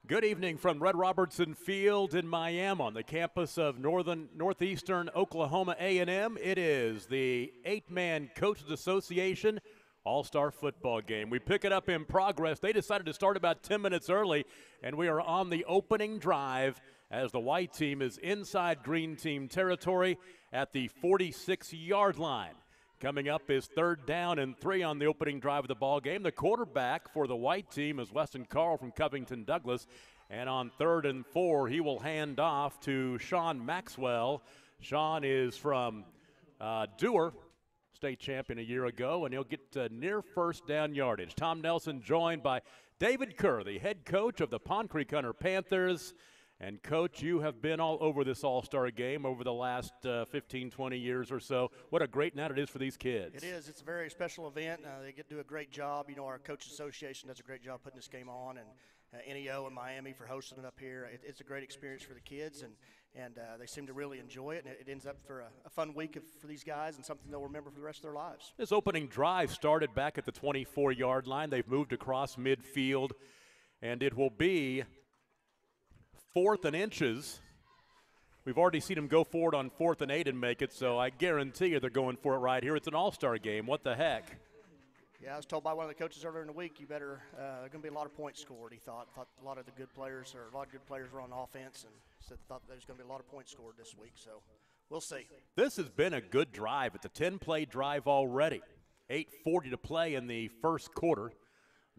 Good evening from Red Robertson Field in Miami on the campus of Northeastern Oklahoma A&M. It is the 8-man Coaches Association All-Star Football game. We pick it up in progress. They decided to start about 10 minutes early, and we are on the opening drive as the white team is inside green team territory at the 46-yard line. Coming up is 3rd down and 3 on the opening drive of the ball game. The quarterback for the white team is Weston Carl from Covington Douglas. And on 3rd and 4, he will hand off to Sean Maxwell. Sean is from Dewar, state champion a year ago, and he'll get near first down yardage. Tom Nelson joined by David Kerr, the head coach of the Pond Creek Hunter Panthers. And, Coach, you have been all over this All-Star game over the last 15, 20 years or so. What a great night it is for these kids. It is. It's a very special event. They get to do a great job. You know, our Coaches Association does a great job putting this game on, and NEO and Miami for hosting it up here. It's a great experience for the kids, and they seem to really enjoy it. And it ends up for a fun week for these guys and something they'll remember for the rest of their lives. This opening drive started back at the 24-yard line. They've moved across midfield, and it will be 4th and inches. We've already seen them go forward on 4th and 8 and make it, so I guarantee you they're going for it right here. It's an all-star game. What the heck? Yeah, I was told by one of the coaches earlier in the week, there's going to be a lot of points scored, he thought a lot of good players were on offense, and thought there's going to be a lot of points scored this week, so we'll see. This has been a good drive. It's a 10-play drive already. 8:40 to play in the first quarter.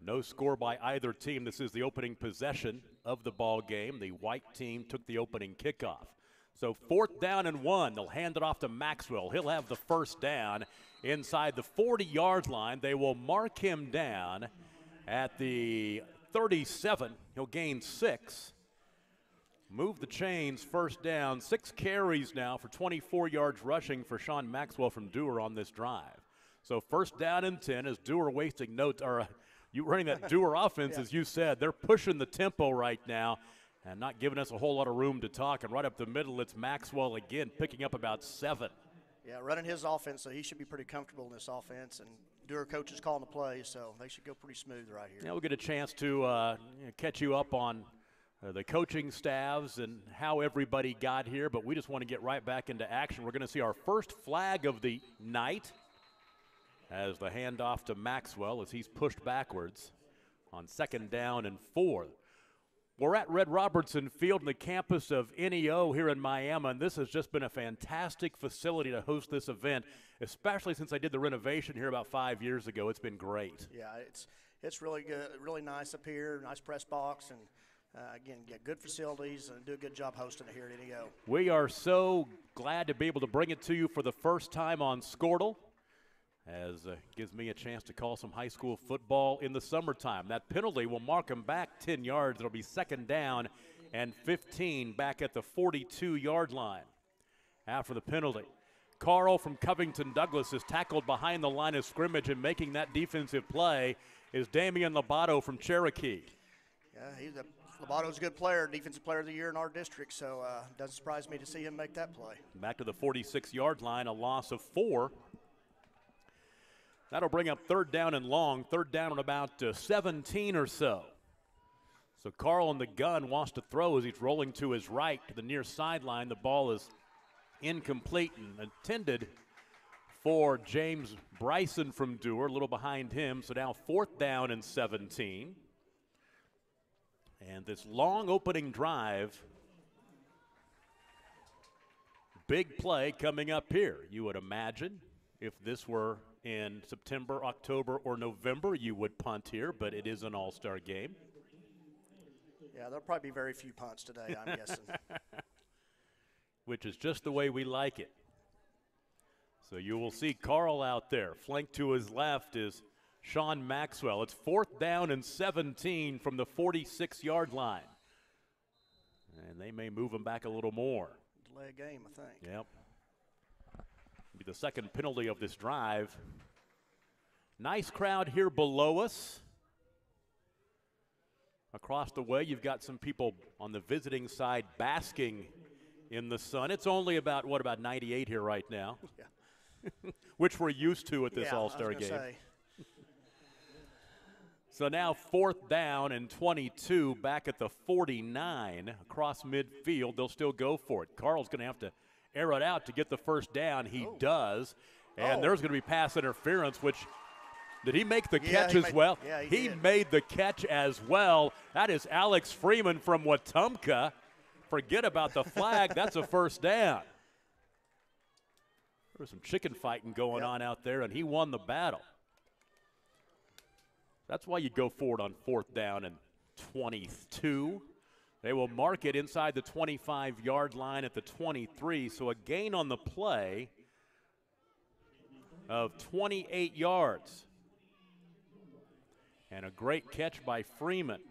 No score by either team. This is the opening possession of the ball game. The white team took the opening kickoff. So 4th down and 1. They'll hand it off to Maxwell. He'll have the first down inside the 40-yard line. They will mark him down at the 37. He'll gain 6. Move the chains, first down. 6 carries now for 24 yards rushing for Sean Maxwell from Dewar on this drive. So 1st down and 10 as Dewar wasting you running that Dewar offense, yeah. As you said. They're pushing the tempo right now and not giving us a whole lot of room to talk. And right up the middle, it's Maxwell again, picking up about 7. Yeah, running his offense, so he should be pretty comfortable in this offense. And Dewar coach is calling the plays, so they should go pretty smooth right here. Now we'll get a chance to catch you up on the coaching staffs and how everybody got here, but we just want to get right back into action. We're going to see our first flag of the night as the handoff to Maxwell as he's pushed backwards on 2nd down and 4. We're at Red Robertson Field on the campus of NEO here in Miami, and this has just been a fantastic facility to host this event, especially since I did the renovation here about 5 years ago. It's been great. Yeah, it's really good, really nice up here, nice press box, and again, good facilities, and do a good job hosting it here at NEO. We are so glad to be able to bring it to you for the first time on Squirtle, as gives me a chance to call some high school football in the summertime. That penalty will mark them back 10 yards. It'll be 2nd down and 15 back at the 42-yard line after the penalty. Carl from Covington Douglas is tackled behind the line of scrimmage, and making that defensive play is Damian Lobato from Cherokee. Yeah, Lobato's a good player, defensive player of the year in our district, so it doesn't surprise me to see him make that play. Back to the 46-yard line, a loss of 4. That'll bring up 3rd down and long, 3rd down on about 17 or so. So Carl in the gun wants to throw as he's rolling to his right to the near sideline. The ball is incomplete and intended for James Bryson from Dewar, a little behind him. So now 4th down and 17. And this long opening drive, big play coming up here. You would imagine if this were in September, October, or November, you would punt here, but it is an all-star game. Yeah, there'll probably be very few punts today, I'm guessing. Which is just the way we like it. So you will see Carl out there. Flanked to his left is Sean Maxwell. It's 4th down and 17 from the 46-yard line. And they may move him back a little more. Delay a game, I think. Yep. Be the second penalty of this drive. Nice crowd here below us. Across the way, you've got some people on the visiting side basking in the sun. It's only about, about 98 here right now, Yeah. which we're used to at this All-Star game. So now 4th down and 22 back at the 49 across midfield. They'll still go for it. Carl's going to have to air it out to get the first down. He does. And there's going to be pass interference, which did he make the catch as well? Yeah, he made the catch as well. That is Alex Freeman from Wetumpka. Forget about the flag. That's a first down. There was some chicken fighting going on out there, and he won the battle. That's why you go forward on 4th down and 22. They will mark it inside the 25-yard line at the 23, so a gain on the play of 28 yards. And a great catch by Freeman.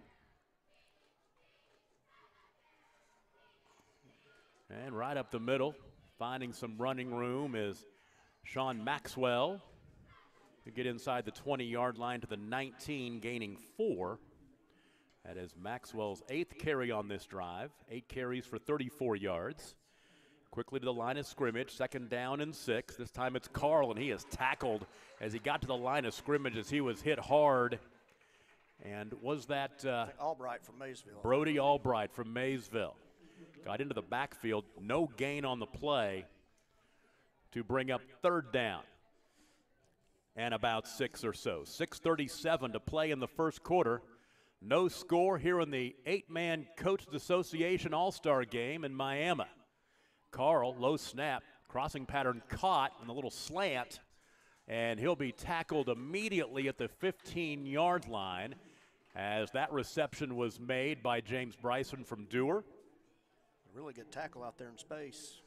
And right up the middle, finding some running room is Sean Maxwell. To get inside the 20-yard line to the 19, gaining 4. That is Maxwell's 8th carry on this drive. 8 carries for 34 yards. Quickly to the line of scrimmage, 2nd down and 6. This time it's Carl, and he is tackled as he got to the line of scrimmage as he was hit hard. And was that Albright from Maysville? Brody Albright from Maysville. Got into the backfield, no gain on the play to bring up 3rd down and about 6 or so. 6:37 to play in the first quarter. No score here in the 8-man Coaches Association All-Star game in Miami. Carl, low snap, crossing pattern caught on a little slant, and he'll be tackled immediately at the 15-yard line as that reception was made by James Bryson from Dewar. Really good tackle out there in space.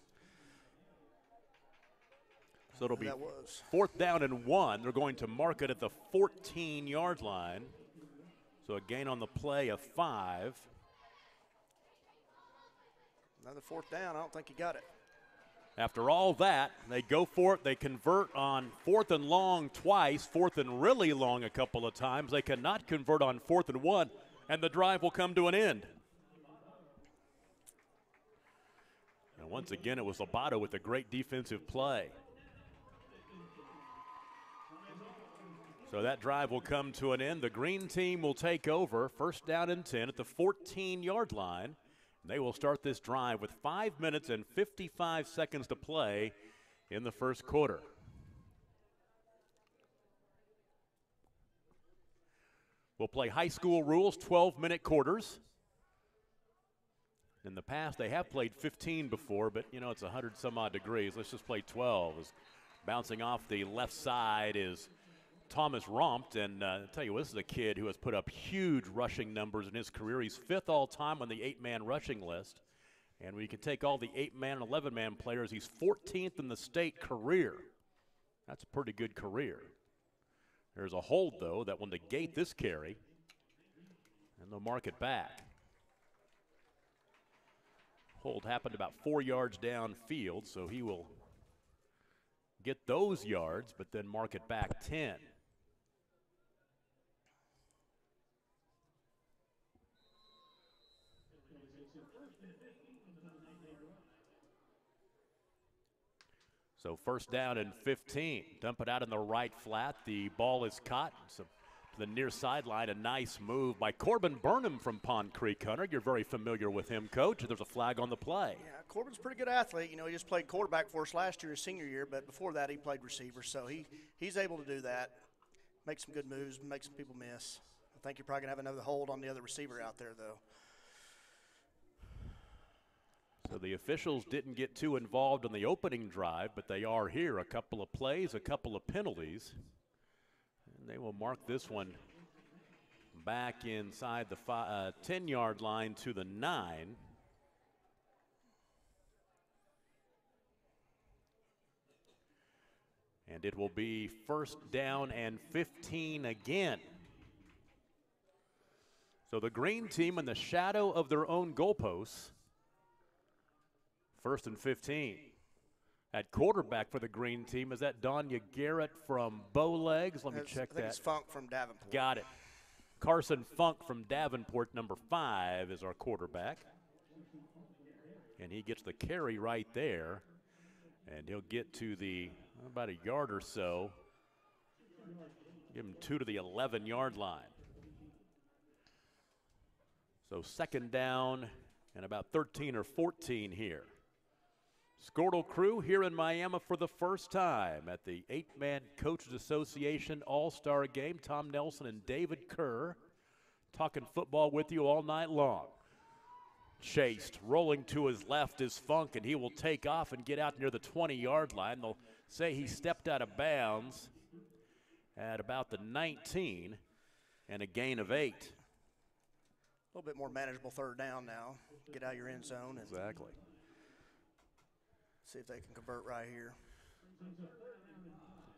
So it'll be 4th down and 1. They're going to mark it at the 14-yard line. So a gain on the play of 5. Another 4th down. I don't think he got it. After all that, they go for it. They convert on 4th and long twice, 4th and really long a couple of times. They cannot convert on 4th and 1, and the drive will come to an end. And once again, it was Lobato with a great defensive play. So that drive will come to an end. The green team will take over, 1st down and 10 at the 14-yard line. They will start this drive with 5 minutes and 55 seconds to play in the first quarter. We'll play high school rules, 12-minute quarters. In the past, they have played 15 before, but, you know, it's 100-some-odd degrees. Let's just play 12. As bouncing off the left side is Thomas Rompt, and I'll tell you what, this is a kid who has put up huge rushing numbers in his career. He's 5th all-time on the 8-man rushing list. And when you can take all the 8-man and 11-man players, he's 14th in the state career. That's a pretty good career. There's a hold, though, that will negate this carry, and they'll mark it back. Hold happened about 4 yards downfield, so he will get those yards, but then mark it back 10. So 1st down and 15. Dump it out in the right flat. The ball is caught. So to the near sideline, a nice move by Corbin Burnham from Pond Creek, Hunter. You're very familiar with him, Coach. There's a flag on the play. Yeah, Corbin's a pretty good athlete. You know, he just played quarterback for us last year, his senior year, but before that he played receiver. So he's able to do that, make some good moves, make some people miss. I think you're probably going to have another hold on the other receiver out there, though. So the officials didn't get too involved in the opening drive, but they are here. A couple of plays, a couple of penalties. And they will mark this one back inside the 10-yard line to the 9. And it will be 1st down and 15 again. So the green team in the shadow of their own goalposts. 1st and 15. At quarterback for the green team, is that Donya Garrett from Bowlegs? Let me check I think that. it's Funk from Davenport. Got it. Carson Funk from Davenport, number 5, is our quarterback. And he gets the carry right there. And he'll get to the about a yard or so. Give him 2 to the 11-yard line. So second down and about 13 or 14 here. Squirtle Crew here in Miami for the first time at the 8-man Coaches Association All-Star Game. Tom Nelson and David Kerr talking football with you all night long. Chased, rolling to his left is Funk, and he will take off and get out near the 20-yard line. They'll say he stepped out of bounds at about the 19 and a gain of 8. A little bit more manageable third down now. Get out of your end zone. And exactly. See if they can convert right here.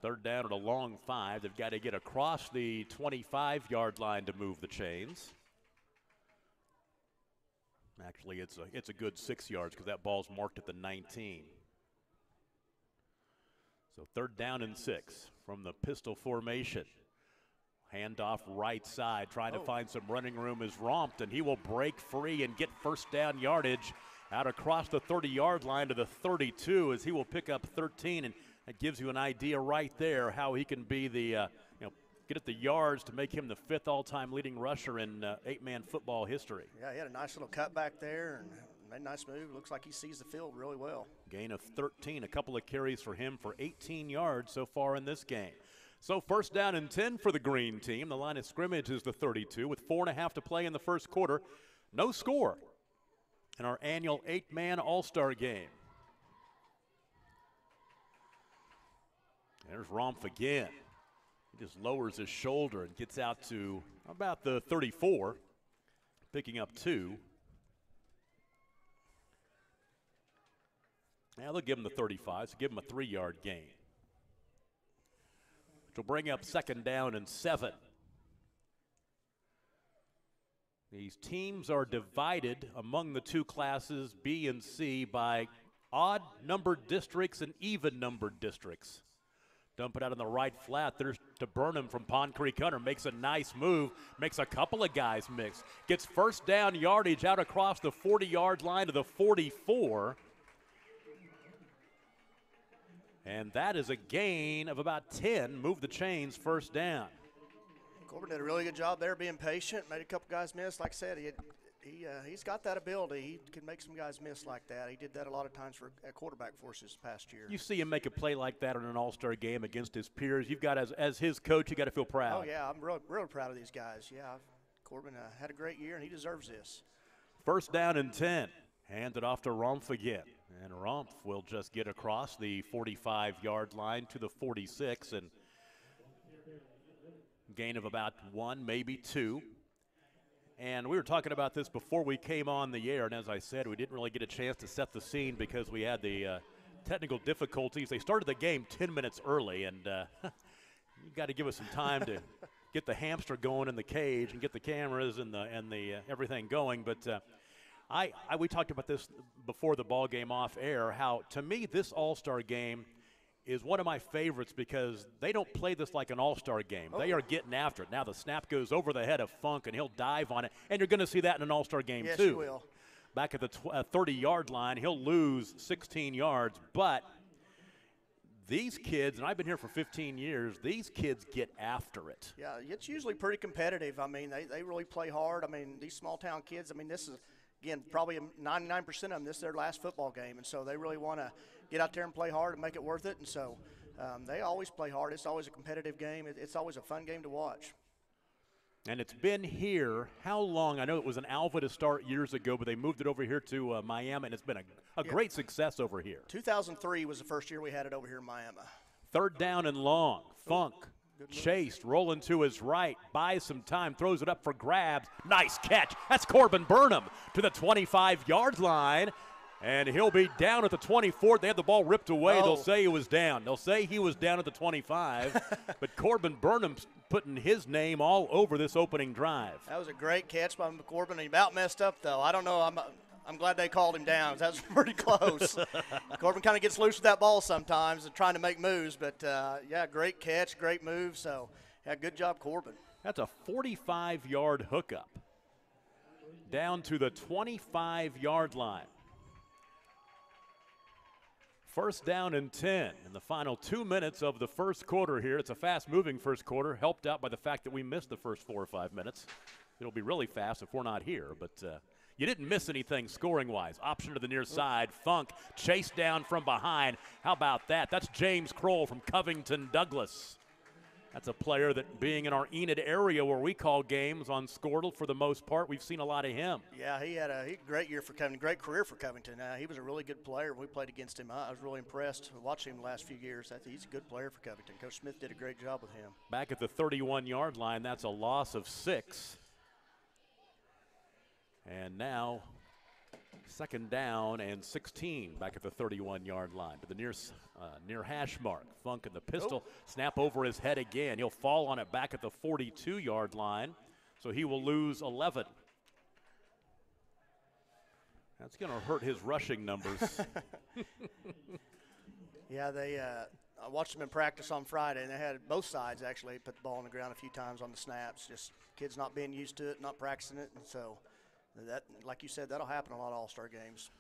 Third down at a long 5. They've got to get across the 25-yard line to move the chains. Actually, it's a good 6 yards because that ball's marked at the 19. So third down and 6 from the pistol formation. Handoff right side, trying to find some running room is Romped, and he will break free and get first down yardage out across the 30-yard line to the 32 as he will pick up 13, and that gives you an idea right there how he can be the, get at the yards to make him the 5th all-time leading rusher in 8-man football history. Yeah, he had a nice little cutback there and made a nice move. Looks like he sees the field really well. Gain of 13, a couple of carries for him for 18 yards so far in this game. So first down and 10 for the green team. The line of scrimmage is the 32 with 4.5 to play in the first quarter. No score in our annual 8-man All-Star Game. There's Romph again. He just lowers his shoulder and gets out to about the 34, picking up 2. Now they'll give him the 35, so give him a 3-yard gain. Which will bring up second down and 7. These teams are divided among the two classes, B and C, by odd-numbered districts and even-numbered districts. Dump it out on the right flat. There's to Burnham from Pond Creek Hunter. Makes a nice move. Makes a couple of guys mix. Gets first down yardage out across the 40-yard line to the 44. And that is a gain of about 10. Move the chains, first down. Corbin did a really good job there being patient. Made a couple guys miss. Like I said, he's got that ability. He can make some guys miss like that. He did that a lot of times for quarterback forces past year. You see him make a play like that in an all-star game against his peers. You've got, as his coach, you got to feel proud. Oh, yeah, I'm real proud of these guys. Yeah, Corbin had a great year, and he deserves this. First down and 10. Hand it off to Romph again. And Romph will just get across the 45-yard line to the 46, and gain of about 1, maybe 2. And we were talking about this before we came on the air, and as I said, we didn't really get a chance to set the scene because we had the technical difficulties. They started the game 10 minutes early, and you got to give us some time to get the hamster going in the cage and get the cameras and the everything going. But we talked about this before the ball game off air, how to me this all-star game is one of my favorites because they don't play this like an all-star game. They are getting after it. Now the snap goes over the head of Funk, and he'll dive on it, and you're going to see that in an all-star game yes, too. You will. Back at the 30-yard line, he'll lose 16 yards, but these kids, and I've been here for 15 years, these kids get after it. Yeah, it's usually pretty competitive. I mean, they really play hard. I mean, these small-town kids, I mean, this is – again, probably 99% of them, this is their last football game, and so they really want to get out there and play hard and make it worth it, and so they always play hard. It's always a competitive game. It's always a fun game to watch. And it's been here how long? I know it was in Alva to start years ago, but they moved it over here to Miami, and it's been a great success over here. 2003 was the first year we had it over here in Miami. Third down and long. Funk. Chased, rolling to his right, buys some time, throws it up for grabs. Nice catch. That's Corbin Burnham to the 25-yard line, and he'll be down at the 24. They had the ball ripped away. They'll say he was down. They'll say he was down at the 25, but Corbin Burnham's putting his name all over this opening drive. That was a great catch by Corbin. He about messed up, though. I don't know. I'm glad they called him down. That was pretty close. Corbin kind of gets loose with that ball sometimes and trying to make moves. But, yeah, great catch, great move. So, yeah, good job, Corbin. That's a 45-yard hookup down to the 25-yard line. First down and 10 in the final 2 minutes of the first quarter here. It's a fast-moving first quarter, helped out by the fact that we missed the first 4 or 5 minutes. It'll be really fast if we're not here, but you didn't miss anything scoring-wise. Option to the near side. Funk chased down from behind. How about that? That's James Kroll from Covington Douglas. That's a player that, being in our Enid area where we call games on Squirtle for the most part, we've seen a lot of him. Yeah, he had a great year for Covington, great career for Covington. He was a really good player when we played against him. I was really impressed watching him the last few years. He's a good player for Covington. Coach Smith did a great job with him. Back at the 31-yard line, that's a loss of 6. And now, second down and 16 back at the 31-yard line to the near hash mark. Funk in the pistol, snap over his head again. He'll fall on it back at the 42-yard line, so he will lose 11. That's going to hurt his rushing numbers. Yeah, I watched them in practice on Friday, and they had both sides actually put the ball on the ground a few times on the snaps. Just kids not being used to it, not practicing it, and so that, like you said, that'll happen a lot of All-Star games.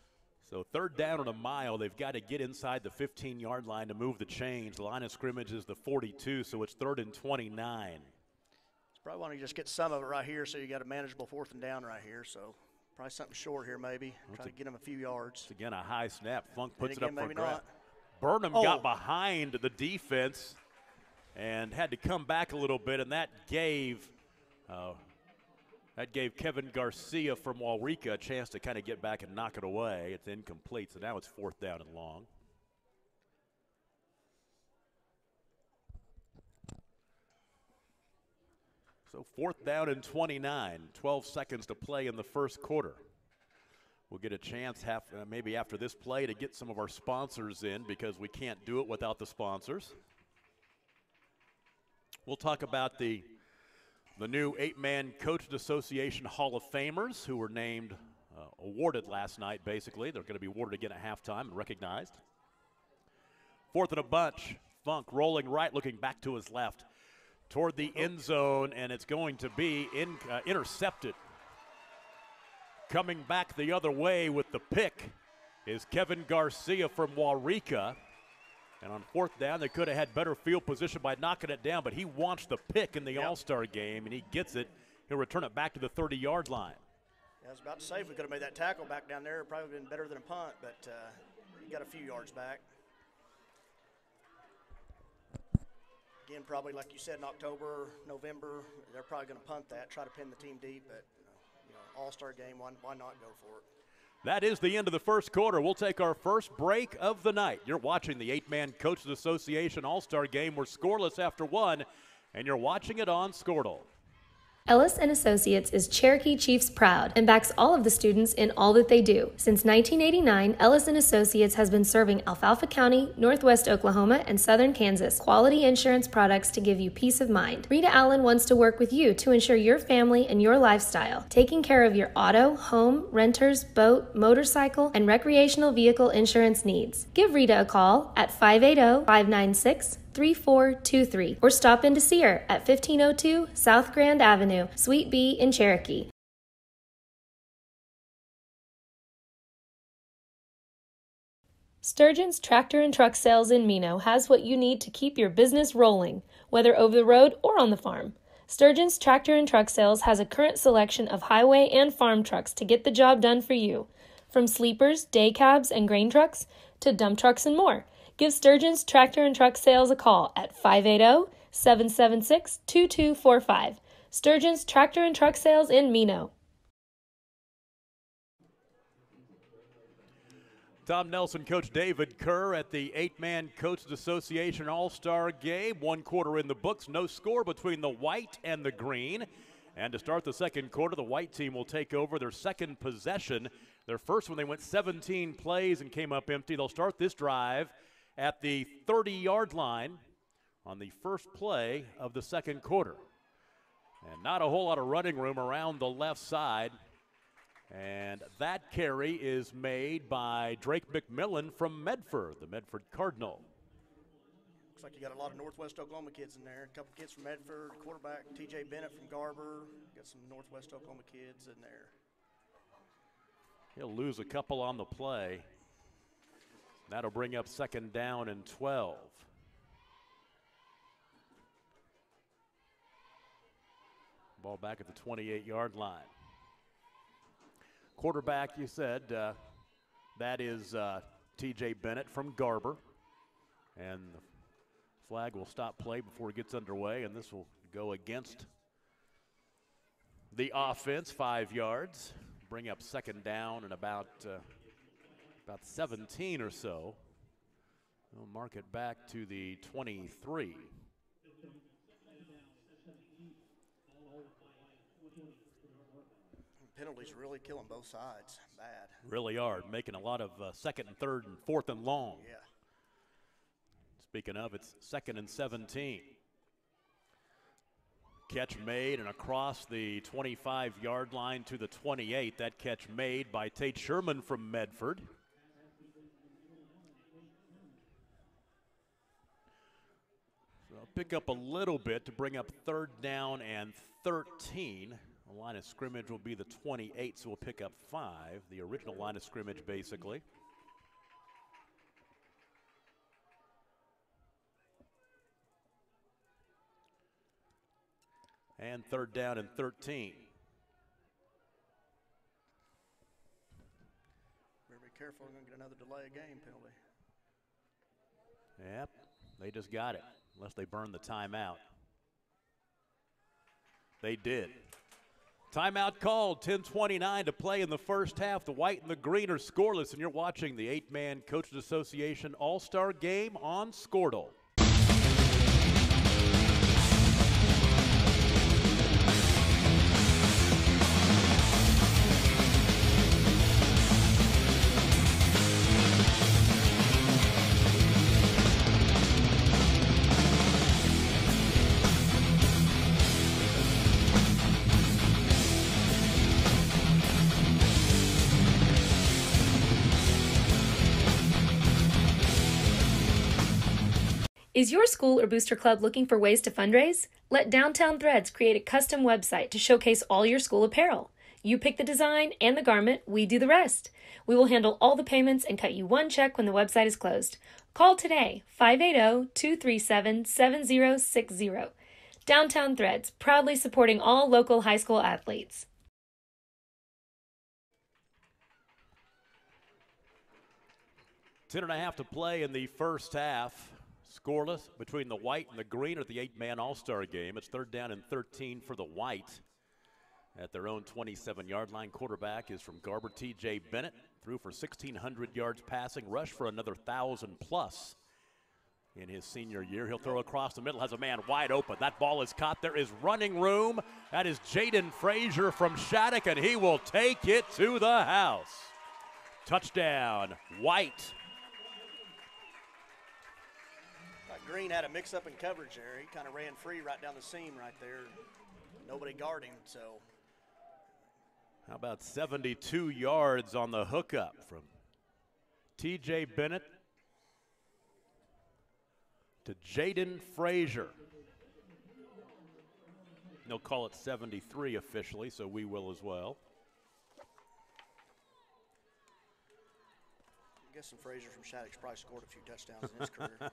So third down and a mile. They've got to get inside the 15-yard line to move the chains. The line of scrimmage is the 42, so it's 3rd and 29. It's probably want to just get some of it right here, so you got a manageable 4th and down right here. So probably something short here maybe. Try to get them a few yards. It's again a high snap. Funk puts it up for a grab. Not. Burnham got behind the defense and had to come back a little bit, and that gave Kevin Garcia from Waurika a chance to kind of get back and knock it away. It's incomplete, so now it's 4th down and long. So 4th down and 29, 12 seconds to play in the first quarter. We'll get a chance maybe after this play to get some of our sponsors in because we can't do it without the sponsors. We'll talk about the new 8-man Coaches Association Hall of Famers who were named, awarded last night, basically. They're going to be awarded again at halftime and recognized. 4th and a bunch. Funk rolling right, looking back to his left toward the end zone, and it's going to be intercepted. Coming back the other way with the pick is Kevin Garcia from Waurika. And on 4th down, they could have had better field position by knocking it down, but he wants the pick in the All-Star game, and he gets it. He'll return it back to the 30-yard line. Yeah, I was about to say, if we could have made that tackle back down there, it probably would have been better than a punt, but he got a few yards back. Again, probably like you said, in October, November, they're probably going to punt that, try to pin the team deep, but All-Star game, why not go for it? That is the end of the first quarter. We'll take our first break of the night. You're watching the 8-man Coaches Association All-Star Game. We're scoreless after 1, and you're watching it on Squirtle. Ellis & Associates is Cherokee Chiefs proud and backs all of the students in all that they do. Since 1989, Ellis & Associates has been serving Alfalfa County, Northwest Oklahoma, and Southern Kansas quality insurance products to give you peace of mind. Rita Allen wants to work with you to ensure your family and your lifestyle, taking care of your auto, home, renters, boat, motorcycle, and recreational vehicle insurance needs. Give Rita a call at 580-596-3423 or stop in to see her at 1502 South Grand Avenue, Suite B in Cherokee. Sturgeon's Tractor and Truck Sales in Mino has what you need to keep your business rolling, whether over the road or on the farm. Sturgeon's Tractor and Truck Sales has a current selection of highway and farm trucks to get the job done for you. From sleepers, day cabs, and grain trucks to dump trucks and more. Give Sturgeon's Tractor and Truck Sales a call at 580-776-2245. Sturgeon's Tractor and Truck Sales in Mino. Tom Nelson, Coach David Kerr at the 8-man Coaches Association All-Star Game. 1 quarter in the books, no score between the white and the green. And to start the second quarter, the white team will take over their second possession. Their first one, they went 17 plays and came up empty. They'll start this drive at the 30-yard line on the first play of the second quarter. And not a whole lot of running room around the left side. And that carry is made by Drake McMillan from Medford, the Medford Cardinal. looks like you got a lot of Northwest Oklahoma kids in there. A couple kids from Medford, quarterback T.J. Bennett from Garber. Got some Northwest Oklahoma kids in there. He'll lose a couple on the play. That'll bring up 2nd down and 12. Ball back at the 28-yard line. Quarterback, you said, that is T.J. Bennett from Garber. And the flag will stop play before it gets underway, and this will go against the offense, 5 yards. Bring up 2nd down and about 17 or so. We'll mark it back to the 23. Penalties really killing both sides. Bad. Really are. Making a lot of 2nd and 3rd and 4th and long. Yeah. Speaking of, it's 2nd and 17. Catch made and across the 25-yard line to the 28. That catch made by Tate Sherman from Medford. So I'll pick up a little bit to bring up 3rd down and 13. The line of scrimmage will be the 28, so we'll pick up 5. The original line of scrimmage, basically. And 3rd down and 13. Better be careful, we're going to get another delay of game penalty. Yep, they just got it, unless they burn the timeout. They did. Timeout called, 10:29 to play in the first half. The white and the green are scoreless, and you're watching the 8-man Coaches Association All-Star Game on Scoredle. Is your school or booster club looking for ways to fundraise? Let Downtown Threads create a custom website to showcase all your school apparel. You pick the design and the garment, we do the rest. We will handle all the payments and cut you one check when the website is closed. Call today, 580-237-7060. Downtown Threads, proudly supporting all local high school athletes. 10:30 to play in the first half. Scoreless between the white and the green at the 8-man All-Star Game. It's 3rd down and 13 for the white at their own 27-yard line. Quarterback is from Garber, T.J. Bennett. Threw for 1,600 yards passing, rushed for another 1,000+ in his senior year. He'll throw across the middle, has a man wide open. That ball is caught. There is running room. That is Jaden Frazier from Shattuck, and he will take it to the house. Touchdown, White. Green had a mix-up in coverage there. He kind of ran free right down the seam right there. Nobody guarded him, so. How about 72 yards on the hookup from T.J. Bennett to Jaden Frazier. They'll call it 73 officially, so we will as well. I'm guessing Frazier from Shattuck's probably scored a few touchdowns in his career.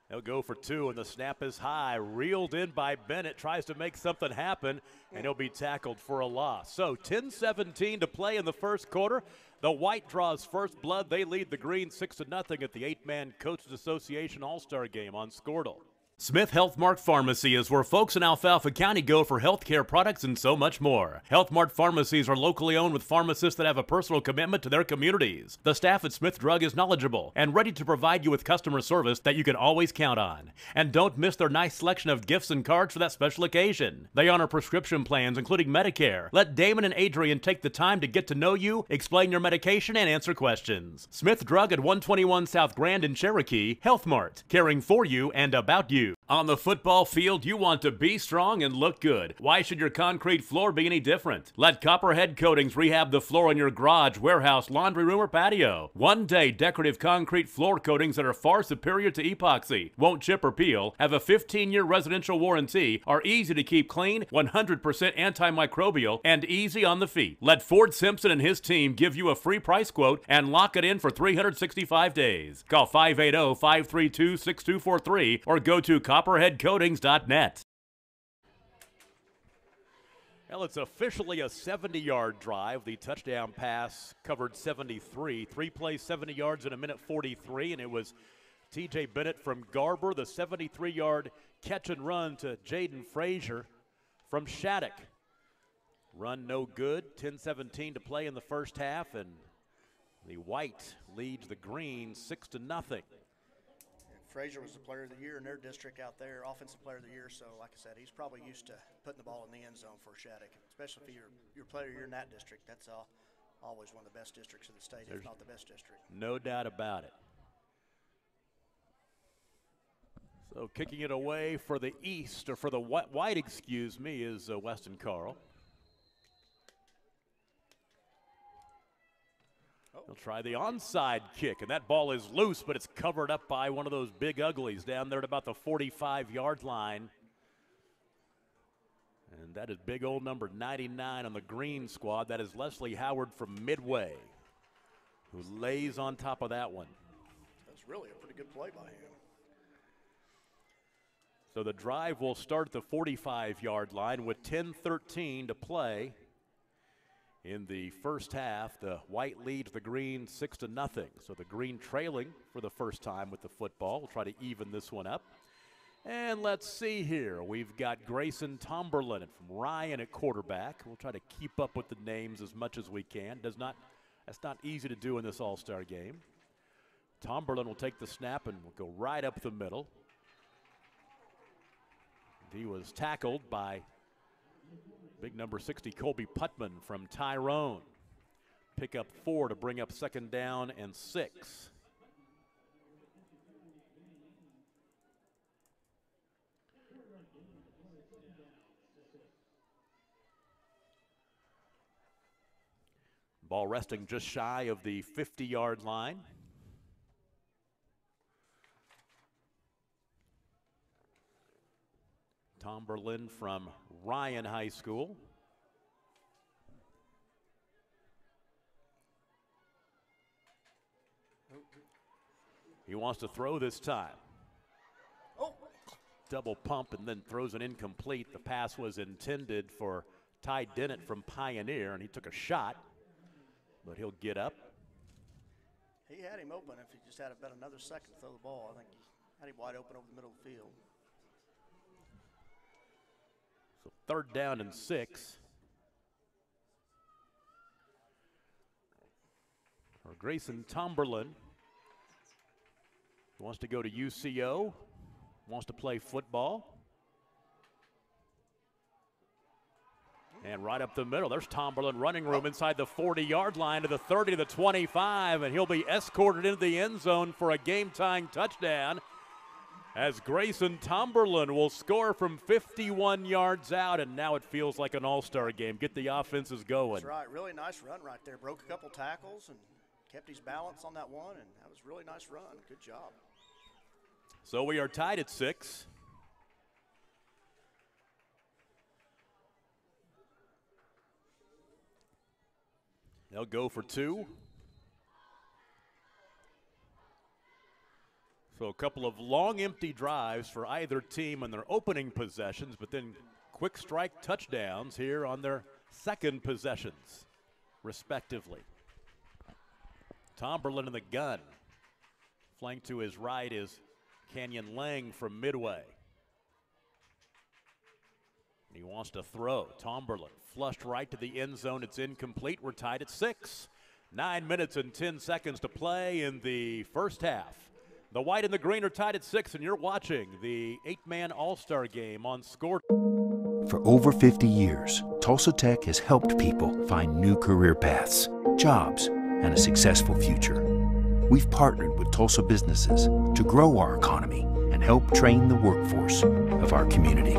They'll go for 2, and the snap is high. Reeled in by Bennett, tries to make something happen, and he'll be tackled for a loss. So 10:17 to play in the first quarter. The white draws first blood. They lead the green 6-0 at the 8-man Coaches Association All-Star Game on Scoredle. Smith Health Mart Pharmacy is where folks in Alfalfa County go for healthcare products and so much more. Health Mart pharmacies are locally owned with pharmacists that have a personal commitment to their communities. The staff at Smith Drug is knowledgeable and ready to provide you with customer service that you can always count on. And don't miss their nice selection of gifts and cards for that special occasion. They honor prescription plans, including Medicare. Let Damon and Adrian take the time to get to know you, explain your medication, and answer questions. Smith Drug at 121 South Grand in Cherokee. Health Mart, caring for you and about you. On the football field, you want to be strong and look good. Why should your concrete floor be any different? Let Copperhead Coatings rehab the floor in your garage, warehouse, laundry room, or patio. One-day decorative concrete floor coatings that are far superior to epoxy, won't chip or peel, have a 15-year residential warranty, are easy to keep clean, 100% antimicrobial, and easy on the feet. Let Ford Simpson and his team give you a free price quote and lock it in for 365 days. Call 580-532-6243 or go to copperheadcoatings.net. Well, it's officially a 70-yard drive. The touchdown pass covered 73. 3 plays, 70 yards in a minute 43, and it was T.J. Bennett from Garber, the 73-yard catch and run to Jaden Frazier from Shattuck. Run no good, 10-17 to play in the first half, and the White leads the Green 6-0. Frazier was the player of the year in their district out there, offensive player of the year. So, like I said, he's probably used to putting the ball in the end zone for Shattuck, especially if you're player of the year in that district. That's always one of the best districts in the state, if not the best district. No doubt about it. So, kicking it away for the East, or for the White, excuse me, is Weston Carl. He'll try the onside kick, and that ball is loose, but it's covered up by one of those big uglies down there at about the 45-yard line. And that is big old number 99 on the Green squad. That is Leslie Howard from Midway, who lays on top of that one. That's really a pretty good play by him. So the drive will start at the 45-yard line with 10:13 to play. In the first half, the White leads the Green 6-0. So the Green trailing for the first time with the football. We'll try to even this one up. And let's see here. We've got Grayson Tomberlin from Ryan at quarterback. We'll try to keep up with the names as much as we can. That's not easy to do in this all-star game. Tomberlin will take the snap and will go right up the middle. He was tackled by big number 60, Colby Putman from Tyrone. Pick up 4 to bring up 2nd down and 6. Ball resting just shy of the 50-yard line. Tomberlin from Ryan High School. He wants to throw this time. Double pump and then throws an incomplete. The pass was intended for Ty Dennett from Pioneer, and he took a shot, but he'll get up. He had him open. If he just had about another second to throw the ball, I think he had him wide open over the middle of the field. So 3rd down and 6. For Grayson Tomberlin. He wants to go to UCO, wants to play football. And right up the middle, there's Tomberlin running room inside the 40-yard line to the 30 to the 25, and he'll be escorted into the end zone for a game-tying touchdown, as Grayson Tomberlin will score from 51 yards out, and now it feels like an all-star game. Get the offenses going. That's right. Really nice run right there. Broke a couple tackles and kept his balance on that one, and that was a really nice run. Good job. So we are tied at 6. They'll go for 2. So a couple of long empty drives for either team on their opening possessions, but then quick strike touchdowns here on their second possessions, respectively. Tomberlin in the gun. Flanked to his right is Canyon Lang from Midway. He wants to throw. Tomberlin flushed right to the end zone. It's incomplete. We're tied at 6. 9 minutes and 10 seconds to play in the first half. The White and the Green are tied at 6, and you're watching the 8-man All-Star game on Score. For over 50 years, Tulsa Tech has helped people find new career paths, jobs, and a successful future. We've partnered with Tulsa businesses to grow our economy and help train the workforce of our community.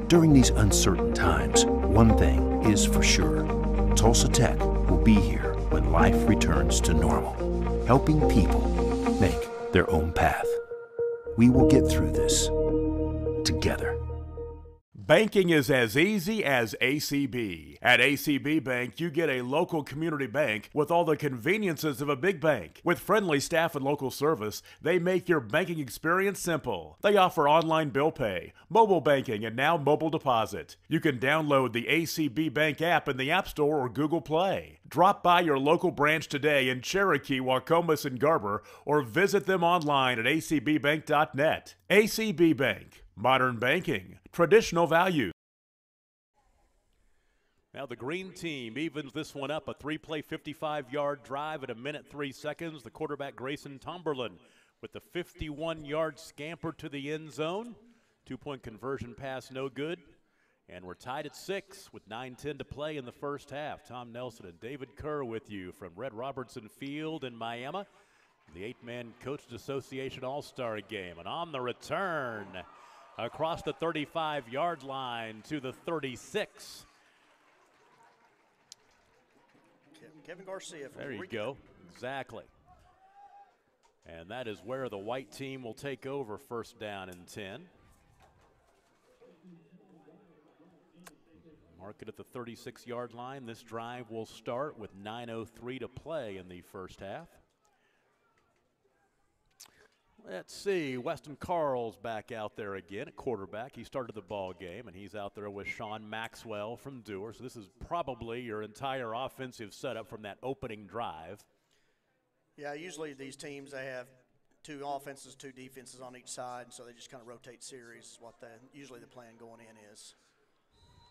During these uncertain times, one thing is for sure. Tulsa Tech will be here when life returns to normal, helping people make their own path. We will get through this together. Banking is as easy as ACB. At ACB Bank, you get a local community bank with all the conveniences of a big bank. With friendly staff and local service, they make your banking experience simple. They offer online bill pay, mobile banking, and now mobile deposit. You can download the ACB Bank app in the App Store or Google Play. Drop by your local branch today in Cherokee, Wacomas, and Garber, or visit them online at acbbank.net. ACB Bank. Modern banking, traditional values. Now the green team evens this one up, a three-play 55-yard drive at 1:03. The quarterback Grayson Tomberlin with the 51-yard scamper to the end zone. Two-point conversion pass no good. And we're tied at 6 with 9:10 to play in the first half. Tom Nelson and David Kerr with you from Red Robertson Field in Miami. The 8-man Coaches Association All-Star Game. And on the return, across the 35-yard line to the 36. Kevin Garcia. There you go. Exactly. And that is where the white team will take over first down and 10. Mark it at the 36-yard line. This drive will start with 9:03 to play in the first half. Let's see, Weston Carl's back out there again at quarterback. He started the ball game, and he's out there with Sean Maxwell from Dewar. So this is probably your entire offensive setup from that opening drive. Yeah, usually these teams, they have 2 offenses, 2 defenses on each side, so they just kind of rotate series is what usually the plan going in is.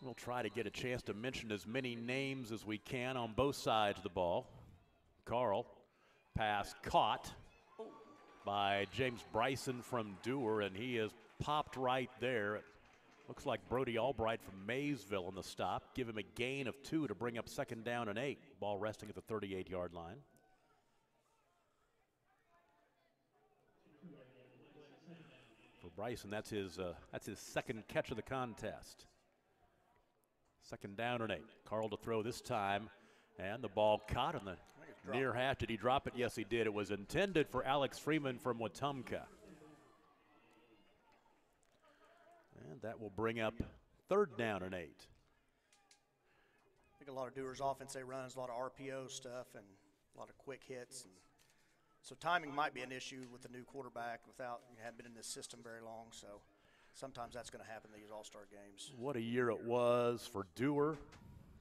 We'll try to get a chance to mention as many names as we can on both sides of the ball. Carl, pass caught by James Bryson from Dewar, and he is popped right there. Looks like Brody Albright from Maysville on the stop. Give him a gain of 2 to bring up second down and 8. Ball resting at the 38-yard line. For Bryson, that's his second catch of the contest. Second down and 8. Carl to throw this time, and the ball caught on the near half. Did he drop it? Yes, he did. It was intended for Alex Freeman from Wetumpka. And that will bring up third down and 8. I think a lot of Dewar's offense they run is a lot of RPO stuff and a lot of quick hits. And so timing might be an issue with the new quarterback without having been in this system very long. So sometimes that's going to happen in these all-star games. What a year it was for Dewar.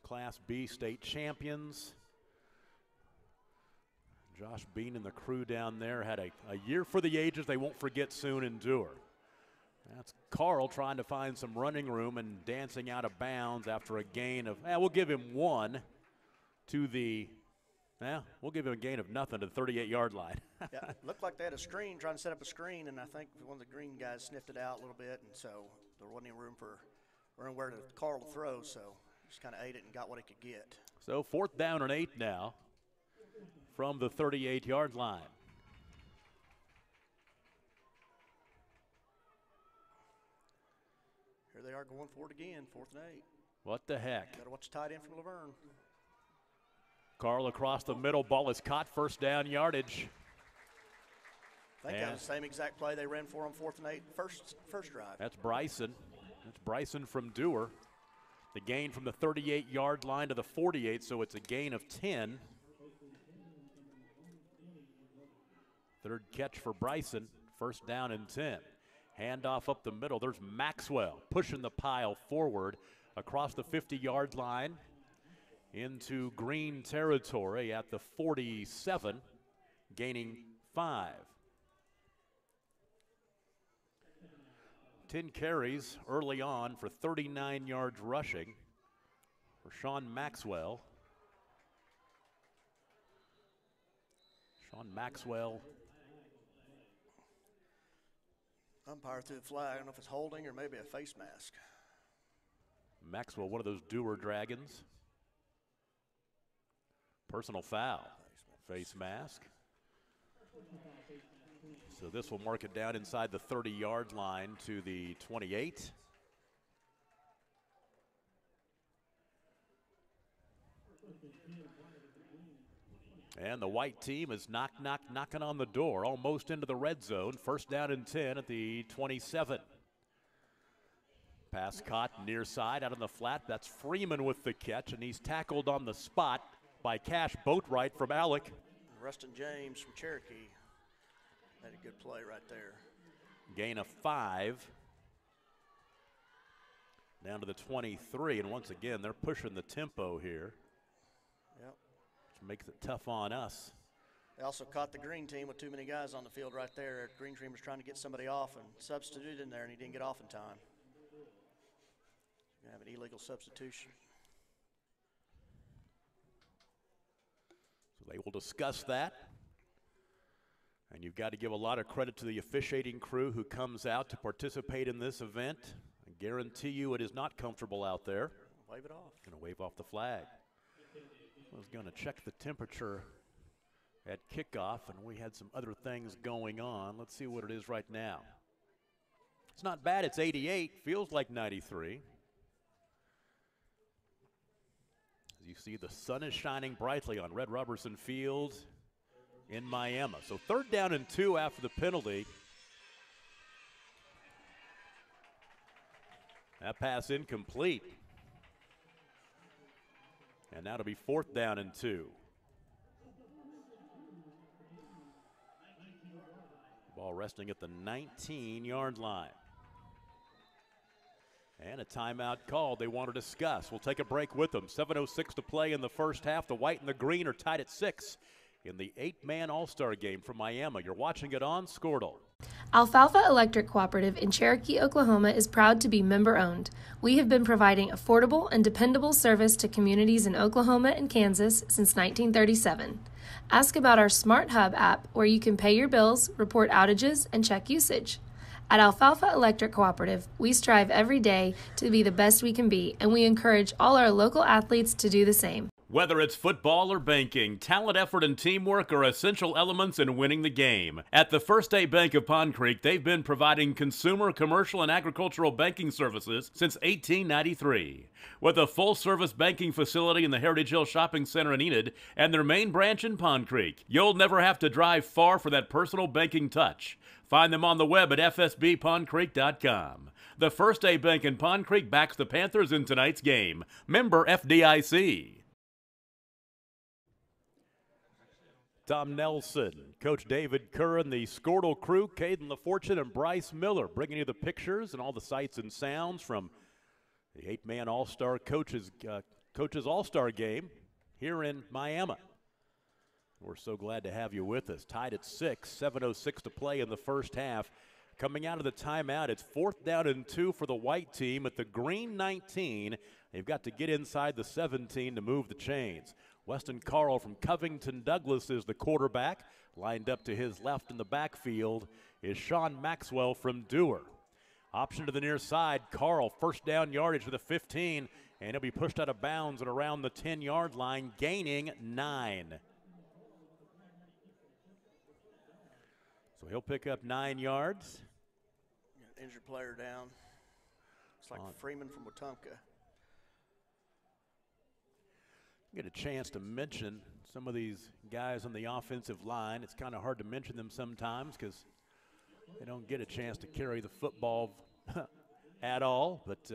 Class B state champions. Josh Bean and the crew down there had a year for the ages they won't forget soon in Dewar. That's Carl trying to find some running room and dancing out of bounds after a gain of, we'll give him 1 to the, we'll give him a gain of nothing to the 38-yard line. Yeah, it looked like they had a screen, trying to set up a screen, and I think one of the green guys sniffed it out a little bit, and so there wasn't any room for where to Carl to throw, so just kind of ate it and got what he could get. So fourth down and 8 now from the 38-yard line. Here they are going for it again, 4th and 8. What the heck? Got to watch the tight end from Laverne. Carl across the middle, ball is caught, first down yardage. I think that was the same exact play they ran for on 4th and 8 first drive. That's Bryson. That's Bryson from Dewar. The gain from the 38-yard line to the 48, so it's a gain of 10. Third catch for Bryson, first down and 10. Handoff up the middle. There's Maxwell pushing the pile forward across the 50-yard line into green territory at the 47, gaining 5. 10 carries early on for 39 yards rushing for Sean Maxwell. Sean Maxwell. Umpire threw the flag. I don't know if it's holding or maybe a face mask. Maxwell, one of those Dewar Dragons. Personal foul. Face mask. So this will mark it down inside the 30-yard line to the 28. And the white team is knocking on the door, almost into the red zone. First down and 10 at the 27. Pass caught near side out on the flat. That's Freeman with the catch, and he's tackled on the spot by Cash Boatwright from Alec. Rustin James from Cherokee had a good play right there. Gain of 5. Down to the 23, and once again, they're pushing the tempo here. Yep. Which makes it tough on us. They also caught the green team with too many guys on the field right there. Green team was trying to get somebody off and substituted in there, and he didn't get off in time. You have an illegal substitution. So they will discuss that. And you've got to give a lot of credit to the officiating crew who comes out to participate in this event. I guarantee you it is not comfortable out there. Wave it off. Going to wave off the flag. I was going to check the temperature at kickoff, and we had some other things going on. Let's see what it is right now. It's not bad. It's 88. Feels like 93. As you see, the sun is shining brightly on Red Robertson Field in Miami. So third down and 2 after the penalty. That pass incomplete. And now it'll be fourth down and 2. Ball resting at the 19-yard line. And a timeout called. They want to discuss. We'll take a break with them. 7:06 to play in the first half. The white and the green are tied at 6 in the 8-man All-Star game from Miami. You're watching it on Squirtle. Alfalfa Electric Cooperative in Cherokee, Oklahoma is proud to be member-owned. We have been providing affordable and dependable service to communities in Oklahoma and Kansas since 1937. Ask about our Smart Hub app where you can pay your bills, report outages, and check usage. At Alfalfa Electric Cooperative, we strive every day to be the best we can be, and we encourage all our local athletes to do the same. Whether it's football or banking, talent, effort, and teamwork are essential elements in winning the game. At the First State Bank of Pond Creek, they've been providing consumer, commercial, and agricultural banking services since 1893. With a full-service banking facility in the Heritage Hill Shopping Center in Enid and their main branch in Pond Creek, you'll never have to drive far for that personal banking touch. Find them on the web at fsbpondcreek.com. The First State Bank in Pond Creek backs the Panthers in tonight's game. Member FDIC. Tom Nelson, Coach David Curran, the Squirtle crew, Caden LaFortune and Bryce Miller, bringing you the pictures and all the sights and sounds from the 8-man All-Star Coaches All-Star game here in Miami. We're so glad to have you with us. Tied at 6, 7:06 to play in the first half. Coming out of the timeout, it's fourth down and 2 for the white team at the green 19. They've got to get inside the 17 to move the chains. Weston Carl from Covington Douglas is the quarterback. Lined up to his left in the backfield is Sean Maxwell from Dewar. Option to the near side, Carl, first down yardage to the 15, and he'll be pushed out of bounds and around the 10-yard line, gaining 9. So he'll pick up 9 yards. Injured player down. It's like Freeman from Wetumpka. Get a chance to mention some of these guys on the offensive line. It's kind of hard to mention them sometimes because they don't get a chance to carry the football at all. But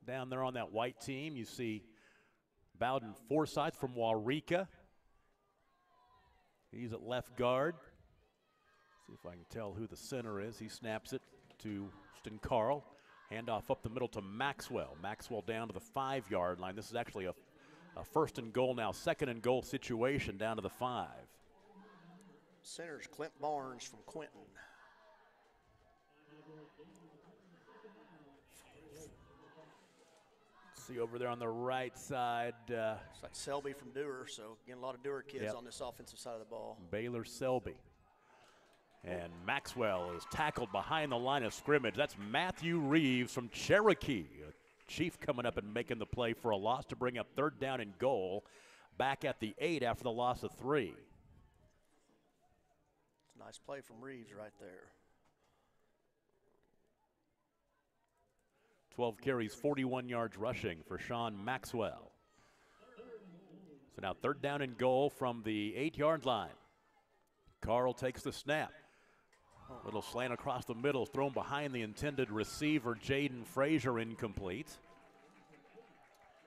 down there on that white team, you see Bowden Forsyth from Waurika. He's at left guard. See if I can tell who the center is. He snaps it to Weston Carl. Handoff up the middle to Maxwell. Maxwell down to the 5-yard line. This is actually a first and goal now, second and goal situation down to the 5. Center's Clint Barnes from Quinton. See over there on the right side. It's like Selby from Dewar, so again, a lot of Dewar kids on this offensive side of the ball. Baylor Selby. And Maxwell is tackled behind the line of scrimmage. That's Matthew Reeves from Cherokee. Chief coming up and making the play for a loss to bring up third down and goal back at the 8 after the loss of 3. Nice play from Reeves right there. 12 carries, 41 yards rushing for Sean Maxwell. So now 3rd down and goal from the 8-yard line. Carl takes the snap. Little slant across the middle, thrown behind the intended receiver, Jaden Frazier, incomplete.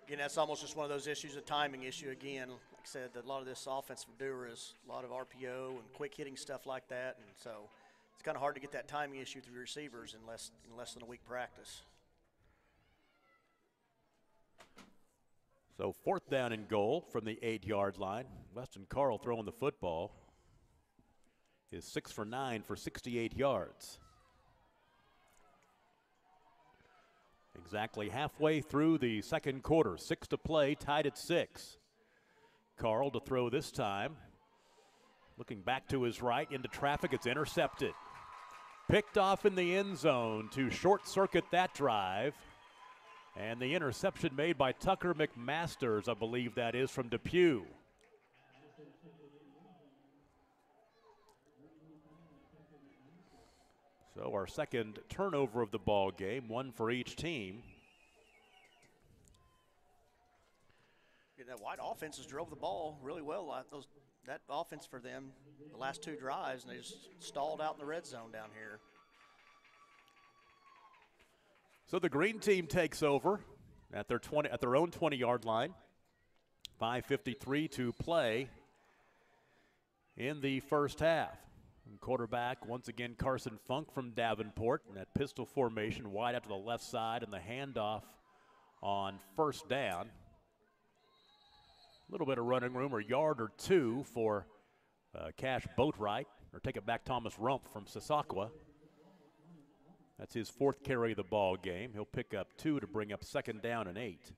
Again, that's almost just one of those issues, a timing issue again. Like I said, a lot of this offensive doer is a lot of RPO and quick hitting stuff like that, and so it's kind of hard to get that timing issue through receivers in less than a week practice. So 4th down and goal from the 8-yard line. Weston Carl throwing the football is 6 for 9 for 68 yards. Exactly halfway through the 2nd quarter, 6 to play, tied at 6. Carl to throw this time. Looking back to his right into traffic, it's intercepted. Picked off in the end zone to short circuit that drive. And the interception made by Tucker McMasters, I believe that is, from Depew. So our 2nd turnover of the ball game, 1 for each team. Yeah, that White offense has drove the ball really well. That offense for them, the last 2 drives, and they just stalled out in the red zone down here. So the green team takes over at their own 20-yard line. 5:53 to play in the first half. And quarterback, once again, Carson Funk from Davenport in that pistol formation, wide out to the left side, and the handoff on 1st down. A little bit of running room, a yard or 2 for Cash Boatwright, or take it back, Thomas Rump from Sissaquah. That's his 4th carry of the ball game. He'll pick up 2 to bring up 2nd down and 8.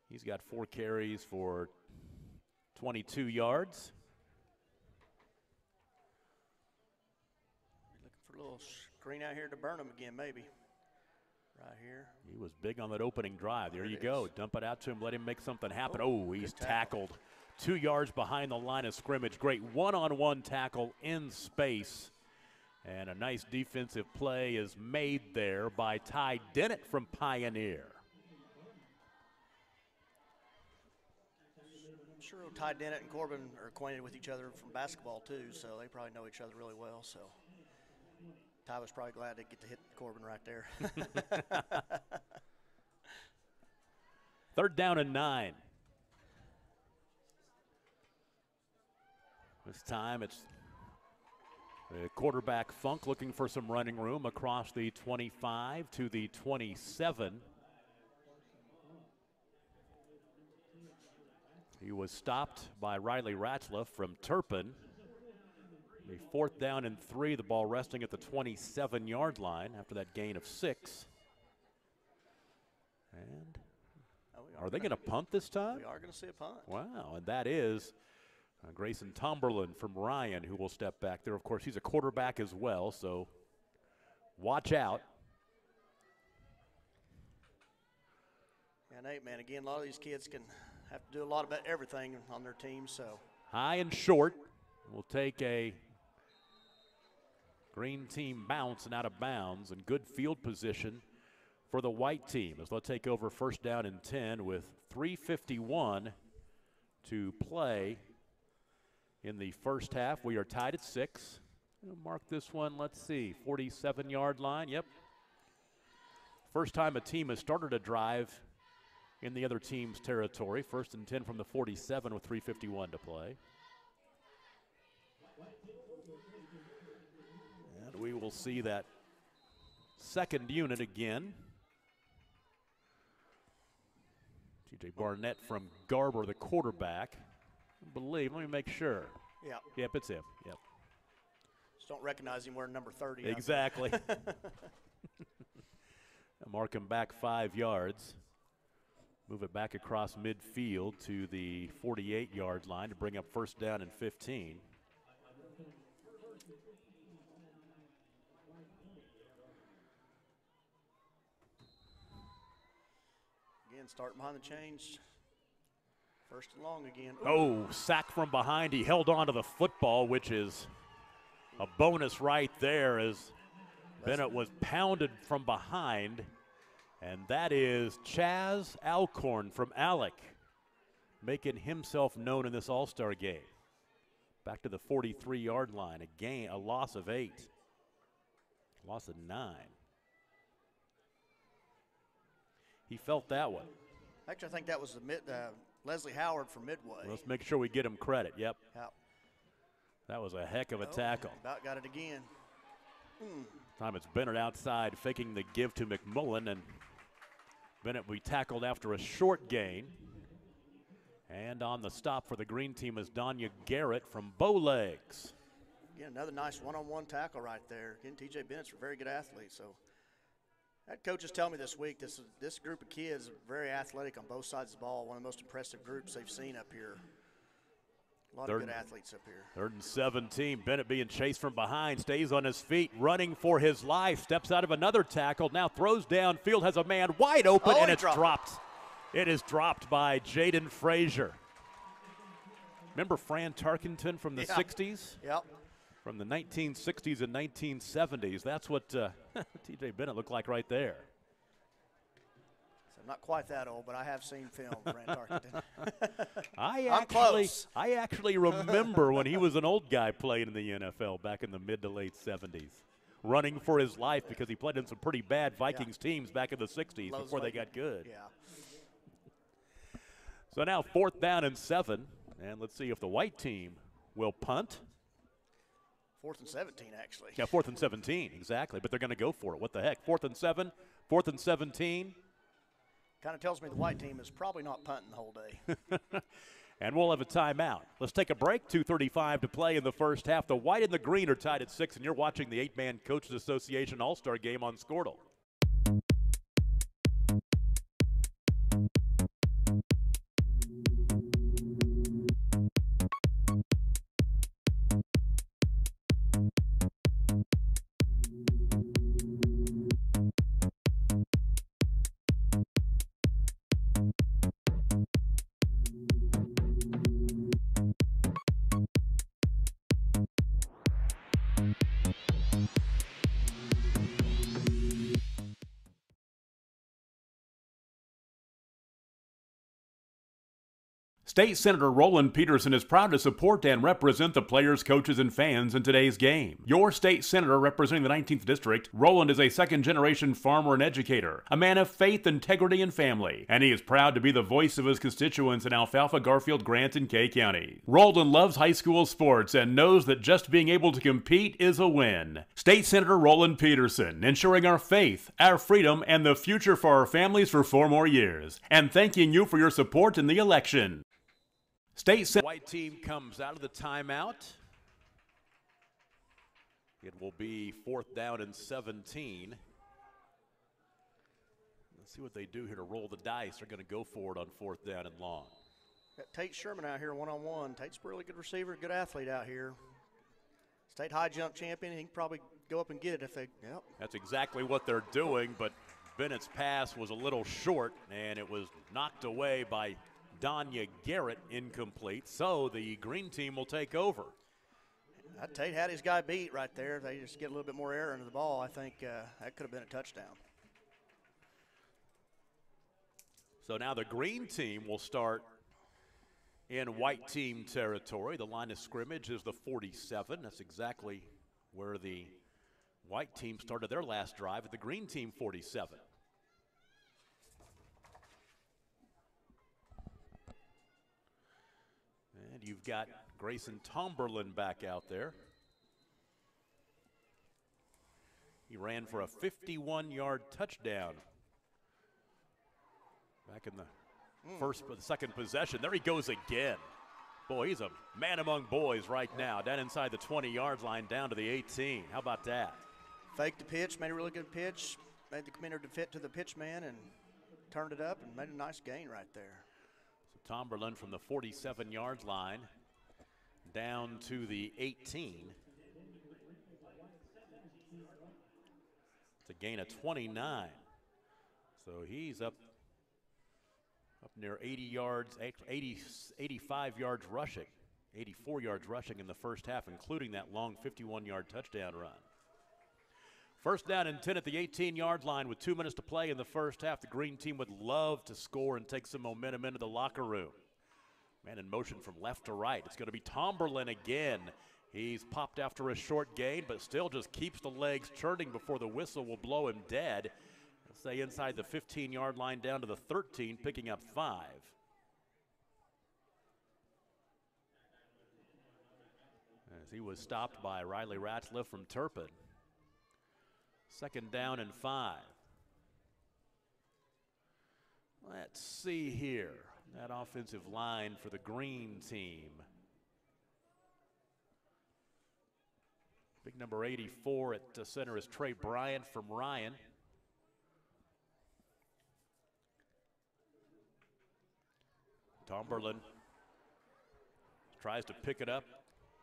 He's got 4 carries for 22 yards. Looking for a little screen out here to burn him again, maybe. Right here. He was big on that opening drive. There you go. Dump it out to him. Let him make something happen. Oh, he's tackled 2 yards behind the line of scrimmage. Great one-on-one tackle in space. And a nice defensive play is made there by Ty Dennett from Pioneer. I'm sure Ty Dennett and Corbin are acquainted with each other from basketball too, so they probably know each other really well. So Ty was probably glad to get to hit Corbin right there. 3rd down and 9. This time it's the quarterback Funk looking for some running room across the 25 to the 27. He was stopped by Riley Ratzlaff from Turpin. The 4th down and 3, the ball resting at the 27-yard line after that gain of 6. And are they going to punt this time? We are going to see a punt. Wow, and that is Grayson Tomberlin from Ryan, who will step back there. Of course, he's a quarterback as well, so watch out. And Nate, man, again, a lot of these kids can have to do a lot of everything on their team. So high and short. Will take a green team bounce and out of bounds, and good field position for the white team as they'll take over 1st down and 10 with 3:51 to play in the first half. We are tied at 6. We'll mark this one, let's see, 47-yard line. Yep. First time a team has started a drive in the other team's territory. 1st and 10 from the 47 with 3:51 to play. And we will see that 2nd unit again. T.J. Barnett from Garber, the quarterback. I believe, let me make sure. Yeah. Yep, it's him. Yep. Just don't recognize him wearing number 30. Exactly. Mark him back 5 yards. Move it back across midfield to the 48-yard line to bring up 1st down and 15. Again, starting behind the chains First and long again. Oh, sack from behind. He held on to the football, which is a bonus right there as Bennett was pounded from behind. And that is Chaz Alcorn from Alec, making himself known in this All-Star game. Back to the 43-yard line, a loss of 8. Loss of 9. He felt that one. Actually, I think that was Leslie Howard from Midway. Let's make sure we get him credit. Yep. Yep. That was a heck of a tackle. About got it again. Time it's Bennett outside, faking the give to McMullen, and Bennett will be tackled after a short gain. And on the stop for the green team is Danya Garrett from Bowlegs. Again, another nice one-on-one tackle right there. Again, T.J. Bennett's a very good athlete. So that coach is telling me this week this group of kids are very athletic on both sides of the ball. One of the most impressive groups they've seen up here. A lot of good athletes up here. 3rd and 17. Bennett being chased from behind, stays on his feet, running for his life, steps out of another tackle, now throws downfield, has a man wide open, and it's dropped. It is dropped by Jaden Frazier. Remember Fran Tarkenton from the 60s? Yep. From the 1960s and 1970s. That's what T.J. Bennett looked like right there. So I'm not quite that old, but I have seen film, Fran Tarkenton. I'm close. I actually remember when he was an old guy playing in the NFL back in the mid to late 70s. Running for his life because he played in some pretty bad Vikings teams back in the 60s before they got good. Yeah. So now 4th down and 7, and let's see if the white team will punt. 4th and 17, actually. Yeah, 4th and 17, exactly, but they're going to go for it. What the heck? 4th and 7, 4th and 17. Kind of tells me the white team is probably not punting the whole day. And we'll have a timeout. Let's take a break. 2:35 to play in the first half. The white and the green are tied at 6, and you're watching the 8-man Coaches Association All-Star Game on Squirtle. State Senator Roland Peterson is proud to support and represent the players, coaches, and fans in today's game. Your state senator representing the 19th District, Roland is a second-generation farmer and educator, a man of faith, integrity, and family, and he is proud to be the voice of his constituents in Alfalfa, Garfield, Grant, and Kay County. Roland loves high school sports and knows that just being able to compete is a win. State Senator Roland Peterson, ensuring our faith, our freedom, and the future for our families for 4 more years, and thanking you for your support in the election. State Senator. White team comes out of the timeout. It will be 4th down and 17. Let's see what they do here to roll the dice. They're going to go for it on 4th down and long. Got Tate Sherman out here one-on-one. Tate's a really good receiver, good athlete out here. State high jump champion. He can probably go up and get it if they, yep. That's exactly what they're doing, but Bennett's pass was a little short, and it was knocked away by Danya Garrett, incomplete. So the green team will take over. Tate had his guy beat right there. They just get a little bit more air into the ball. I think that could have been a touchdown. So now the green team will start in white team territory. The line of scrimmage is the 47. That's exactly where the white team started their last drive at the green team 47. And you've got Grayson Tomberlin back out there. He ran for a 51-yard touchdown back in the second possession. There he goes again. Boy, he's a man among boys right now, down inside the 20-yard line, down to the 18. How about that? Faked the pitch, made a really good pitch, made the commander to fit to the pitch man, and turned it up and made a nice gain right there. So Tomberlin from the 47-yard line down to the 18. It's a gain of 29. So he's up up near 80 yards, 85 yards rushing, 84 yards rushing in the first half, including that long 51-yard touchdown run. First down and 10 at the 18-yard line with 2 minutes to play in the first half. The green team would love to score and take some momentum into the locker room. Man in motion from left to right. It's going to be Tomberlin again. He's popped after a short gain, but still just keeps the legs churning before the whistle will blow him dead. Let's say inside the 15-yard line down to the 13, picking up 5. As he was stopped by Riley Ratzliff from Turpin. Second down and 5. Let's see here. That offensive line for the green team. Big number 84 at center is Trey Bryant from Ryan. Tomberlin tries to pick it up,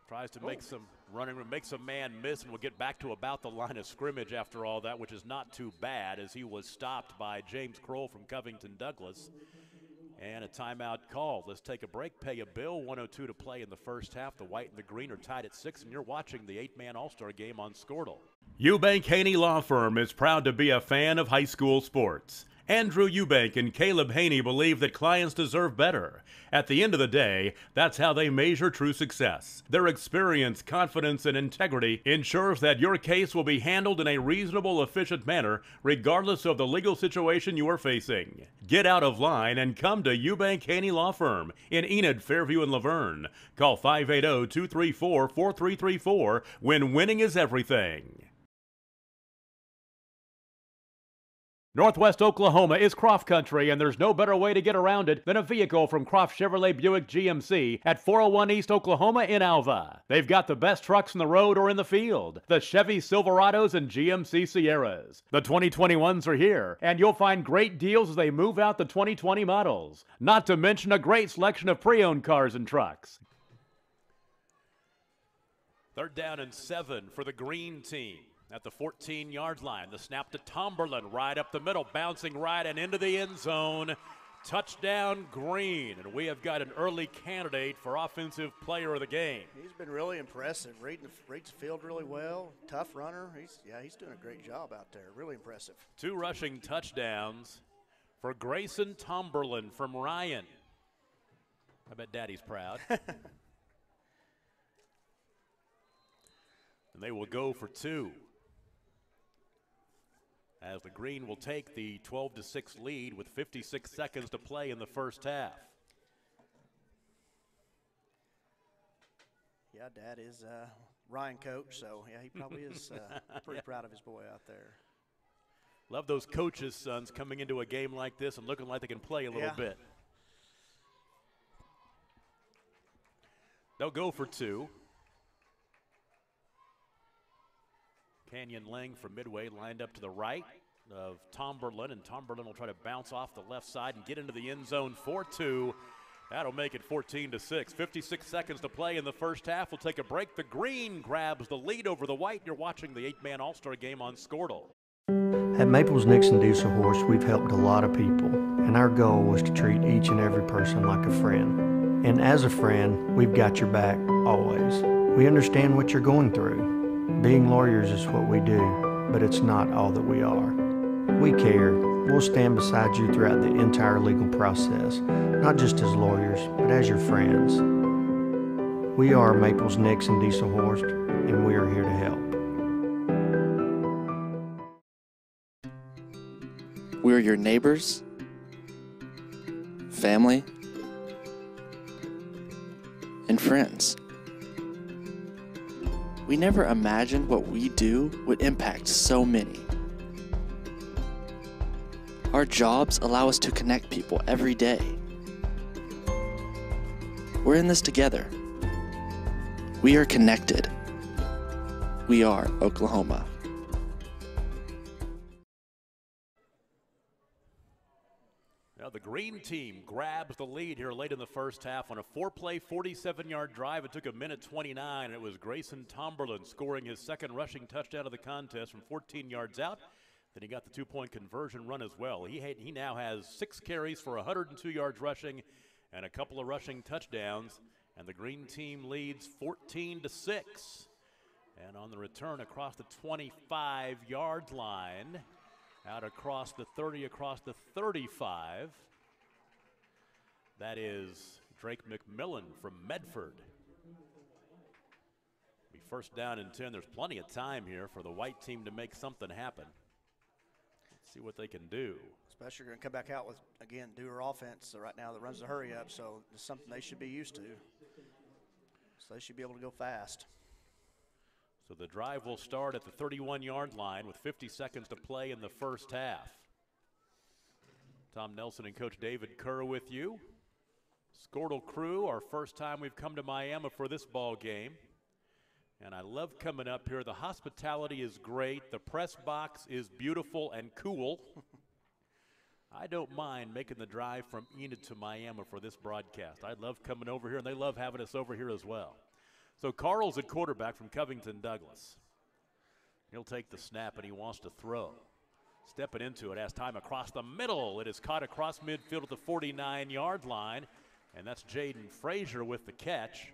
tries to make some running room, makes a man miss, and will get back to about the line of scrimmage after all that, which is not too bad, as he was stopped by James Kroll from Covington Douglas. And a timeout called. Let's take a break, pay a bill. 1:02 to play in the first half. The white and the green are tied at 6, and you're watching the 8-man All-Star game on Skortle. Eubank Haney Law Firm is proud to be a fan of high school sports. Andrew Eubank and Caleb Haney believe that clients deserve better. At the end of the day, that's how they measure true success. Their experience, confidence, and integrity ensures that your case will be handled in a reasonable, efficient manner, regardless of the legal situation you are facing. Get out of line and come to Eubank Haney Law Firm in Enid, Fairview, and Laverne. Call 580-234-4334 when winning is everything. Northwest Oklahoma is Croft Country, and there's no better way to get around it than a vehicle from Croft Chevrolet Buick GMC at 401 East Oklahoma in Alva. They've got the best trucks on the road or in the field, the Chevy Silverados and GMC Sierras. The 2021s are here, and you'll find great deals as they move out the 2020 models, not to mention a great selection of pre-owned cars and trucks. Third down and 7 for the green team. At the 14-yard line, the snap to Tomberlin, right up the middle, bouncing right and into the end zone. Touchdown Green, and we have got an early candidate for Offensive Player of the Game. He's been really impressive, reads the field really well, tough runner. He's doing a great job out there, really impressive. 2 rushing touchdowns for Grayson Tomberlin from Ryan. I bet Daddy's proud. And they will go for 2. As the green will take the 12-6 lead with 56 seconds to play in the first half. Yeah, Dad is Ryan coach, so yeah, he probably is pretty proud of his boy out there. Love those coaches' sons coming into a game like this and looking like they can play a little bit. They'll go for 2. Canyon Lang from Midway lined up to the right of Tomberlin, and Tomberlin will try to bounce off the left side and get into the end zone for 2. That'll make it 14-6. 56 seconds to play in the first half. We'll take a break. The green grabs the lead over the white. You're watching the 8-man All-Star game on Skortle. At Maples Nixon Diesel Horse, we've helped a lot of people, and our goal was to treat each and every person like a friend. And as a friend, we've got your back always. We understand what you're going through. Being lawyers is what we do, but it's not all that we are. We care. We'll stand beside you throughout the entire legal process, not just as lawyers, but as your friends. We are Maples Nixon Diesel Horse, and we are here to help. We're your neighbors, family, and friends. We never imagined what we do would impact so many. Our jobs allow us to connect people every day. We're in this together. We are connected. We are Oklahoma. Now the green team grabs the lead here late in the first half on a 4-play, 47-yard drive. It took 1:29, and it was Grayson Tomberlin scoring his second rushing touchdown of the contest from 14 yards out. Then he got the two-point conversion run as well. He now has 6 carries for 102 yards rushing and a couple of rushing touchdowns, and the green team leads 14-6. And on the return across the 25-yard line, out across the 30, across the 35, that is Drake McMillan from Medford. Be first down and 10. There's plenty of time here for the white team to make something happen. Let's see what they can do. Especially going to come back out with, again, Dewar offense right now that runs the hurry up, so it's something they should be used to. So they should be able to go fast. So the drive will start at the 31-yard line with 50 seconds to play in the first half. Tom Nelson and Coach David Kerr with you. Squirtle Crew, our first time we've come to Miami for this ball game. And I love coming up here. The hospitality is great. The press box is beautiful and cool. I don't mind making the drive from Enid to Miami for this broadcast. I love coming over here, and they love having us over here as well. So Carl's at quarterback from Covington Douglas. He'll take the snap, and he wants to throw. Stepping into it, has time across the middle. It is caught across midfield at the 49-yard line, and that's Jaden Frazier with the catch.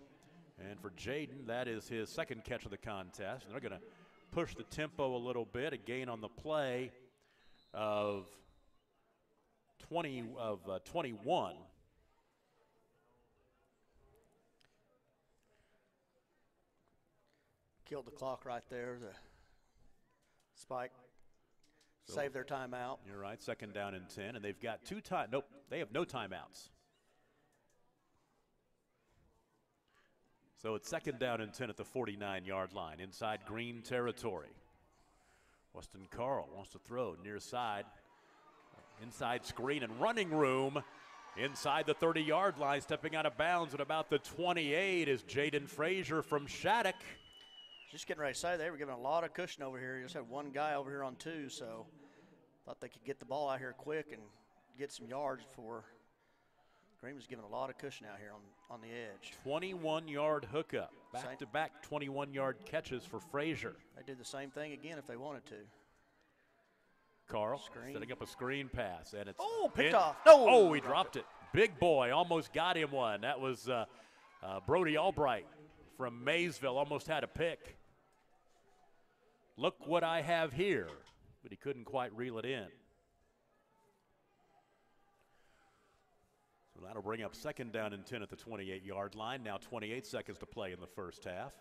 And for Jaden, that is his second catch of the contest. And they're going to push the tempo a little bit, a gain on the play of 21. Killed the clock right there. The spike saved their timeout. You're right, second down and 10. And they've got nope, they have no timeouts. So it's second down and 10 at the 49-yard line, inside green territory. Weston Carl wants to throw near side. Inside screen and running room inside the 30-yard line, stepping out of bounds at about the 28 is Jaden Frazier from Shattuck. Just getting ready to say, they were giving a lot of cushion over here. You just had one guy over here on 2, so thought they could get the ball out here quick and get some yards before. Green was giving a lot of cushion out here on the edge. 21-yard hookup, back-to-back 21-yard catches for Frazier. They did the same thing again if they wanted to. Carl setting up a screen pass, and it's picked off. No, oh, he dropped it. Big boy almost got him one. That was Brody Albright from Maysville, almost had a pick. Look what I have here, but he couldn't quite reel it in. So that'll bring up second down and 10 at the 28-yard line. Now 28 seconds to play in the first half.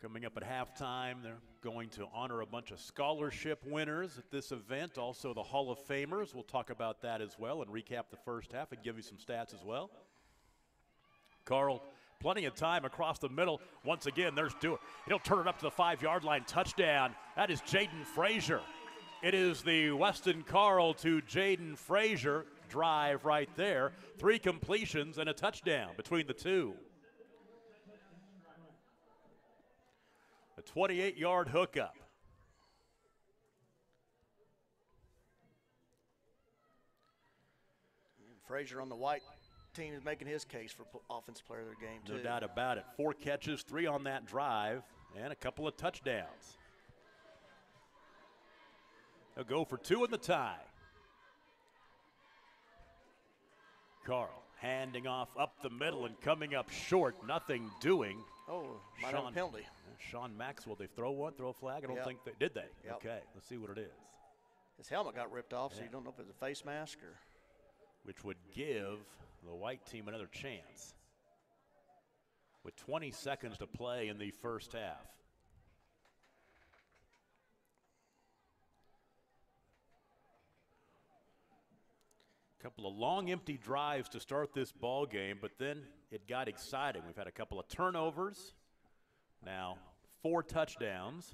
Coming up at halftime, they're going to honor a bunch of scholarship winners at this event, also the Hall of Famers. We'll talk about that as well and recap the first half and give you some stats as well. Carl, plenty of time across the middle. Once again, there's Dewar. He'll turn it up to the 5-yard line, touchdown. That is Jaden Frazier. It is the Weston Carl to Jaden Frazier drive right there. 3 completions and a touchdown between the two. A 28-yard hookup. Frazier on the white team is making his case for offensive player of the game, too. No doubt about it. 4 catches, 3 on that drive, and a couple of touchdowns. They'll go for 2 in the tie. Carl handing off up the middle and coming up short, nothing doing. Oh, might have a penalty. Sean Maxwell, they throw a flag? I don't think they did. Yep. Okay, let's see what it is. His helmet got ripped off, so you don't know if it's a face mask or. Which would give the white team another chance. With 20 seconds to play in the first half. Couple of long empty drives to start this ball game, but then it got exciting. We've had a couple of turnovers. Now 4 touchdowns.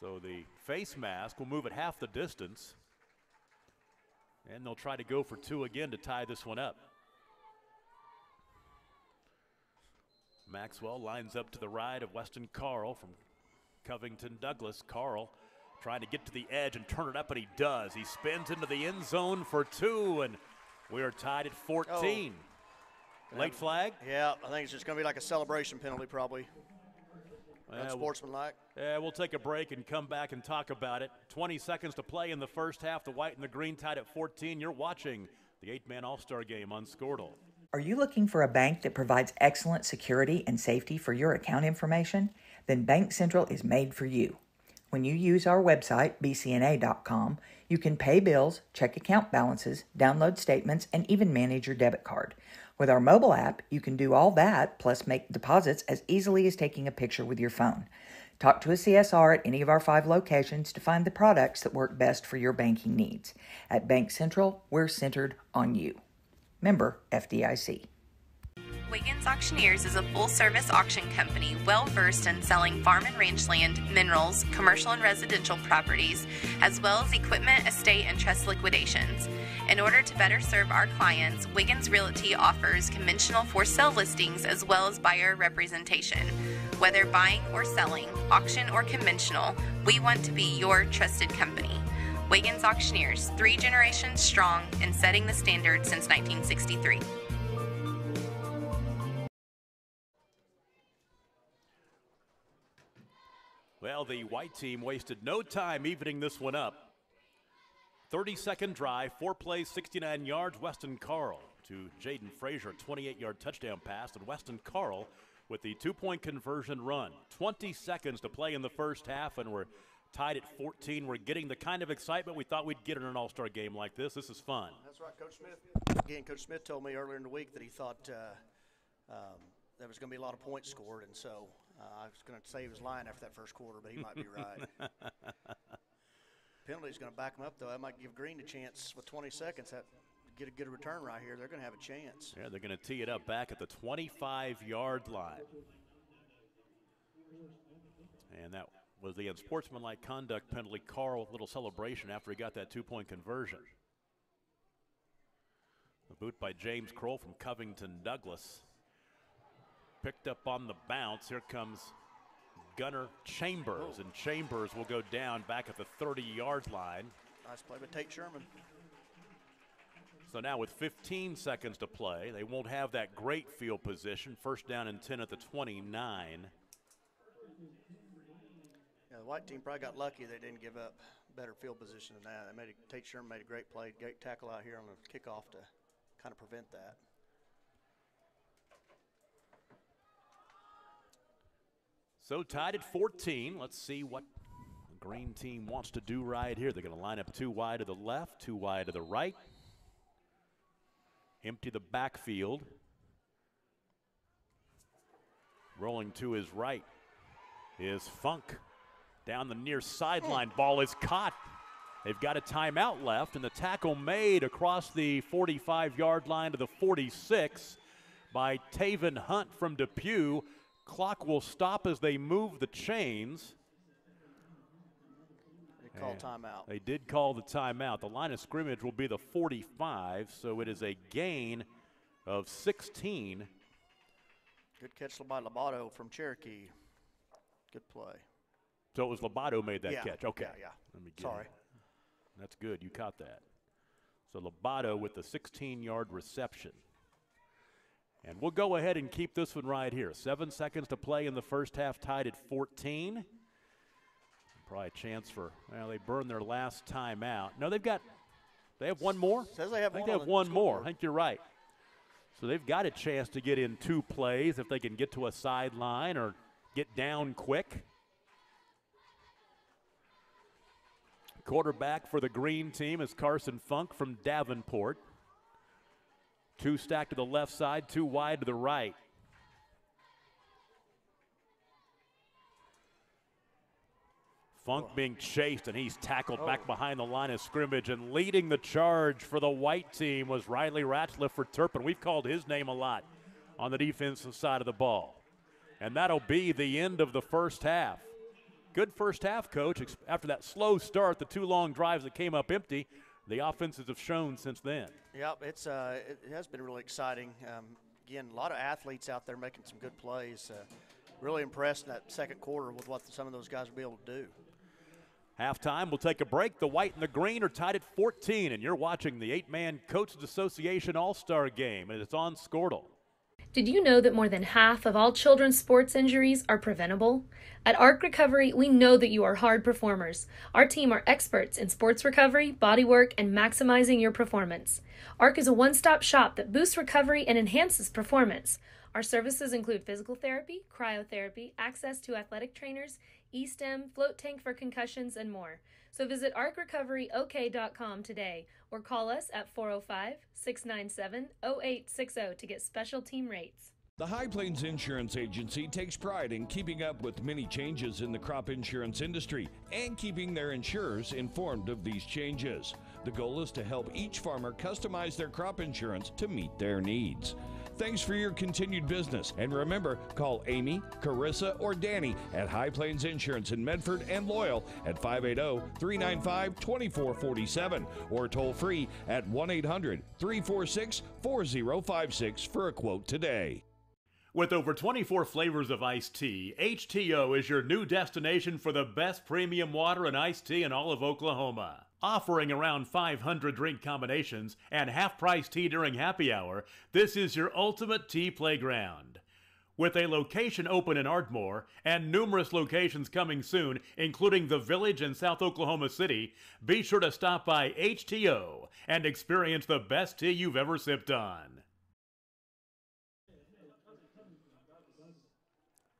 So the face mask will move at half the distance. And they'll try to go for 2 again to tie this one up. Maxwell lines up to the right of Weston Carl from Covington Douglas. Carl trying to get to the edge and turn it up, and he does. He spins into the end zone for 2, and we are tied at 14. Late flag? Yeah, I think it's just going to be like a celebration penalty probably. Unsportsmanlike. Yeah, we'll take a break and come back and talk about it. 20 seconds to play in the first half. The white and the green tied at 14. You're watching the 8-man All-Star Game on Squirtle. Are you looking for a bank that provides excellent security and safety for your account information? Then Bank Central is made for you. When you use our website, bcna.com, you can pay bills, check account balances, download statements, and even manage your debit card. With our mobile app, you can do all that, plus make deposits as easily as taking a picture with your phone. Talk to a CSR at any of our 5 locations to find the products that work best for your banking needs. At Bank Central, we're centered on you. Member FDIC. Wiggins Auctioneers is a full-service auction company well-versed in selling farm and ranch land, minerals, commercial and residential properties, as well as equipment, estate, and trust liquidations. In order to better serve our clients, Wiggins Realty offers conventional for-sale listings as well as buyer representation. Whether buying or selling, auction or conventional, we want to be your trusted company. Wiggins Auctioneers, 3 generations strong and setting the standard since 1963. Well, the white team wasted no time evening this one up. 30-second drive, 4 plays, 69 yards. Weston Carl to Jaden Frazier, 28-yard touchdown pass, and Weston Carl with the 2-point conversion run. 20 seconds to play in the first half, and we're tied at 14. We're getting the kind of excitement we thought we'd get in an all-star game like this. This is fun. That's right, Coach Smith. Again, Coach Smith told me earlier in the week that he thought there was going to be a lot of points scored, and so I was going to say he was lying after that first quarter, but he might be right. Penalty's going to back him up, though. That might give Green a chance with 20 seconds. That get a good return right here. They're going to have a chance. Yeah, they're going to tee it up back at the 25-yard line. And that was the unsportsmanlike conduct penalty. Carl, little celebration after he got that 2-point conversion. The boot by James Kroll from Covington Douglas. Picked up on the bounce. Here comes Gunnar Chambers, and Chambers will go down back at the 30-yard line. Nice play by Tate Sherman. So now with 15 seconds to play, they won't have that great field position. First down and 10 at the 29. Yeah, the white team probably got lucky they didn't give up better field position than that. Tate Sherman made a great play, great tackle out here on the kickoff to kind of prevent that. So tied at 14. Let's see what the green team wants to do right here. They're going to line up 2 wide to the left, 2 wide to the right. Empty the backfield. Rolling to his right is Funk. Down the near sideline. Ball is caught. They've got a timeout left, and the tackle made across the 45-yard line to the 46 by Taven Hunt from Depew. Clock will stop as they move the chains. They call timeout. They did call the timeout. The line of scrimmage will be the 45, so it is a gain of 16. Good catch by Lobato from Cherokee. Good play. So it was Lobato made that catch. Okay. Yeah. Let me get Sorry. it. That's good. You caught that. So Lobato with the 16-yard reception. And we'll go ahead and keep this one right here. 7 seconds to play in the first half, tied at 14. Probably a chance for, well, they burned their last time out. No, they have one more? Says they have I think one they have on the one more. scoreboard. I think you're right. So they've got a chance to get in 2 plays if they can get to a sideline or get down quick. Quarterback for the green team is Carson Funk from Davenport. 2 stacked to the left side, 2 wide to the right. Funk being chased, and he's tackled back behind the line of scrimmage. And leading the charge for the white team was Riley Ratcliffe for Turpin. We've called his name a lot on the defensive side of the ball. And that'll be the end of the first half. Good first half, Coach. After that slow start, the 2 long drives that came up empty, the offenses have shown since then. Yep, it has been really exciting. Again, a lot of athletes out there making some good plays. Really impressed in that second quarter with what some of those guys will be able to do. Halftime, we'll take a break. The white and the green are tied at 14, and you're watching the 8-man Coaches Association All-Star Game, and it's on Squirtle. Did you know that more than half of all children's sports injuries are preventable? At ARC Recovery, we know that you are hard performers. Our team are experts in sports recovery, bodywork, and maximizing your performance. ARC is a one-stop shop that boosts recovery and enhances performance. Our services include physical therapy, cryotherapy, access to athletic trainers, E-stim, float tank for concussions, and more. So visit arcrecoveryok.com today or call us at 405-697-0860 to get special team rates. The High Plains Insurance Agency takes pride in keeping up with many changes in the crop insurance industry and keeping their insurers informed of these changes. The goal is to help each farmer customize their crop insurance to meet their needs. Thanks for your continued business. And remember, call Amy, Carissa, or Danny at High Plains Insurance in Medford and Loyal at 580-395-2447 or toll free at 1-800-346-4056 for a quote today. With over 24 flavors of iced tea, HTO is your new destination for the best premium water and iced tea in all of Oklahoma. Offering around 500 drink combinations and half-price tea during happy hour, this is your ultimate tea playground. With a location open in Ardmore and numerous locations coming soon, including the Village in South Oklahoma City, be sure to stop by HTO and experience the best tea you've ever sipped on.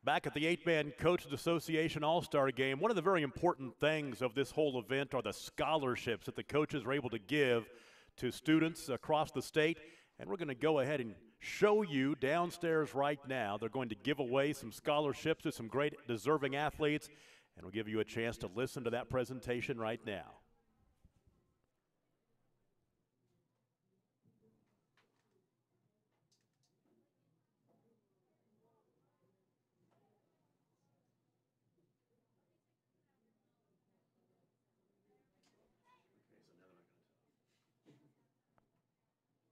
Back at the 8-man Coaches Association All-Star Game, one of the very important things of this whole event are the scholarships that the coaches are able to give to students across the state. And we're going to go ahead and show you downstairs right now. They're going to give away some scholarships to some great deserving athletes, and we'll give you a chance to listen to that presentation right now.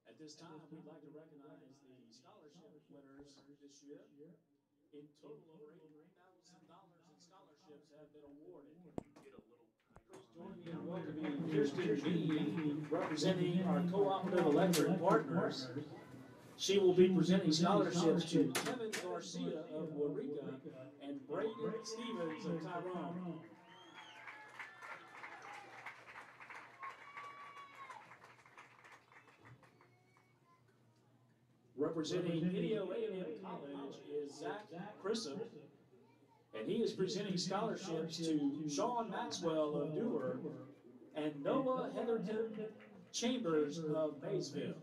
At this time, we'd like to recognize the scholarship winners this year. In total, over $8,000 in scholarships have been awarded. Please join me in welcoming Kirsten Meade, representing our cooperative electric partners. She will be presenting scholarships to Kevin Garcia of Waurika and Braden Stevens of Tyrone. Representing Hideo A&M College is Zach Chrissom, and he is presenting scholarships to Sean Maxwell of Newark and Noah Heatherton Chambers of Maysville.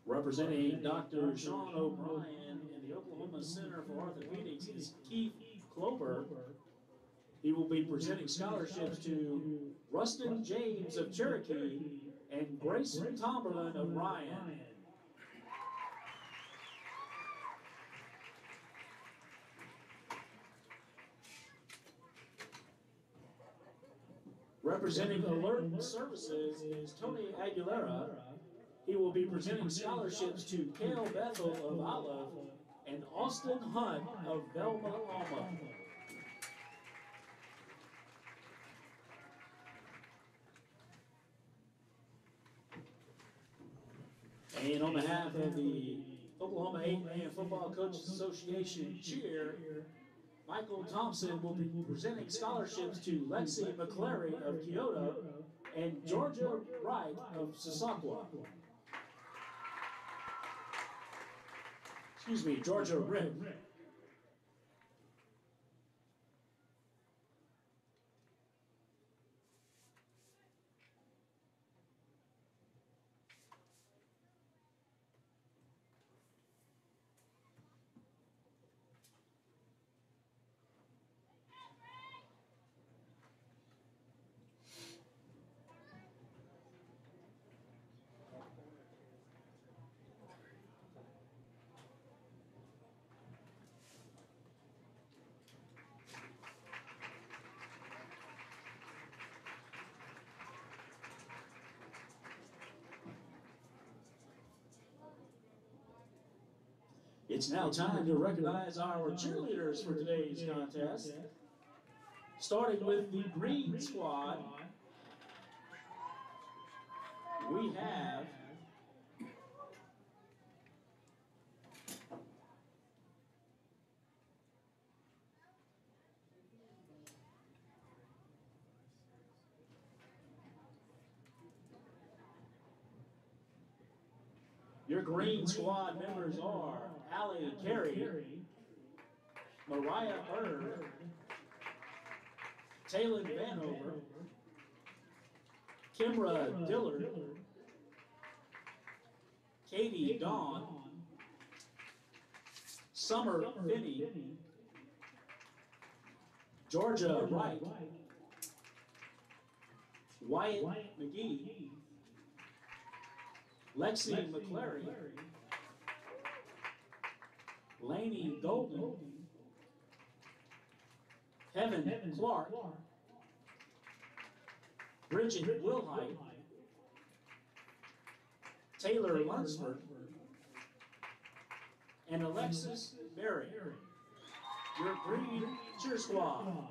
Representing Dr. Sean O'Brien in the Oklahoma Center for Orthopedics is Keith Clover. He will be presenting scholarships to Rustin James of Cherokee and Grayson Tomberlin of Ryan. Representing Alert Services is Tony Aguilera. He will be presenting scholarships to Cale Bethel of Olive and Austin Hunt of Belma Alma. And on behalf of the Oklahoma 8-man Football Coaches Association cheer, Michael Thompson will be presenting scholarships to Lexi McClary of Kyoto and Georgia Wright of Sasakwa. Excuse me, Georgia Rick. It's now time to recognize our cheerleaders for today's contest. Starting with the green squad, we have your green squad members are Allie Carey, Mariah Bird, Taylor Vanover, Kimra Dillard, Katie Dawn, Summer Finney, Georgia Wright, Wyatt McGee, Lexi McClary, Laney Golden, Kevin Clark, Bridget Wilhite, Taylor Lunsford, and Alexis Berry. Your green cheer squad.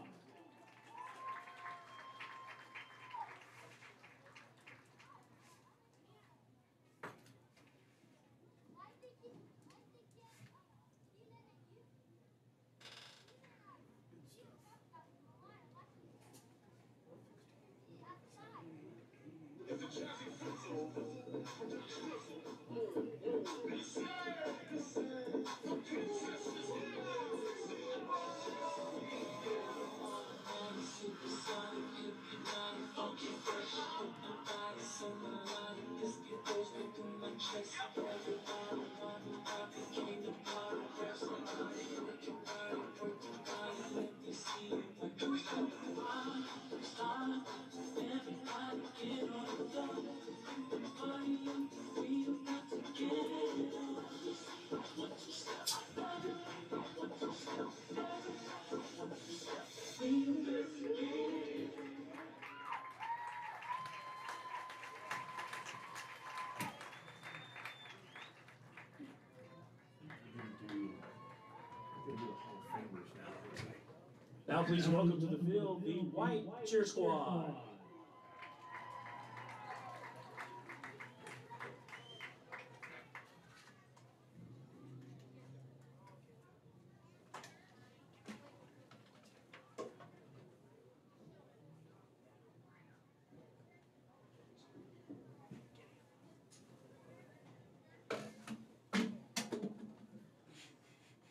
Now please welcome to the field the white cheer squad.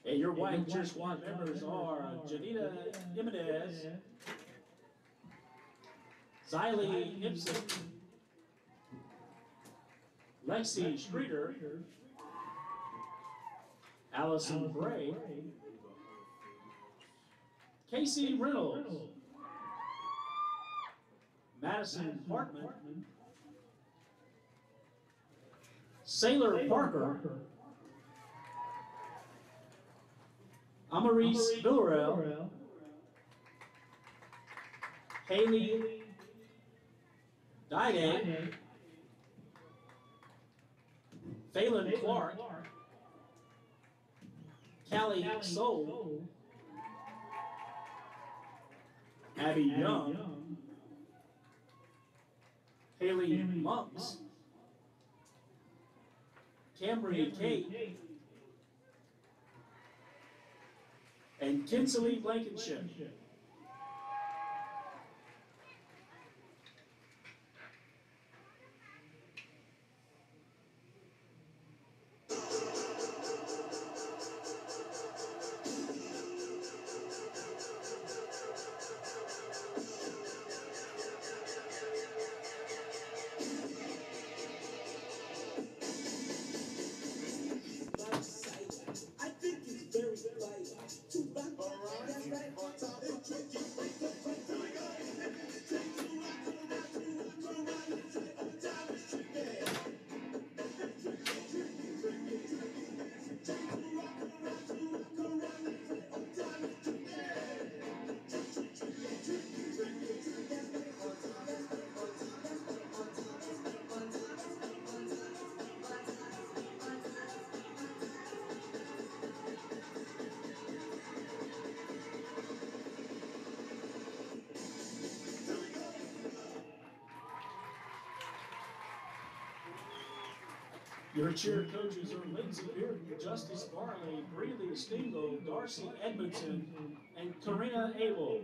And your white cheer squad members are Janita Jimenez, Xylee Ibsen, Lexi Streeter, Allison Bray, Casey Reynolds, Madison Parkman, Sailor Parker, Amaris Villarreal, Haley Dide, Phelan Clark, Callie Soul, Abby Young, Haley Monks, Camry Kate, and Kinsley Blankenship. I think it's very light. Two black, that's right. Your cheer coaches are Lindsey Bearden, Justice Barley, Breeley Stingle, Darcy Edmondson, and Karina Abel.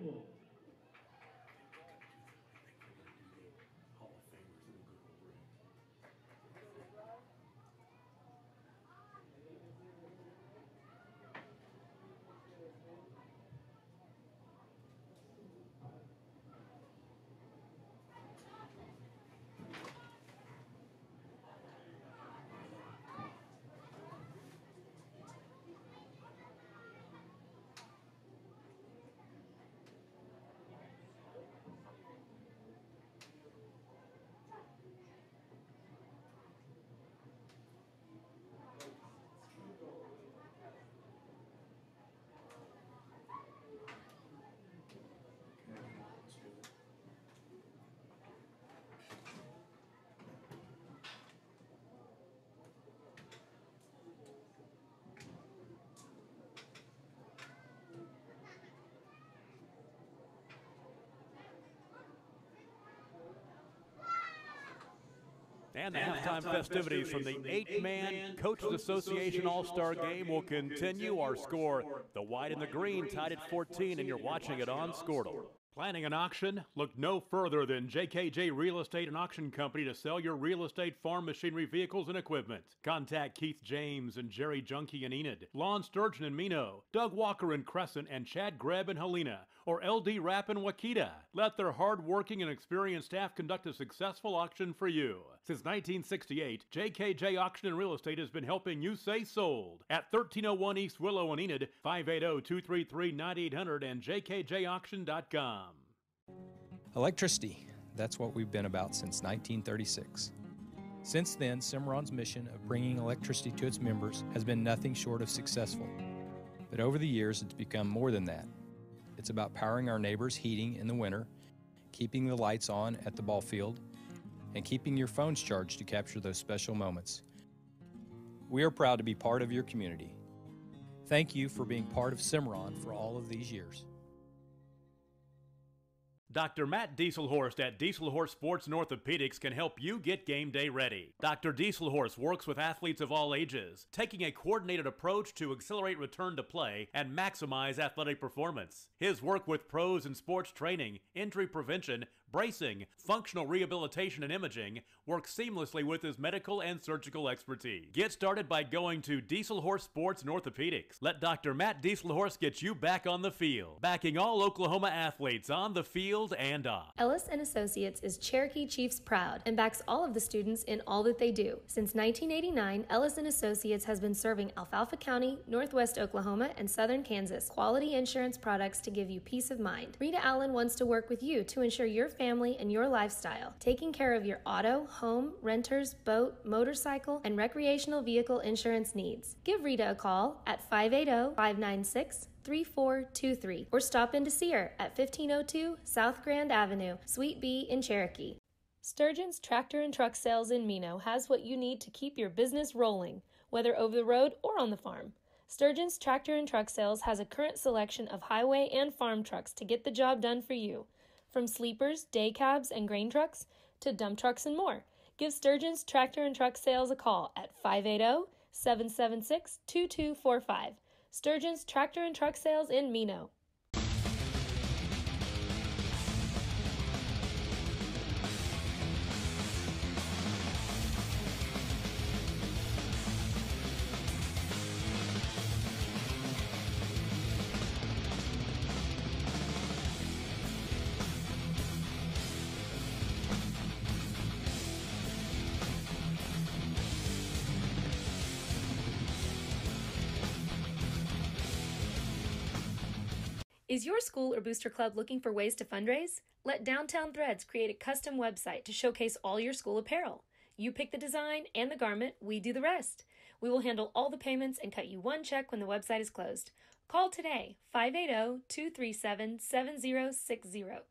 And the halftime festivities from the 8-man Coaches Association All-Star Game will continue. Our score, the white and the green, tied at 14, and you're watching it on Scortle. Planning an auction? Look no further than JKJ Real Estate and Auction Company to sell your real estate, farm machinery, vehicles, and equipment. Contact Keith James and Jerry Junkie in Enid, Lon Sturgeon in Mino, Doug Walker in Crescent, and Chad Grebb in Helena, or LD Rapp in Wakita. Let their hard-working and experienced staff conduct a successful auction for you. Since 1968, JKJ Auction and Real Estate has been helping you say sold at 1301 East Willow in Enid, 580-233-9800, and jkjauction.com. Electricity, that's what we've been about since 1936. Since then, Cimarron's mission of bringing electricity to its members has been nothing short of successful. But over the years, it's become more than that. It's about powering our neighbors' heating in the winter, keeping the lights on at the ball field, and keeping your phones charged to capture those special moments. We are proud to be part of your community. Thank you for being part of Cimarron for all of these years. Dr. Matt Dieselhorst at Dieselhorst Sports and Orthopedics can help you get game day ready. Dr. Dieselhorst works with athletes of all ages, taking a coordinated approach to accelerate return to play and maximize athletic performance. His work with pros in sports training, injury prevention, bracing, functional rehabilitation, and imaging works seamlessly with his medical and surgical expertise. Get started by going to Dieselhorst Sports and Orthopedics. Let Dr. Matt Dieselhorst get you back on the field, backing all Oklahoma athletes on the field and off. Ellis & Associates is Cherokee Chiefs proud and backs all of the students in all that they do. Since 1989, Ellis & Associates has been serving Alfalfa County, Northwest Oklahoma, and Southern Kansas quality insurance products to give you peace of mind. Rita Allen wants to work with you to ensure your family and your lifestyle, taking care of your auto, home, renters, boat, motorcycle, and recreational vehicle insurance needs. Give Rita a call at 580-596-3423 or stop in to see her at 1502 South Grand Avenue, Suite B in Cherokee. Sturgeon's Tractor and Truck Sales in Mino has what you need to keep your business rolling, whether over the road or on the farm. Sturgeon's Tractor and Truck Sales has a current selection of highway and farm trucks to get the job done for you. From sleepers, day cabs, and grain trucks to dump trucks and more. Give Sturgeon's Tractor and Truck Sales a call at 580-776-2245. Sturgeon's Tractor and Truck Sales in Mino. Is your school or booster club looking for ways to fundraise? Let Downtown Threads create a custom website to showcase all your school apparel. You pick the design and the garment, we do the rest. We will handle all the payments and cut you one check when the website is closed. Call today, 580-237-7060.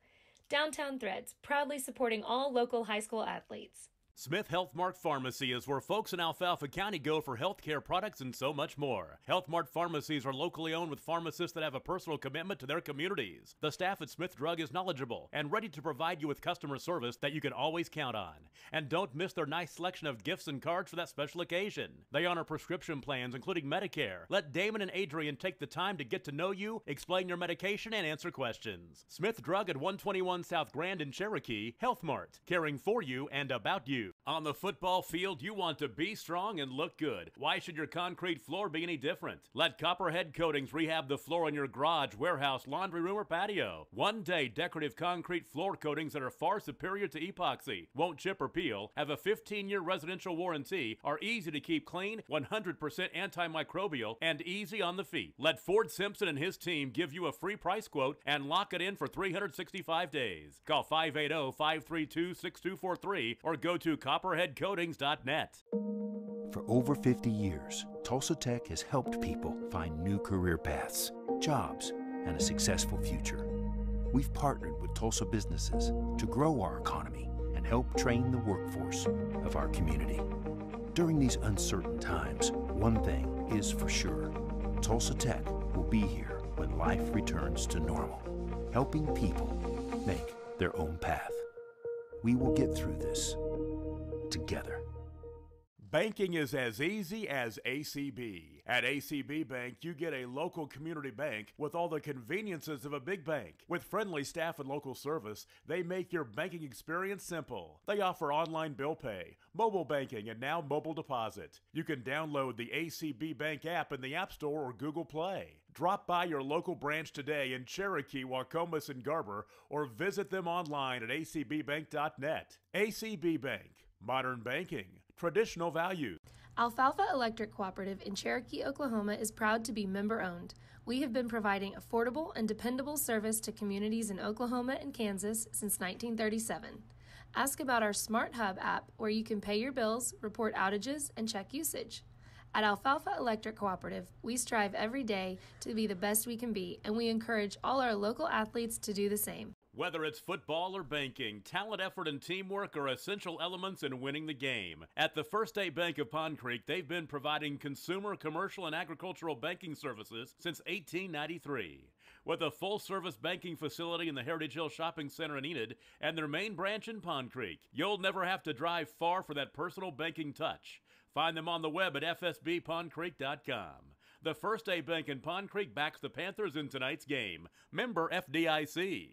Downtown Threads, proudly supporting all local high school athletes. Smith Health Mart Pharmacy is where folks in Alfalfa County go for healthcare products and so much more. Health Mart pharmacies are locally owned with pharmacists that have a personal commitment to their communities. The staff at Smith Drug is knowledgeable and ready to provide you with customer service that you can always count on. And don't miss their nice selection of gifts and cards for that special occasion. They honor prescription plans, including Medicare. Let Damon and Adrian take the time to get to know you, explain your medication, and answer questions. Smith Drug at 121 South Grand in Cherokee. Health Mart, caring for you and about you. On the football field, you want to be strong and look good. Why should your concrete floor be any different? Let Copperhead Coatings rehab the floor in your garage, warehouse, laundry room, or patio. One-day decorative concrete floor coatings that are far superior to epoxy, won't chip or peel, have a 15-year residential warranty, are easy to keep clean, 100% antimicrobial, and easy on the feet. Let Ford Simpson and his team give you a free price quote and lock it in for 365 days. Call 580-532-6243 or go to copperheadcoatings.net. For over 50 years, Tulsa Tech has helped people find new career paths, jobs, and a successful future. We've partnered with Tulsa businesses to grow our economy and help train the workforce of our community. During these uncertain times, one thing is for sure. Tulsa Tech will be here when life returns to normal, helping people make their own path. We will get through this together. Banking is as easy as ACB. At ACB Bank, you get a local community bank with all the conveniences of a big bank. With friendly staff and local service, they make your banking experience simple. They offer online bill pay, mobile banking, and now mobile deposit. You can download the ACB Bank app in the App Store or Google Play. Drop by your local branch today in Cherokee, Wacomas, and Garber, or visit them online at acbbank.net. ACB Bank. Modern banking. Traditional values. Alfalfa Electric Cooperative in Cherokee, Oklahoma is proud to be member-owned. We have been providing affordable and dependable service to communities in Oklahoma and Kansas since 1937. Ask about our Smart Hub app, where you can pay your bills, report outages, and check usage. At Alfalfa Electric Cooperative, we strive every day to be the best we can be, and we encourage all our local athletes to do the same. Whether it's football or banking, talent, effort, and teamwork are essential elements in winning the game. At the First State Bank of Pond Creek, they've been providing consumer, commercial, and agricultural banking services since 1893. With a full-service banking facility in the Heritage Hill Shopping Center in Enid and their main branch in Pond Creek, you'll never have to drive far for that personal banking touch. Find them on the web at fsbpondcreek.com. The First State Bank in Pond Creek backs the Panthers in tonight's game. Member FDIC.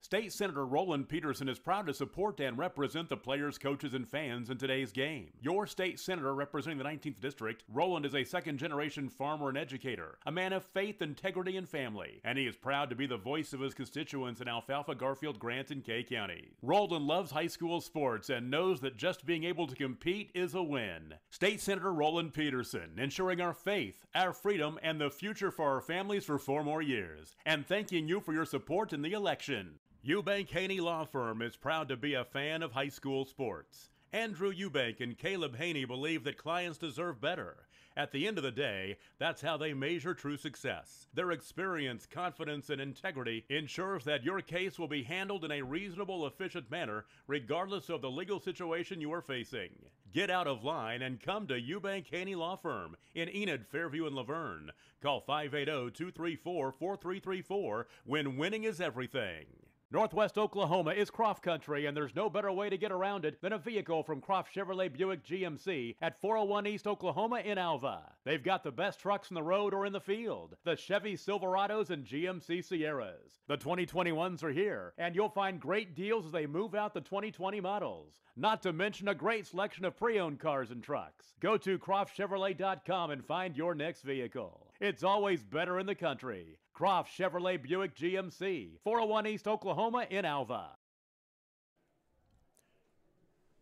State Senator Roland Peterson is proud to support and represent the players, coaches, and fans in today's game. Your state senator representing the 19th District, Roland is a second-generation farmer and educator, a man of faith, integrity, and family, and he is proud to be the voice of his constituents in Alfalfa, Garfield, Grant, and Kay County. Roland loves high school sports and knows that just being able to compete is a win. State Senator Roland Peterson, ensuring our faith, our freedom, and the future for our families for 4 more years, and thanking you for your support in the election. Eubank Haney Law Firm is proud to be a fan of high school sports. Andrew Eubank and Caleb Haney believe that clients deserve better. At the end of the day, that's how they measure true success. Their experience, confidence, and integrity ensures that your case will be handled in a reasonable, efficient manner, regardless of the legal situation you are facing. Get out of line and come to Eubank Haney Law Firm in Enid, Fairview, and Laverne. Call 580-234-4334 when winning is everything. Northwest Oklahoma is Croft Country, and there's no better way to get around it than a vehicle from Croft Chevrolet Buick GMC at 401 East Oklahoma in Alva. They've got the best trucks on the road or in the field, the Chevy Silverados and GMC Sierras. The 2021s are here, and you'll find great deals as they move out the 2020 models. Not to mention a great selection of pre-owned cars and trucks. Go to CroftChevrolet.com and find your next vehicle. It's always better in the country. Croft Chevrolet Buick GMC, 401 East Oklahoma in Alva.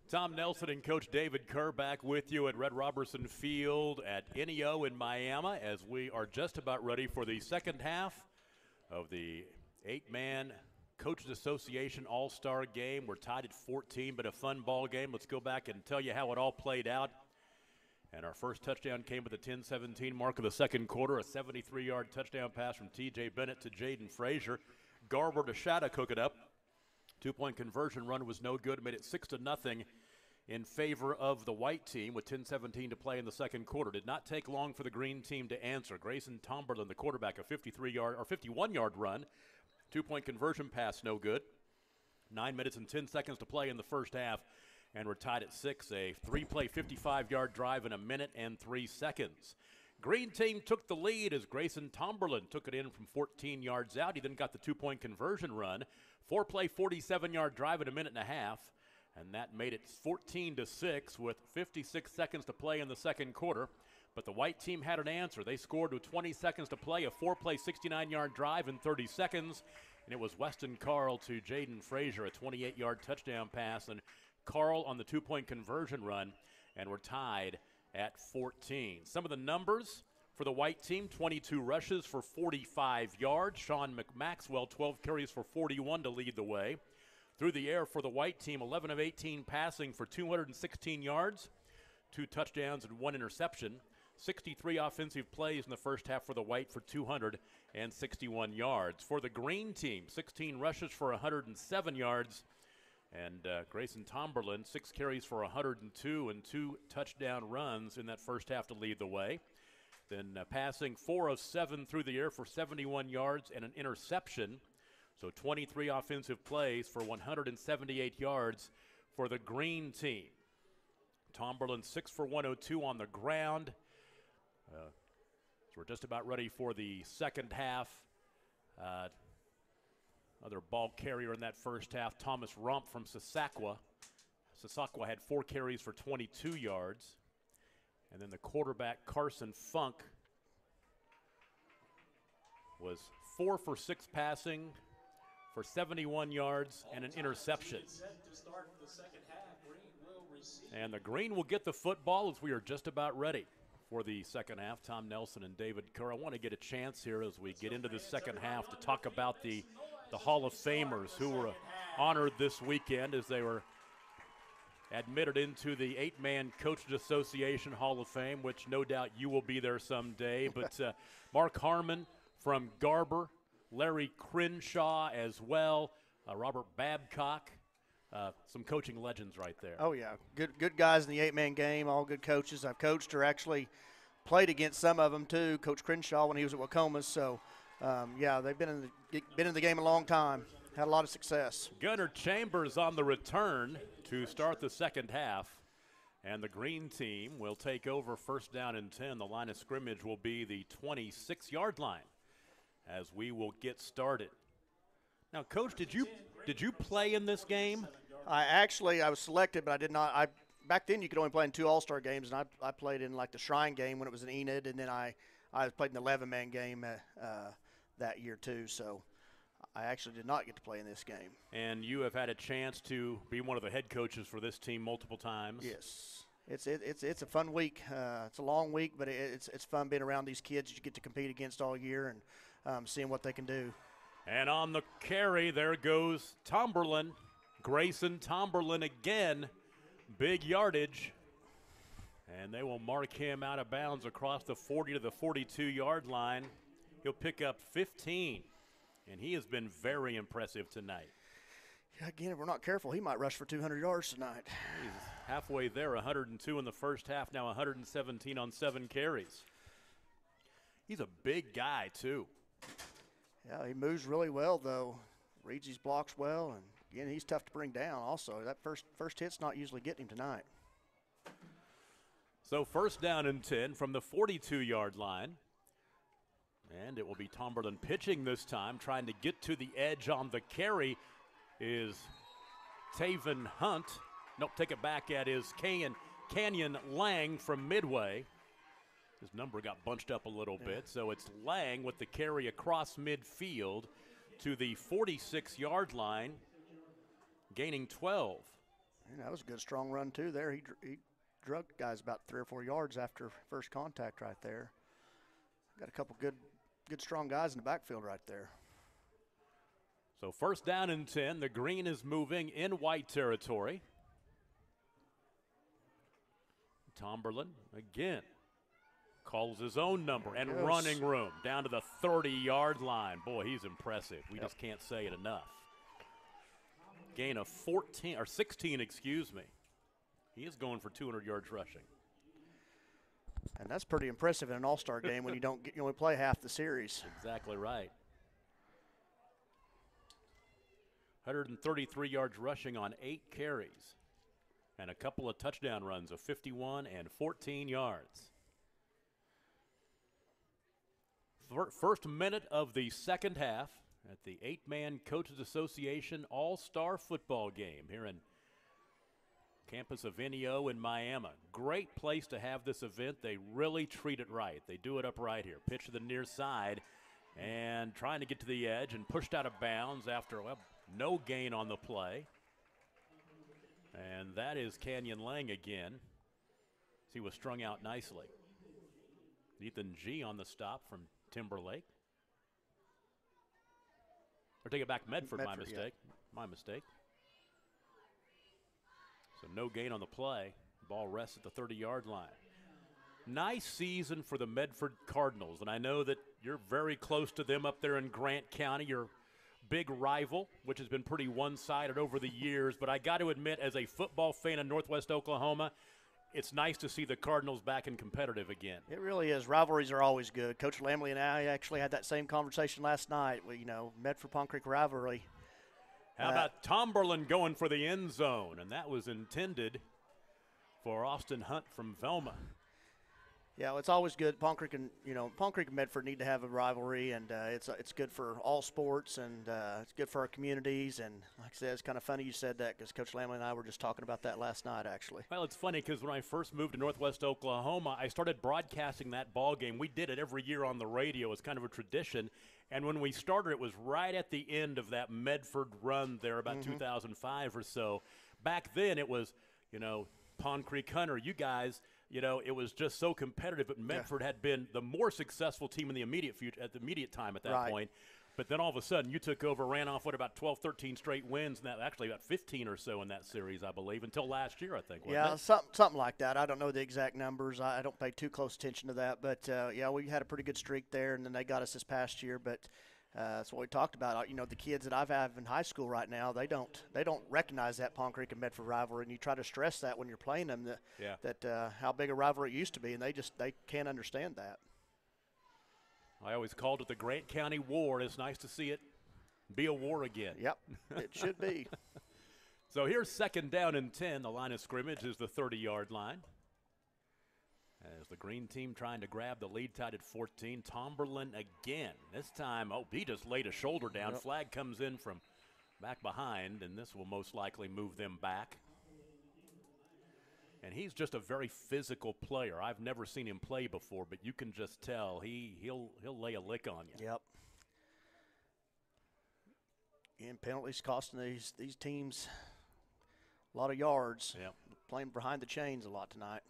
Tom Nelson and Coach David Kerr back with you at Red Robertson Field at NEO in Miami as we are just about ready for the second half of the 8-man Coaches Association All-Star game. We're tied at 14, but a fun ball game. Let's go back and tell you how it all played out. And our first touchdown came with the 10-17 mark of the second quarter, a 73-yard touchdown pass from T.J. Bennett to Jaden Frazier. Garber to Shattuck hook it up. Two-point conversion run was no good, made it 6-0 in favor of the white team with 10-17 to play in the second quarter. Did not take long for the green team to answer. Grayson Tomberlin, the quarterback, a 51-yard run. Two-point conversion pass, no good. 9 minutes and 10 seconds to play in the first half, and we're tied at 6. A 3-play, 55-yard drive in a minute and 3 seconds. Green team took the lead as Grayson Tomberlin took it in from 14 yards out. He then got the two-point conversion run. 4-play, 47-yard drive in a minute and a half, and that made it 14-6 with 56 seconds to play in the second quarter. But the white team had an answer. They scored with 20 seconds to play, a 4-play, 69-yard drive in 30 seconds, and it was Weston Carl to Jaden Frazier, a 28-yard touchdown pass, and Carl on the two-point conversion run, and we're tied at 14. Some of the numbers for the white team: 22 rushes for 45 yards. Sean McMaxwell, 12 carries for 41 to lead the way. Through the air for the white team, 11 of 18 passing for 216 yards, 2 touchdowns and 1 interception. 63 offensive plays in the first half for the white for 261 yards. For the green team, 16 rushes for 107 yards. And Grayson Tomberlin, 6 carries for 102 and 2 touchdown runs in that first half to lead the way. Then passing 4 of 7 through the air for 71 yards and an interception. So 23 offensive plays for 178 yards for the green team. Tomberlin 6 for 102 on the ground. So we're just about ready for the second half. Other ball carrier in that first half, Thomas Rump from Sasakwa. Sasakwa had 4 carries for 22 yards. And then the quarterback, Carson Funk, was 4 for 6 passing for 71 yards and an interception. And the green will get the football as we are just about ready for the second half. Tom Nelson and David Kerr. I want to get a chance here as we get into the second half to talk about the Hall of Famers who were honored this weekend as they were admitted into the 8-man Coaches Association Hall of Fame, which no doubt you will be there someday. But Mark Harmon from Garber, Larry Crenshaw as well, Robert Babcock, some coaching legends right there. Oh, yeah. Good guys in the 8-man game, all good coaches. I've coached or actually played against some of them, too. Coach Crenshaw when he was at Wacomas. So, yeah, they've been in the game a long time. Had a lot of success. Gunnar Chambers on the return to start the second half. And the green team will take over first down and 10. The line of scrimmage will be the 26-yard line as we will get started. Now, Coach, did you play in this game? I was selected, but I did not. Back then you could only play in 2 All-Star games, and I played in like the Shrine game when it was in Enid, and then I played in the 11-man game that year too. So I actually did not get to play in this game. And you have had a chance to be one of the head coaches for this team multiple times. Yes. It's a fun week. It's a long week, but it's fun being around these kids you get to compete against all year and seeing what they can do. And on the carry, there goes Tomberlin. Grayson Tomberlin again. Big yardage. And they will mark him out of bounds across the 40 to the 42-yard line. He'll pick up 15. And he has been very impressive tonight. Yeah, again, if we're not careful, he might rush for 200 yards tonight. He's halfway there, 102 in the first half, now 117 on 7 carries. He's a big guy, too. Yeah, he moves really well, though. Reads his blocks well, and again, he's tough to bring down also. That first hit's not usually getting him tonight. So first down and 10 from the 42-yard line. And it will be Tomberlin pitching this time, trying to get to the edge on the carry is Taven Hunt. Nope, take it back at is Canyon Lang from Midway. His number got bunched up a little bit, so it's Lang with the carry across midfield to the 46-yard line, gaining 12. And that was a good, strong run, too, there. He drug guys about 3 or 4 yards after first contact right there. Got a couple good, strong guys in the backfield right there. So first down and 10. The green is moving in white territory. Tomberlin again calls his own number and running room down to the 30-yard line. Boy, he's impressive. We just can't say it enough. Gain of 16, excuse me. He is going for 200 yards rushing. And that's pretty impressive in an all-star game when you only play half the series. Exactly right. 133 yards rushing on 8 carries. And a couple of touchdown runs of 51 and 14 yards. First minute of the second half at the 8-man Coaches Association All-Star Football game here in campus of NEO in Miami. Great place to have this event. They really treat it right. They do it up right here. Pitch to the near side and trying to get to the edge and pushed out of bounds after no gain on the play. And that is Canyon Lang again. He was strung out nicely. Ethan G on the stop from Timberlake. Or take it back, Medford, my mistake. Yeah. My mistake. So no gain on the play. Ball rests at the 30-yard line. Nice season for the Medford Cardinals, and I know that you're very close to them up there in Grant County. Your big rival, which has been pretty one-sided over the years, but I got to admit, as a football fan in Northwest Oklahoma, it's nice to see the Cardinals back and competitive again. It really is. Rivalries are always good. Coach Lamley and I actually had that same conversation last night. Medford-Pond Creek rivalry. How about Tomberlin going for the end zone? And that was intended for Austin Hunt from Velma. Yeah, well, it's always good. Pond Creek and Medford need to have a rivalry, and it's good for all sports, and it's good for our communities. And like I said, it's kind of funny you said that because Coach Lamley and I were just talking about that last night, actually. Well, it's funny because when I first moved to Northwest Oklahoma, I started broadcasting that ball game. We did it every year on the radio. It's kind of a tradition. And when we started, it was right at the end of that Medford run there, about 2005 or so. Back then, it was, Pond Creek Hunter, you guys. It was just so competitive, but Medford had been the more successful team in the immediate future at the immediate time at that point. But then all of a sudden, you took over, ran off, about 12, 13 straight wins, and actually about 15 or so in that series, I believe, until last year, I think. Something like that. I don't know the exact numbers. I don't pay too close attention to that. But, we had a pretty good streak there, and then they got us this past year. But that's what we talked about. The kids that I've had in high school right now, they don't recognize that Pond Creek and Medford rivalry, and you try to stress that when you're playing them that how big a rivalry it used to be, and they can't understand that. I always called it the Grant County War. It's nice to see it be a war again. Yep, it should be. So here's second down and 10. The line of scrimmage is the 30-yard line. As the green team trying to grab the lead, tied at 14. Tomberlin again. This time, he just laid a shoulder down. Yep. Flag comes in from back behind, and this will most likely move them back. And he's just a very physical player. I've never seen him play before, but you can just tell he'll lay a lick on you. Yep. And penalties costing these teams a lot of yards. Yep. Playing behind the chains a lot tonight.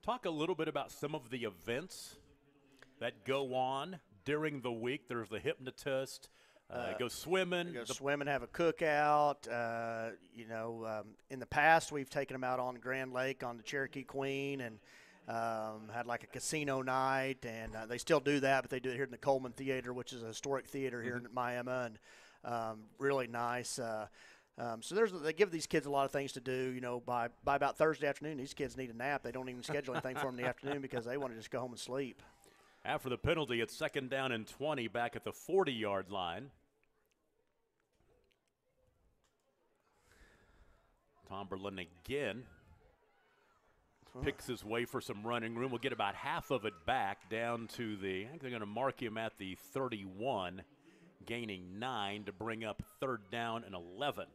Talk a little bit about some of the events that go on during the week. There's the hypnotist. Go swimming. Go swimming, have a cookout. In the past, we've taken them out on Grand Lake on the Cherokee Queen and had like a casino night. And they still do that, but they do it here in the Coleman Theater, which is a historic theater here in Miami, and really nice. So they give these kids a lot of things to do. By about Thursday afternoon, these kids need a nap. They don't even schedule anything for them in the afternoon because they want to just go home and sleep. After the penalty, it's second down and 20 back at the 40-yard line. Tomberlin again picks his way for some running room. We'll get about half of it back down to I think they're going to mark him at the 31, gaining 9 to bring up third down and 11.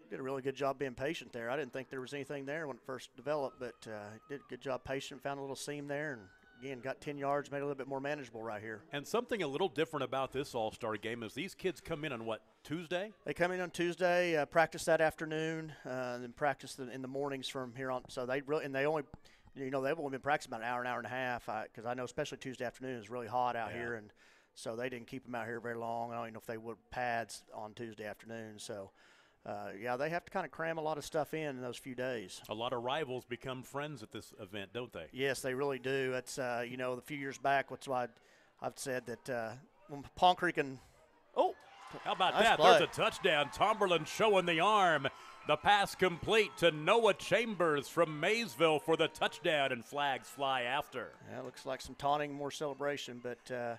Did a really good job being patient there. I didn't think there was anything there when it first developed, but did a good job patient, found a little seam there and again, got 10 yards, made it a little bit more manageable right here. And something a little different about this All-Star game is these kids come in on what, Tuesday? They come in on Tuesday, practice that afternoon, and then practice in the mornings from here on. So they really, and they only, they've only been practicing about an hour and a half, because I know especially Tuesday afternoon is really hot out here, and so they didn't keep them out here very long. I don't even know if they would pads on Tuesday afternoon. So, they have to kind of cram a lot of stuff in those few days. A lot of rivals become friends at this event, don't they? Yes, they really do. It's, a few years back, that's why I've said that when Palm Creek and how about nice that? play. There's a touchdown. Tomberlin showing the arm. The pass complete to Noah Chambers from Maysville for the touchdown, and flags fly after. Yeah, looks like some taunting, more celebration. But,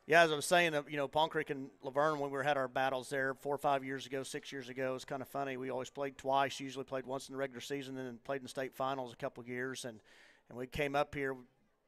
as I was saying, Palm Creek and Laverne, when we had our battles there 4 or 5 years ago, 6 years ago, it's kind of funny. We always played twice, usually played once in the regular season and then played in the state finals a couple of years. And we came up here,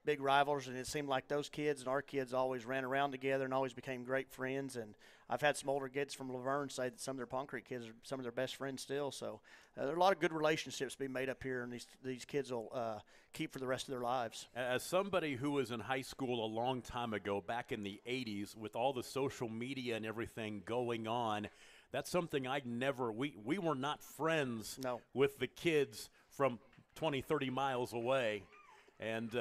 big rivals, and it seemed like those kids and our kids always ran around together and always became great friends. And I've had some older kids from Laverne say that some of their Palm Creek kids are some of their best friends still. So there are a lot of good relationships being made up here, and these kids will keep for the rest of their lives. As somebody who was in high school a long time ago, back in the 80s, with all the social media and everything going on, that's something we were not friends with the kids from 20, 30 miles away. And,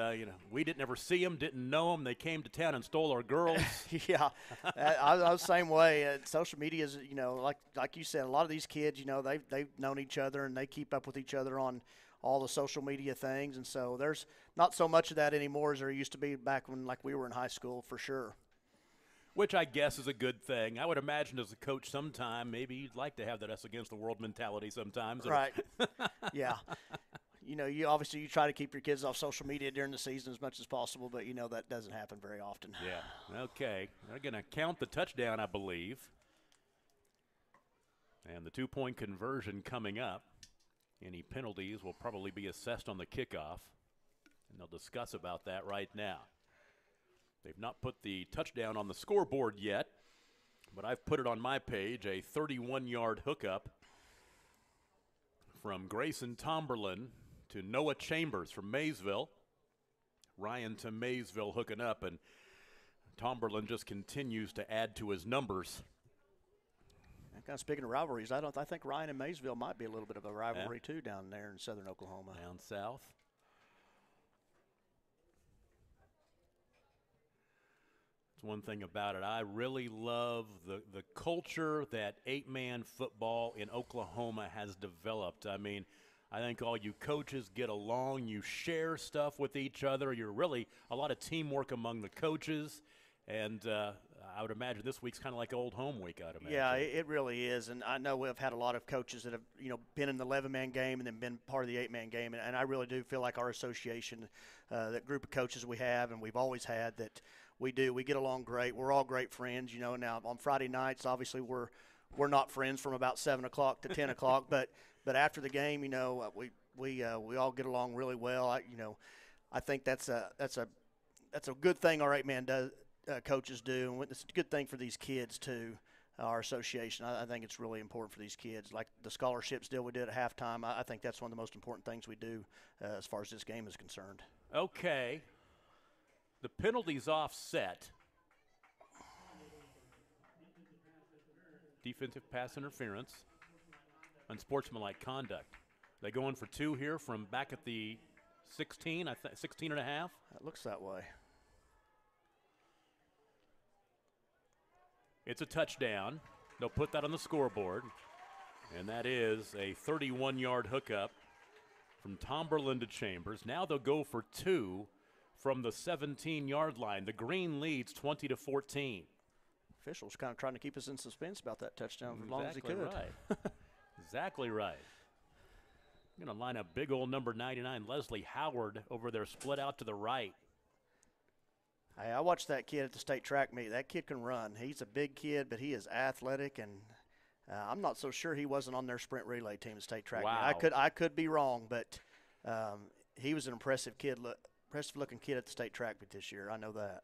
we didn't ever see them, didn't know them. They came to town and stole our girls. Yeah, I was the same way. Social media is, like you said, a lot of these kids, they've known each other and they keep up with each other on all the social media things. And so there's not so much of that anymore as there used to be back when, we were in high school, for sure. Which I guess is a good thing. I would imagine as a coach sometime, maybe you'd like to have that us against the world mentality sometimes. Right. Yeah. You obviously try to keep your kids off social media during the season as much as possible, but that doesn't happen very often. Yeah. Okay. They're going to count the touchdown, I believe. And the 2-point conversion coming up. Any penalties will probably be assessed on the kickoff, and they'll discuss about that right now. They've not put the touchdown on the scoreboard yet, but I've put it on my page, a 31-yard hookup from Grayson Tomberlin to Noah Chambers from Maysville. Ryan to Maysville hooking up, and Tomberlin just continues to add to his numbers. And kind of speaking of rivalries, I think Ryan and Maysville might be a little bit of a rivalry too down there in southern Oklahoma. Down south. That's one thing about it. I really love the culture that 8-man football in Oklahoma has developed. I mean, I think all you coaches get along. You share stuff with each other. You're really a lot of teamwork among the coaches. And I would imagine this week's kind of like old home week, I'd imagine. Yeah, it really is. And I know we've had a lot of coaches that have, been in the 11-man game and then been part of the 8-man game. And I really do feel like our association, that group of coaches we have and we've always had, that we get along great. We're all great friends. Now on Friday nights, obviously we're not friends from about 7 o'clock to 10 o'clock, but after the game, we all get along really well. I think that's a good thing our 8-man coaches do, and it's a good thing for these kids too. Our association, I think it's really important for these kids. Like the scholarships deal we did at halftime, I think that's one of the most important things we do as far as this game is concerned. Okay, the penalty's offset. Defensive pass interference. Unsportsmanlike conduct. They going for 2 here from back at the 16, 16 and a half. It looks that way. It's a touchdown. They'll put that on the scoreboard. And that is a 31-yard hookup from Tomberlin to Chambers. Now they'll go for 2 from the 17-yard line. The Green leads 20-14. Officials kind of trying to keep us in suspense about that touchdown for as long as he could. Right. Exactly right. I'm going to line up big old number 99, Leslie Howard, over there, split out to the right. Hey, I watched that kid at the state track meet. That kid can run. He's a big kid, but he is athletic, and I'm not so sure he wasn't on their sprint relay team at state track meet. I could be wrong, but he was an impressive looking kid at the state track meet this year. I know that.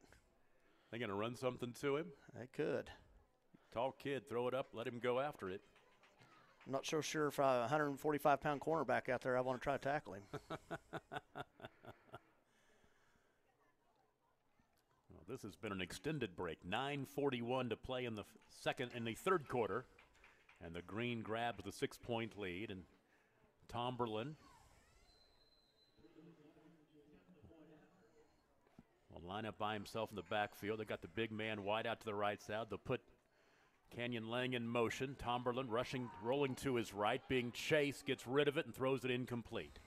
They going to run something to him? They could. Tall kid, throw it up, let him go after it. I'm not so sure if a 145-pound cornerback out there, I want to try to tackle him. This has been an extended break. 9:41 to play in the third quarter. And the Green grabs the 6-point lead. And Tomberlin will line up by himself in the backfield. They got the big man wide out to the right side. They'll put Canyon Lang in motion. Tomberlin rolling to his right, being chased, gets rid of it and throws it incomplete.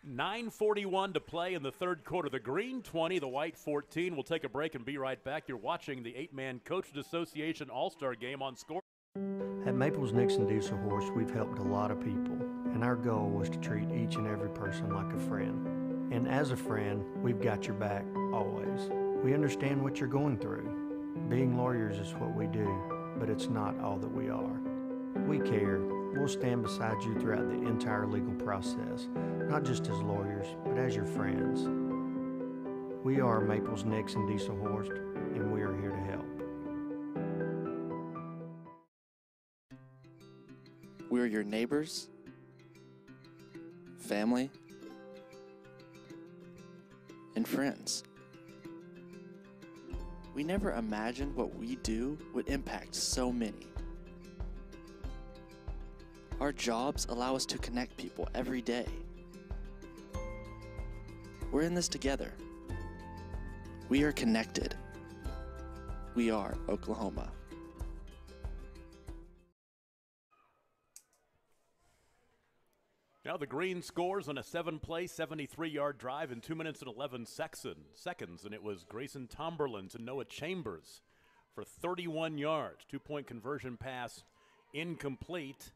9:41 to play in the third quarter. The Green 20, the White 14. We'll take a break and be right back. You're watching the 8-man Coaches Association All-Star Game on Score. At Maples Nixon Diesel Horse, we've helped a lot of people, and our goal was to treat each and every person like a friend. And as a friend, we've got your back always. We understand what you're going through. Being lawyers is what we do, but it's not all that we are. We care. We'll stand beside you throughout the entire legal process, not just as lawyers, but as your friends. We are Maples Nixon Diesel Horse, and we are here to help. We're your neighbors, family, and friends. We never imagined what we do would impact so many. Our jobs allow us to connect people every day. We're in this together. We are connected. We are Oklahoma. Now the Green scores on a 7-play, 73-yard drive in 2 minutes and 11 seconds, and it was Grayson Tomberlin to Noah Chambers for 31 yards. 2-point conversion pass incomplete,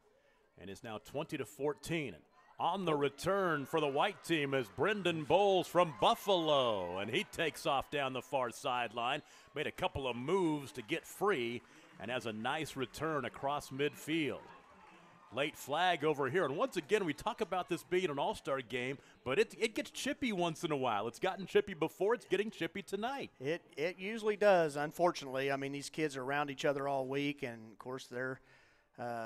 and is now 20-14. And on the return for the white team is Brendan Bowles from Buffalo, and he takes off down the far sideline, made a couple of moves to get free, and has a nice return across midfield. Late flag over here, and once again we talk about this being an all-star game, but it gets chippy once in a while. It's gotten chippy before, it's getting chippy tonight. It usually does, unfortunately. I mean, these kids are around each other all week, and of course they're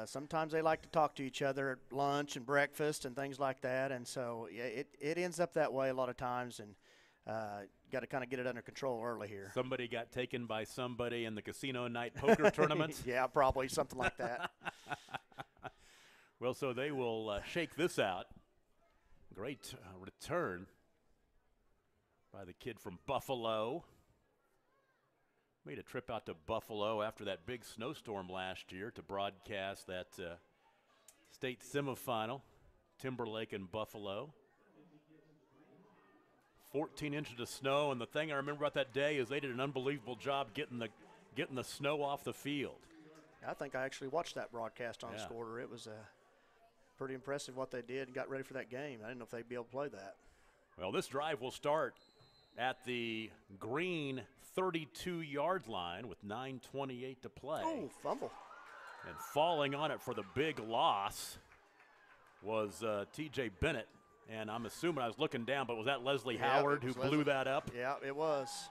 sometimes they like to talk to each other at lunch and breakfast and things like that, and so yeah, it ends up that way a lot of times, and got to kind of get it under control early here. Somebody got taken by somebody in the casino night poker tournament. Yeah, probably something like that. Well, so they will shake this out. Great return by the kid from Buffalo. Made a trip out to Buffalo after that big snowstorm last year to broadcast that state semifinal, Timberlake and Buffalo. 14 inches of snow, and the thing I remember about that day is they did an unbelievable job getting the snow off the field. I think I actually watched that broadcast on Scorter. It was pretty impressive what they did and got ready for that game. I didn't know if they'd be able to play that. Well, this drive will start at the Green 32-yard line with 9:28 to play. Oh, fumble. And falling on it for the big loss was T.J. Bennett. And I'm assuming, I was looking down, but was that Leslie Howard who blew that up? Yeah, it was.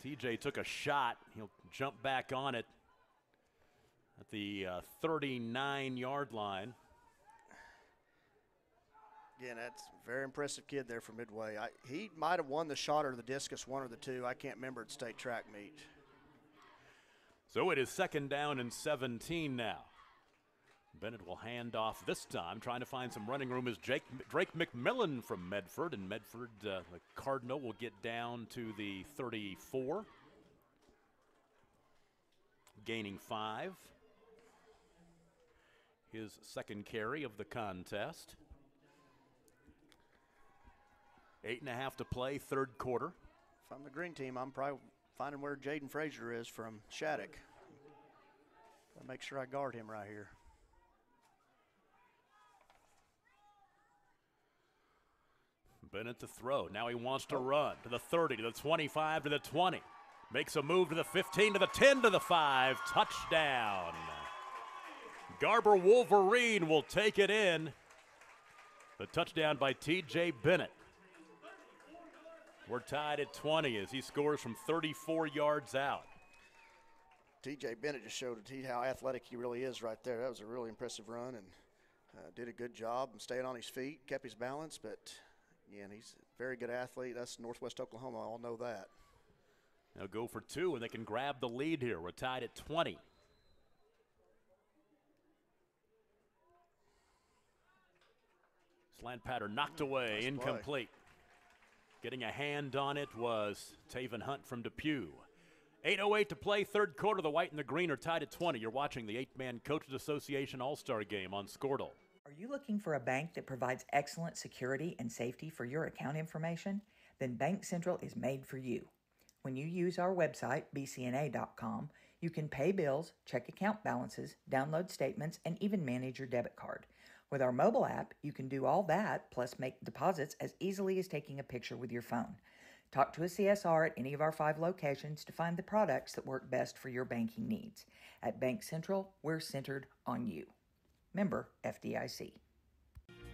TJ took a shot. He'll jump back on it at the 39-yard line. Again, that's a very impressive kid there from Midway. He might have won the shot or the discus, one or the two. I can't remember at state track meet. So it is 2nd down and 17 now. Bennett will hand off this time, trying to find some running room is Drake McMillan from Medford, and Medford, the Cardinal, will get down to the 34, gaining 5. His second carry of the contest. 8.5 to play, third quarter. If I'm the Green team, I'm probably finding where Jaden Frazier is from Shattuck. I'll make sure I guard him right here. Bennett to throw. Now he wants to run to the 30, to the 25, to the 20. Makes a move to the 15, to the 10, to the 5. Touchdown. Garber Wolverine will take it in. The touchdown by T.J. Bennett. We're tied at 20 as he scores from 34 yards out. T.J. Bennett just showed how athletic he really is right there. That was a really impressive run, and did a good job and stayed on his feet, kept his balance, but Again, he's a very good athlete. Us Northwest Oklahoma all know that. They'll go for two, and they can grab the lead here. We're tied at 20. Slant pattern knocked away, nice incomplete. Getting a hand on it was Taven Hunt from Depew. 8:08 to play, third quarter. The white and the green are tied at 20. You're watching the 8-man Coaches Association All-Star Game on Squirtle. Are you looking for a bank that provides excellent security and safety for your account information? Then Bank Central is made for you. When you use our website, bcna.com, you can pay bills, check account balances, download statements, and even manage your debit card. With our mobile app, you can do all that, plus make deposits as easily as taking a picture with your phone. Talk to a CSR at any of our 5 locations to find the products that work best for your banking needs. At Bank Central, we're centered on you. Member FDIC.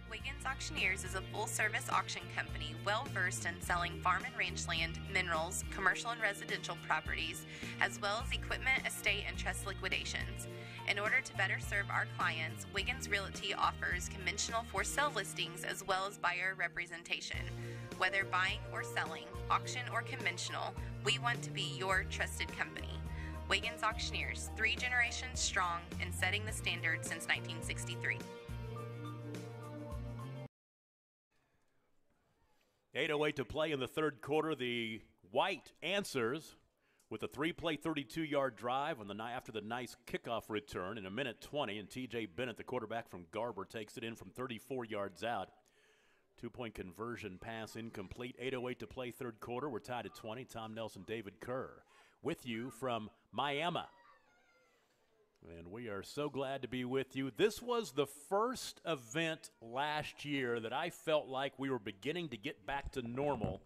Wiggins Auctioneers is a full-service auction company well-versed in selling farm and range land, minerals, commercial and residential properties, as well as equipment, estate, and trust liquidations. In order to better serve our clients, Wiggins Realty offers conventional for-sale listings as well as buyer representation. Whether buying or selling, auction or conventional, we want to be your trusted company. Wiggins Auctioneers, 3 generations strong and setting the standard since 1963. 8:08 to play in the third quarter. The White answers with a 3-play, 32-yard drive after the nice kickoff return in 1:20, and T.J. Bennett, the quarterback from Garber, takes it in from 34 yards out. 2-point conversion pass incomplete. 8:08 to play third quarter. We're tied at 20. Tom Nelson, David Kerr with you from Miami. And we are so glad to be with you. This was the first event last year that I felt like we were beginning to get back to normal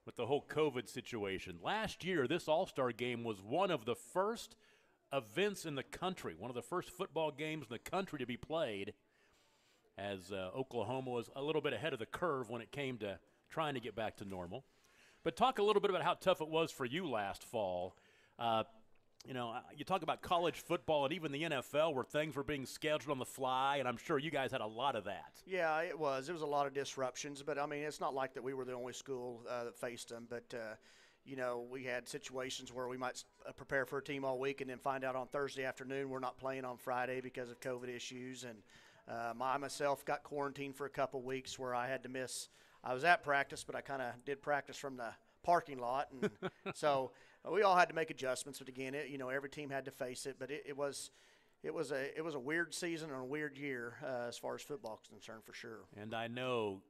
with the whole COVID situation. Last year, this All-Star game was one of the first events in the country, one of the first football games in the country to be played, as Oklahoma was a little bit ahead of the curve when it came to trying to get back to normal. But talk a little bit about how tough it was for you last fall. You talk about college football and even the NFL where things were being scheduled on the fly, and I'm sure you guys had a lot of that. Yeah, it was. It was a lot of disruptions, but, I mean, it's not like that we were the only school that faced them. But, we had situations where we might prepare for a team all week and then find out on Thursday afternoon we're not playing on Friday because of COVID issues. And I myself got quarantined for a couple weeks where I had to miss – I was at practice, but I kind of did practice from the parking lot. And so – we all had to make adjustments, but again, every team had to face it. But it was a weird season and a weird year as far as football is concerned, for sure. And I know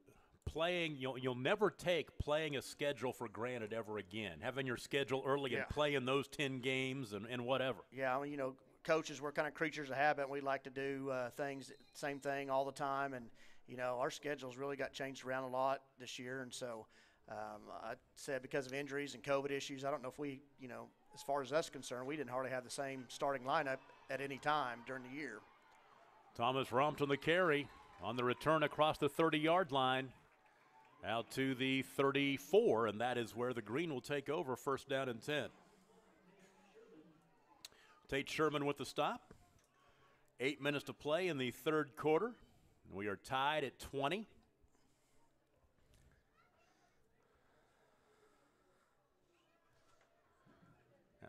playing, you'll never take playing a schedule for granted ever again. Having your schedule early and playing those 10 games and whatever. Yeah, coaches, we're kind of creatures of habit. We like to do same thing all the time, and our schedules really got changed around a lot this year, and so. I said because of injuries and COVID issues, I don't know if we, as far as us concerned, we didn't hardly have the same starting lineup at any time during the year. Thomas Rumpt on the carry on the return across the 30-yard line out to the 34, and that is where the green will take over, first down and 10. Tate Sherman with the stop. 8 minutes to play in the third quarter. We are tied at 20.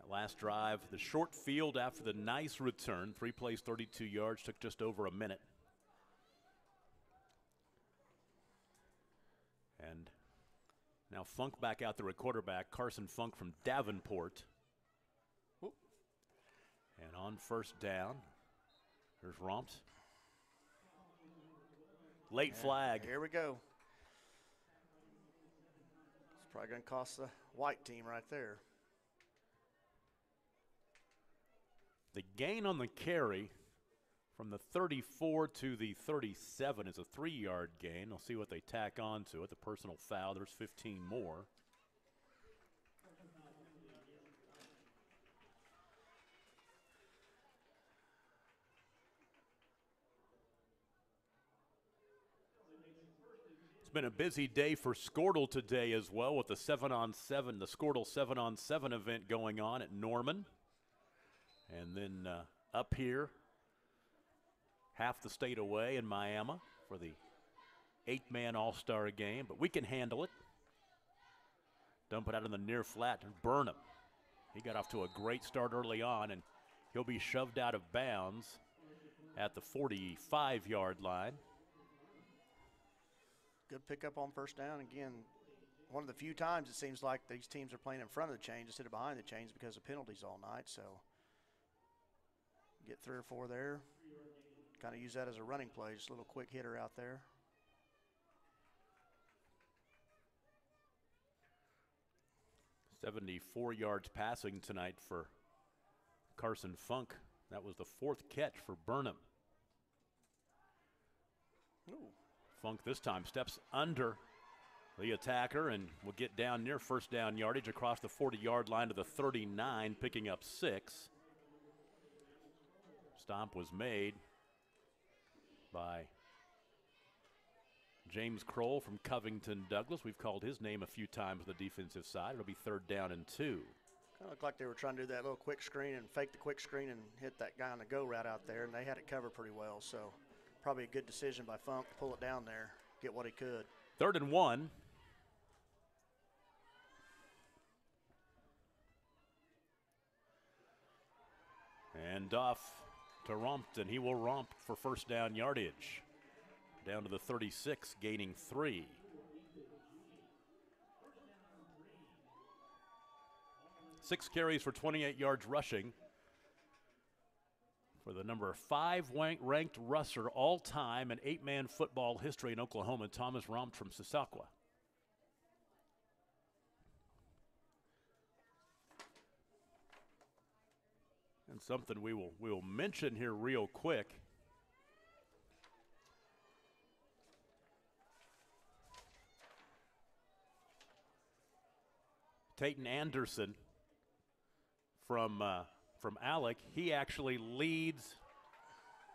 Last drive, the short field after the nice return. 3 plays, 32 yards, took just over a minute. And now Funk back out there at quarterback. Carson Funk from Davenport. And on first down, there's Rumpt. Late flag. Here we go. It's probably going to cost the white team right there. The gain on the carry from the 34 to the 37 is a 3-yard gain. I'll see what they tack on to it. The personal foul, there's 15 more. It's been a busy day for Squirtle today as well with the 7-on-7, the Squirtle 7-on-7 event going on at Norman. And then up here, half the state away in Miami for the 8-man all-star game, but we can handle it. Dump it out in the near flat and Burnham. He got off to a great start early on, and he'll be shoved out of bounds at the 45-yard line. Good pickup on first down. Again, one of the few times it seems like these teams are playing in front of the chains instead of behind the chains because of penalties all night. So get 3 or 4 there. Kind of use that as a running play, just a little quick hitter out there. $74 yards passing tonight for Carson Funk. That was the 4th catch for Burnham. Ooh. Funk this time steps under the attacker and will get down near first down yardage across the 40-yard line to the 39, picking up 6. Stomp was made by James Kroll from Covington Douglas. We've called his name a few times on the defensive side. It'll be 3rd down and 2. Kind of looked like they were trying to do that little quick screen and fake the quick screen and hit that guy on the go route out there, and they had it covered pretty well. So probably a good decision by Funk to pull it down there, get what he could. 3rd and 1. And off to Rompton. He will romp for first down yardage. Down to the 36, gaining 3. Six carries for 28 yards rushing for the number 5 ranked rusher all time in 8-man football history in Oklahoma, Thomas Rompt from Sissaquah. And something we will mention here real quick. Tayton Anderson from Alec, he actually leads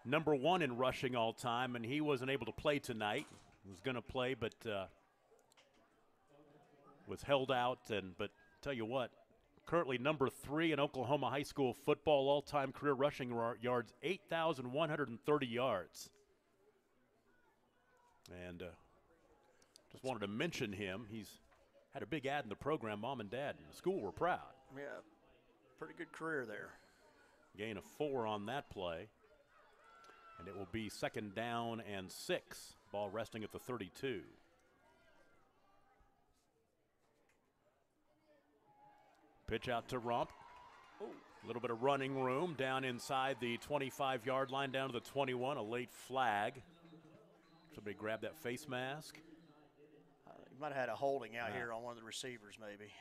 number 1 in rushing all time, and he wasn't able to play tonight. He was going to play, but was held out. But tell you what, currently number 3 in Oklahoma high school football all-time career rushing yards, 8,130 yards. And just wanted to mention him. He's had a big ad in the program. Mom and Dad and the school were proud. Yeah, pretty good career there. Gain of 4 on that play. And it will be 2nd down and 6. Ball resting at the 32. Pitch out to Romp. A little bit of running room down inside the 25-yard line, down to the 21. A late flag. Somebody grab that face mask. You might have had a holding out here on one of the receivers, maybe.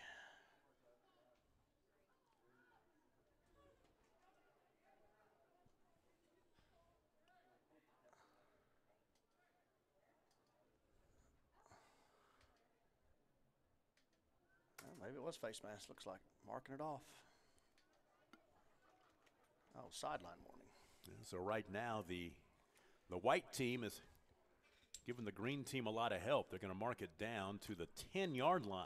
Well, maybe it was face mask. Looks like marking it off. Oh, sideline warning. And so right now the white team is giving the green team a lot of help. They're going to mark it down to the 10-yard line.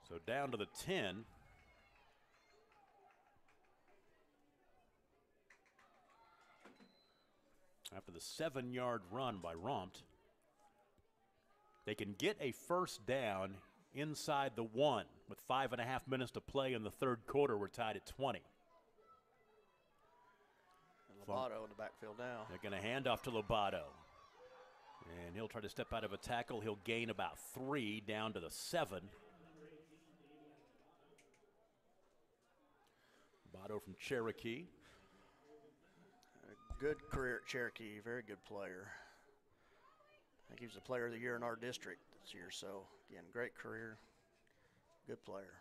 So down to the 10. After the 7-yard run by Rompt, they can get a first down inside the 1 with 5.5 minutes to play in the 3rd quarter. We're tied at 20. And Lobato in the backfield now. They're going to hand off to Lobato. And he'll try to step out of a tackle. He'll gain about 3 down to the 7. Lobato from Cherokee. Good career at Cherokee, very good player. I think he was the player of the year in our district this year, so again, great career, good player.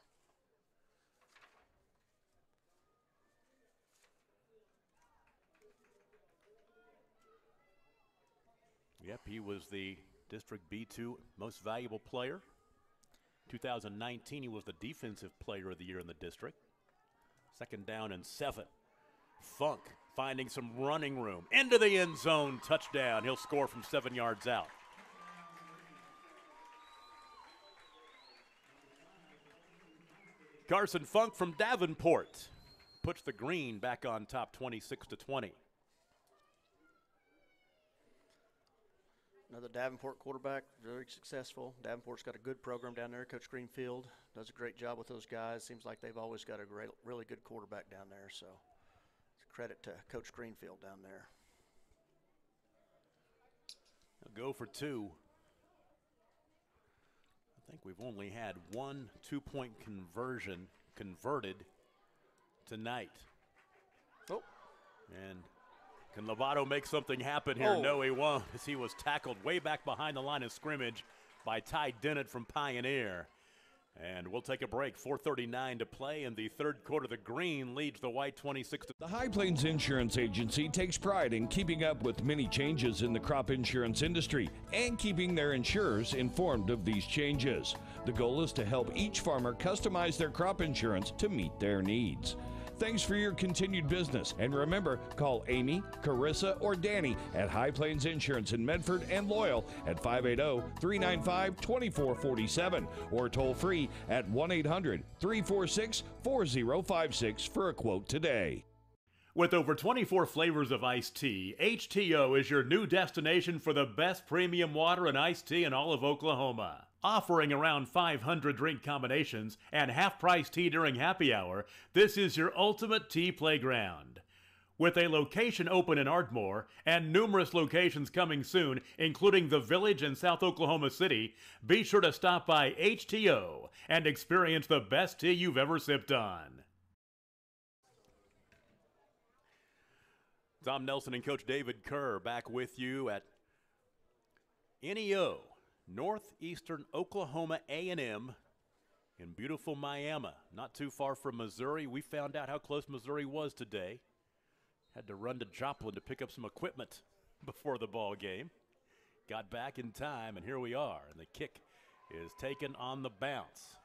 Yep, he was the District B2 most valuable player. 2019, he was the defensive player of the year in the district. 2nd down and 7. Funk finding some running room. Into the end zone, touchdown. He'll score from 7 yards out. Carson Funk from Davenport puts the green back on top, 26-20. Another Davenport quarterback, very successful. Davenport's got a good program down there. Coach Greenfield does a great job with those guys. Seems like they've always got a really good quarterback down there. So it's a credit to Coach Greenfield down there. They'll go for 2. I think we've only had 1 2-point conversion converted tonight. Oh. And can Lovato make something happen here? Oh. No, he won't, as he was tackled way back behind the line of scrimmage by Ty Dennett from Pioneer. And we'll take a break. 4:39 to play in the third quarter. The green leads the white 26. The High Plains Insurance Agency takes pride in keeping up with many changes in the crop insurance industry and keeping their insurers informed of these changes. The goal is to help each farmer customize their crop insurance to meet their needs. Thanks for your continued business. And remember, call Amy, Carissa, or Danny at High Plains Insurance in Medford and Loyal at 580-395-2447 or toll free at 1-800-346-4056 for a quote today. With over 24 flavors of iced tea, HTO is your new destination for the best premium water and iced tea in all of Oklahoma. Offering around 500 drink combinations and half-price tea during happy hour, this is your ultimate tea playground. With a location open in Ardmore and numerous locations coming soon, including the Village in South Oklahoma City, be sure to stop by HTO and experience the best tea you've ever sipped on. Tom Nelson and Coach David Kerr back with you at NEO, Northeastern Oklahoma A&M in beautiful Miami, not too far from Missouri. We found out how close Missouri was today. Had to run to Joplin to pick up some equipment before the ball game. Got back in time, and here we are. And the kick is taken on the bounce.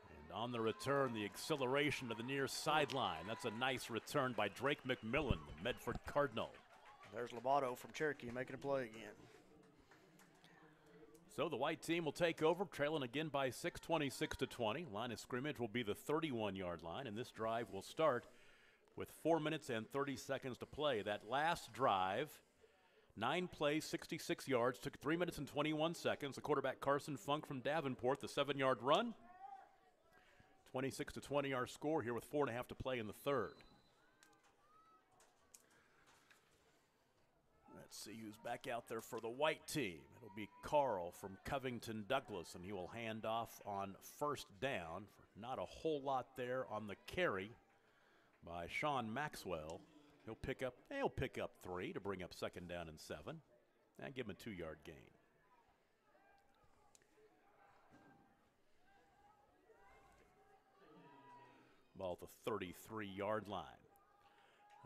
And on the return, the acceleration to the near sideline. That's a nice return by Drake McMillan, the Medford Cardinal. There's Lovato from Cherokee making a play again. So the white team will take over, trailing again by 6, 26-20. Line of scrimmage will be the 31-yard line, and this drive will start with 4 minutes and 30 seconds to play. That last drive, 9 plays, 66 yards, took 3 minutes and 21 seconds. The quarterback Carson Funk from Davenport, the 7-yard run. 26-20 our score here with 4.5 to play in the third. Let's see who's back out there for the white team. It'll be Carl from Covington Douglas, and he will hand off on first down. Not a whole lot there on the carry by Sean Maxwell. He'll pick up 3 to bring up second down and 7, and give him a 2-yard gain. Ball at the 33-yard line.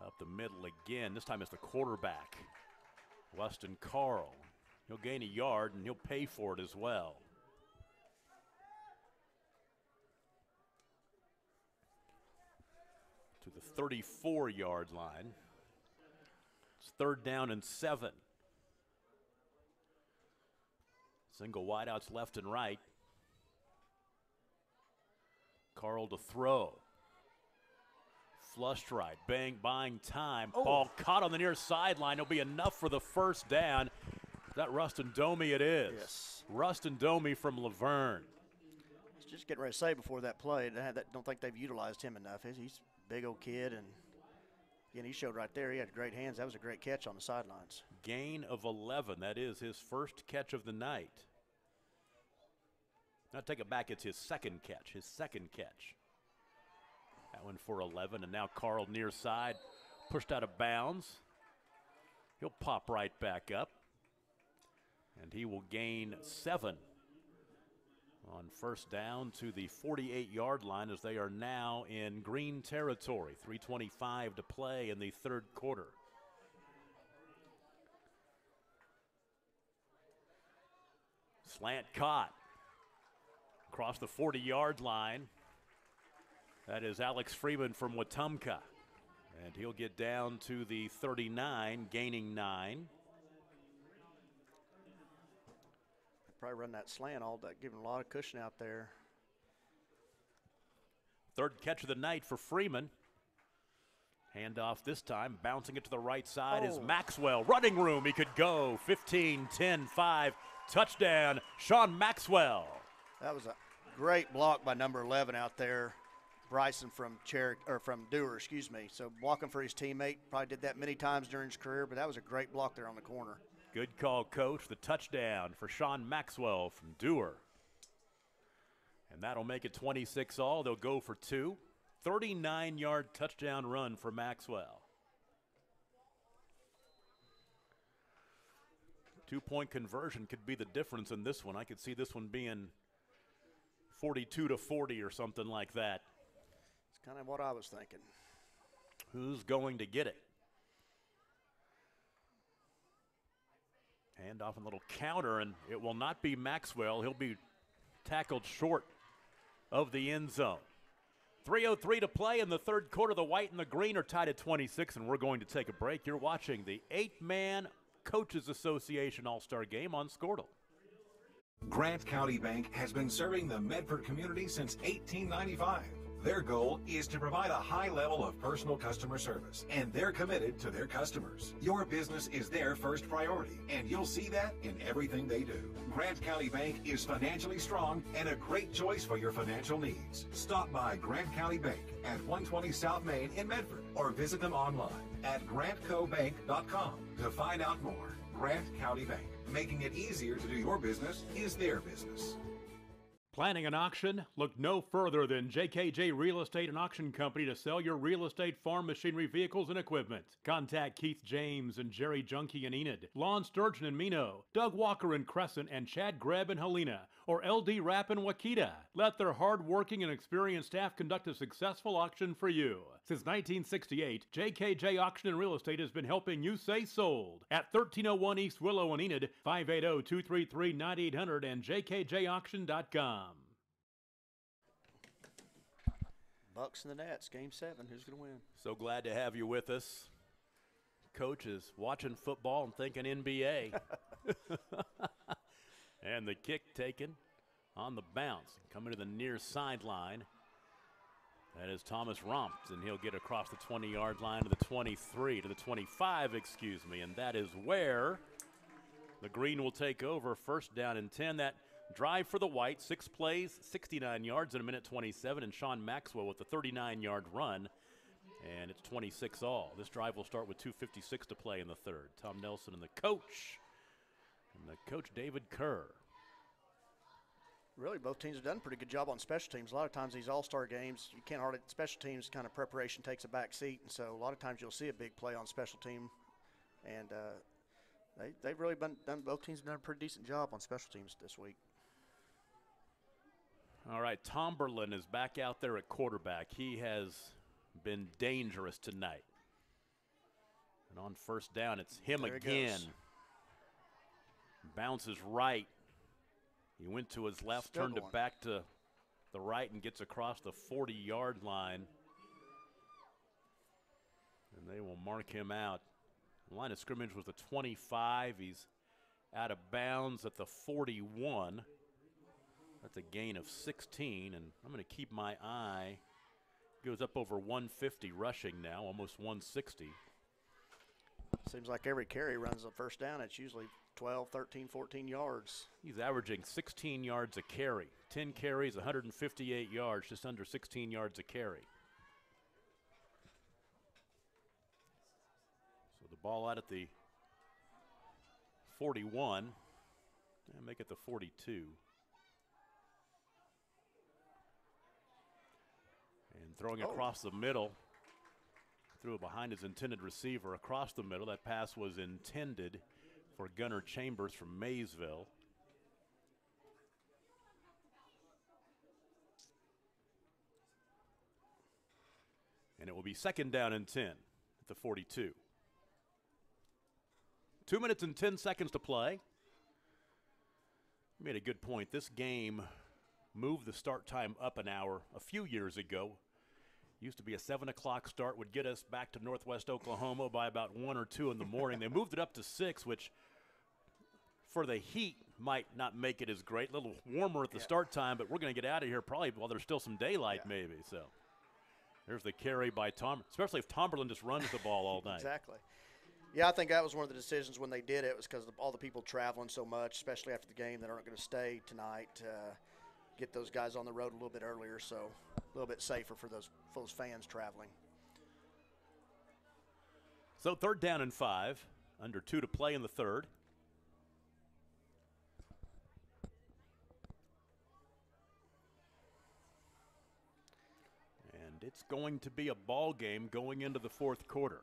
Up the middle again. This time it's the quarterback, Weston Carl. He'll gain a yard, and he'll pay for it as well. To the 34-yard line. It's third down and 7. Single wideouts left and right. Carl to throw. Flushed right, buying time. Oh. Ball caught on the near sideline. It'll be enough for the first down. Is that Rustin Domi? It is. Yes. Rustin Domi from Laverne. Just getting ready to say before that play, don't think they've utilized him enough. He's a big old kid, and again, he showed right there. He had great hands. That was a great catch on the sidelines. Gain of 11. That is his first catch of the night. Now take it back. It's his second catch. That one for 11, and now Carl near side, pushed out of bounds. He'll pop right back up, and he will gain 7 on first down to the 48-yard line as they are now in green territory. 3:25 to play in the third quarter. Slant caught across the 40-yard line. That is Alex Freeman from Wetumpka. And he'll get down to the 39, gaining 9. Probably run that slant all day, giving a lot of cushion out there. Third catch of the night for Freeman. Handoff this time, bouncing it to the right side is Maxwell. Running room, he could go. 15, 10, 5, touchdown, Sean Maxwell. That was a great block by number 11 out there, Bryson from Dewar, excuse me. So blocking for his teammate, probably did that many times during his career, but that was a great block there on the corner. Good call, Coach. The touchdown for Sean Maxwell from Dewar. And that'll make it 26-all. They'll go for 2. 39-yard touchdown run for Maxwell. 2-point conversion could be the difference in this one. I could see this one being 42-40 or something like that. It's kind of what I was thinking. Who's going to get it? Hand off a little counter, and it will not be Maxwell. He'll be tackled short of the end zone. 3:03 to play in the third quarter. The white and the green are tied at 26, and we're going to take a break. You're watching the 8-man Coaches Association All-Star Game on Scortle. Grant County Bank has been serving the Medford community since 1895. Their goal is to provide a high level of personal customer service, and they're committed to their customers. Your business is their first priority, and you'll see that in everything they do. Grant County Bank is financially strong and a great choice for your financial needs. Stop by Grant County Bank at 120 South Main in Medford, or visit them online at grantcobank.com to find out more. Grant County Bank, making it easier to do your business is their business. Planning an auction? Look no further than JKJ Real Estate and Auction Company to sell your real estate, farm machinery, vehicles, and equipment. Contact Keith James and Jerry Junkie in Enid, Lon Sturgeon in Mino, Doug Walker in Crescent, and Chad Grebb in Helena, or LD Rapp in Wakita. Let their hard-working and experienced staff conduct a successful auction for you. Since 1968, JKJ Auction and Real Estate has been helping you say sold at 1301 East Willow in Enid, 580-233-9800, and jkjauction.com. Bucks in the Nats, Game 7. Who's going to win? So glad to have you with us. Coach is watching football and thinking NBA. And the kick taken on the bounce. Coming to the near sideline. That is Thomas Romps, and he'll get across the 20-yard line to the 23, to the 25, excuse me. And that is where the green will take over. First down and 10. That drive for the white, 6 plays, 69 yards in a minute 27, and Sean Maxwell with the 39-yard run, and it's 26-all. This drive will start with 2:56 to play in the third. Tom Nelson and the coach David Kerr. Really, both teams have done a pretty good job on special teams. A lot of times these all-star games, you can't hardly, special teams kind of preparation takes a back seat, and so a lot of times you'll see a big play on special team, and they've really done, both teams have done a pretty decent job on special teams this week. All right, Tomberlin is back out there at quarterback. He has been dangerous tonight. And on first down, it's him there again. Bounces right. He went to his left, Still turned going. it back to the right, and gets across the 40-yard line. And they will mark him out. The line of scrimmage was the 25. He's out of bounds at the 41. That's a gain of 16, and I'm going to keep my eye. Goes up over 150 rushing now, almost 160. Seems like every carry runs a first down. It's usually 12, 13, 14 yards. He's averaging 16 yards a carry. 10 carries, 158 yards, just under 16 yards a carry. So the ball out at the 41, and make it the 42. And throwing across the middle, threw it behind his intended receiver across the middle. That pass was intended for Gunnar Chambers from Maysville. And it will be second down and 10 at the 42. 2 minutes and 10 seconds to play. You made a good point. This game moved the start time up an hour a few years ago. Used to be a 7 o'clock start, would get us back to Northwest Oklahoma by about 1 or 2 in the morning. They moved it up to 6, which for the heat might not make it as great. A little warmer at the start time, but we're going to get out of here probably while there's still some daylight maybe. So there's the carry by Tom, especially if Tomberlin just runs the ball all night. Exactly. Yeah, I think that was one of the decisions when they did it, was because of all the people traveling so much, especially after the game that aren't going to stay tonight. Get those guys on the road a little bit earlier, so a little bit safer for those fans traveling. So 3rd down and 5, under 2 to play in the 3rd. And it's going to be a ball game going into the 4th quarter.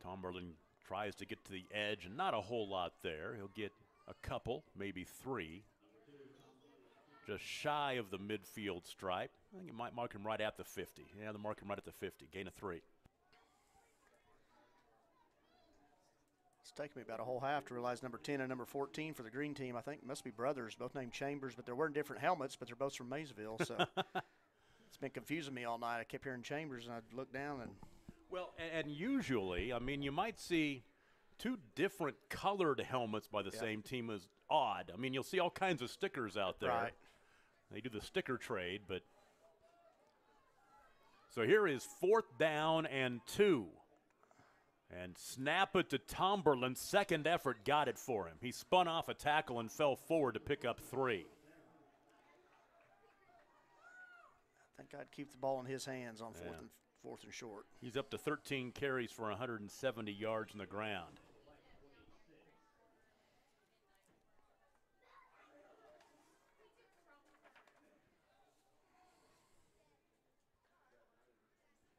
Tomberlin tries to get to the edge, and not a whole lot there. He'll get a couple, maybe 3. Just shy of the midfield stripe. I think it might mark him right at the 50. Yeah, they mark him right at the 50. Gain of 3. It's taken me about a whole half to realize number 10 and number 14 for the green team, I think, must be brothers, both named Chambers, but they're wearing different helmets, but they're both from Maysville. So it's been confusing me all night. I kept hearing Chambers, and I'd look down and – well, and usually, I mean, you might see 2 different colored helmets by the same team is odd. I mean, you'll see all kinds of stickers out there. Right. They do the sticker trade, but so here is 4th down and 2. And snap it to Tomberlin. 2nd effort got it for him. He spun off a tackle and fell forward to pick up 3. I think I'd keep the ball in his hands on 4th and short. He's up to 13 carries for 170 yards on the ground.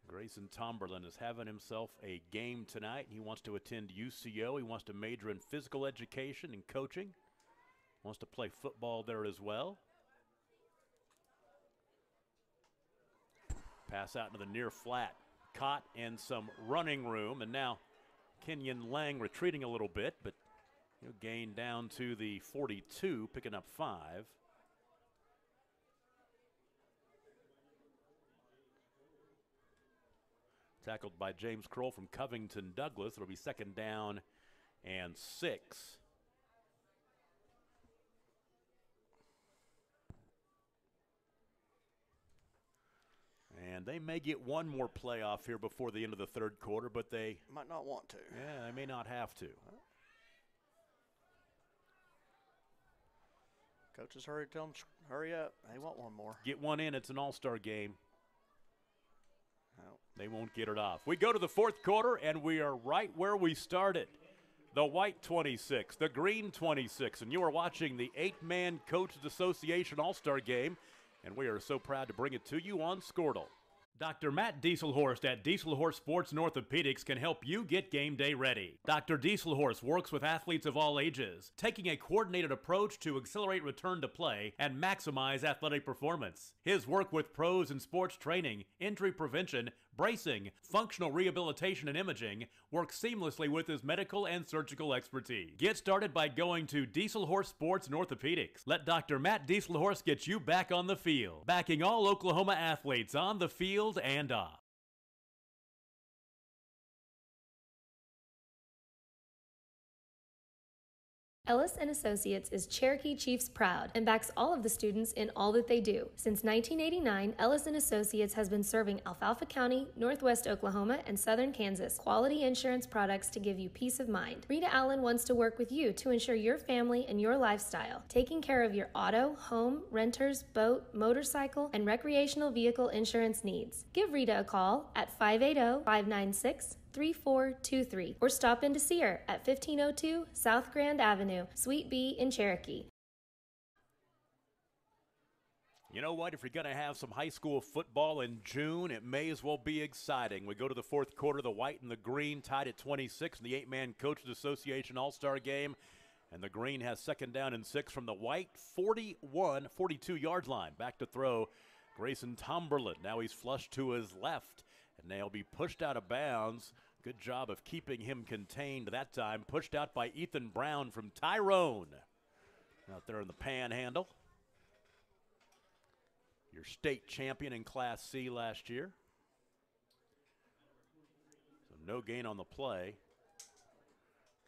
Grayson Tomberlin is having himself a game tonight. He wants to attend UCO. He wants to major in physical education and coaching. Wants to play football there as well. Pass out into the near flat. Caught in some running room. And now Kenyon Lang retreating a little bit, but he'll gain down to the 42, picking up 5. Tackled by James Kroll from Covington Douglas. It'll be 2nd down and 6. And they may get one more playoff here before the end of the 3rd quarter, but they might not want to. Yeah, they may not have to. Coaches tell them, hurry up. They want one more. Get one in. It's an all-star game. No. They won't get it off. We go to the 4th quarter, and we are right where we started. The white 26, the green 26, and you are watching the 8-man Coaches Association All-Star Game, and we are so proud to bring it to you on Squirtle. Dr. Matt Dieselhorst at Dieselhorst Sports and Orthopedics can help you get game day ready. Dr. Dieselhorst works with athletes of all ages, taking a coordinated approach to accelerate return to play and maximize athletic performance. His work with pros in sports training, injury prevention, bracing, functional rehabilitation, and imaging works seamlessly with his medical and surgical expertise. Get started by going to Dieselhorst Sports and Orthopedics. Let Dr. Matt Dieselhorst get you back on the field, backing all Oklahoma athletes on the field and off. Ellis & Associates is Cherokee Chiefs proud and backs all of the students in all that they do. Since 1989, Ellis & Associates has been serving Alfalfa County, Northwest Oklahoma, and Southern Kansas quality insurance products to give you peace of mind. Rita Allen wants to work with you to ensure your family and your lifestyle, taking care of your auto, home, renters, boat, motorcycle, and recreational vehicle insurance needs. Give Rita a call at 580-596-3423 or stop in to see her at 1502 South Grand Avenue, Suite B in Cherokee. You know what? If you're going to have some high school football in June, it may as well be exciting. We go to the 4th quarter, the white and the green tied at 26 in the 8-man Coaches Association All-Star Game. And the green has 2nd down and 6 from the white 42-yard line. Back to throw, Grayson Tomberlin. Now he's flushed to his left. And they'll be pushed out of bounds Good job of keeping him contained that time. Pushed out by Ethan Brown from Tyrone. Out there in the panhandle. Your state champion in Class C last year. So no gain on the play.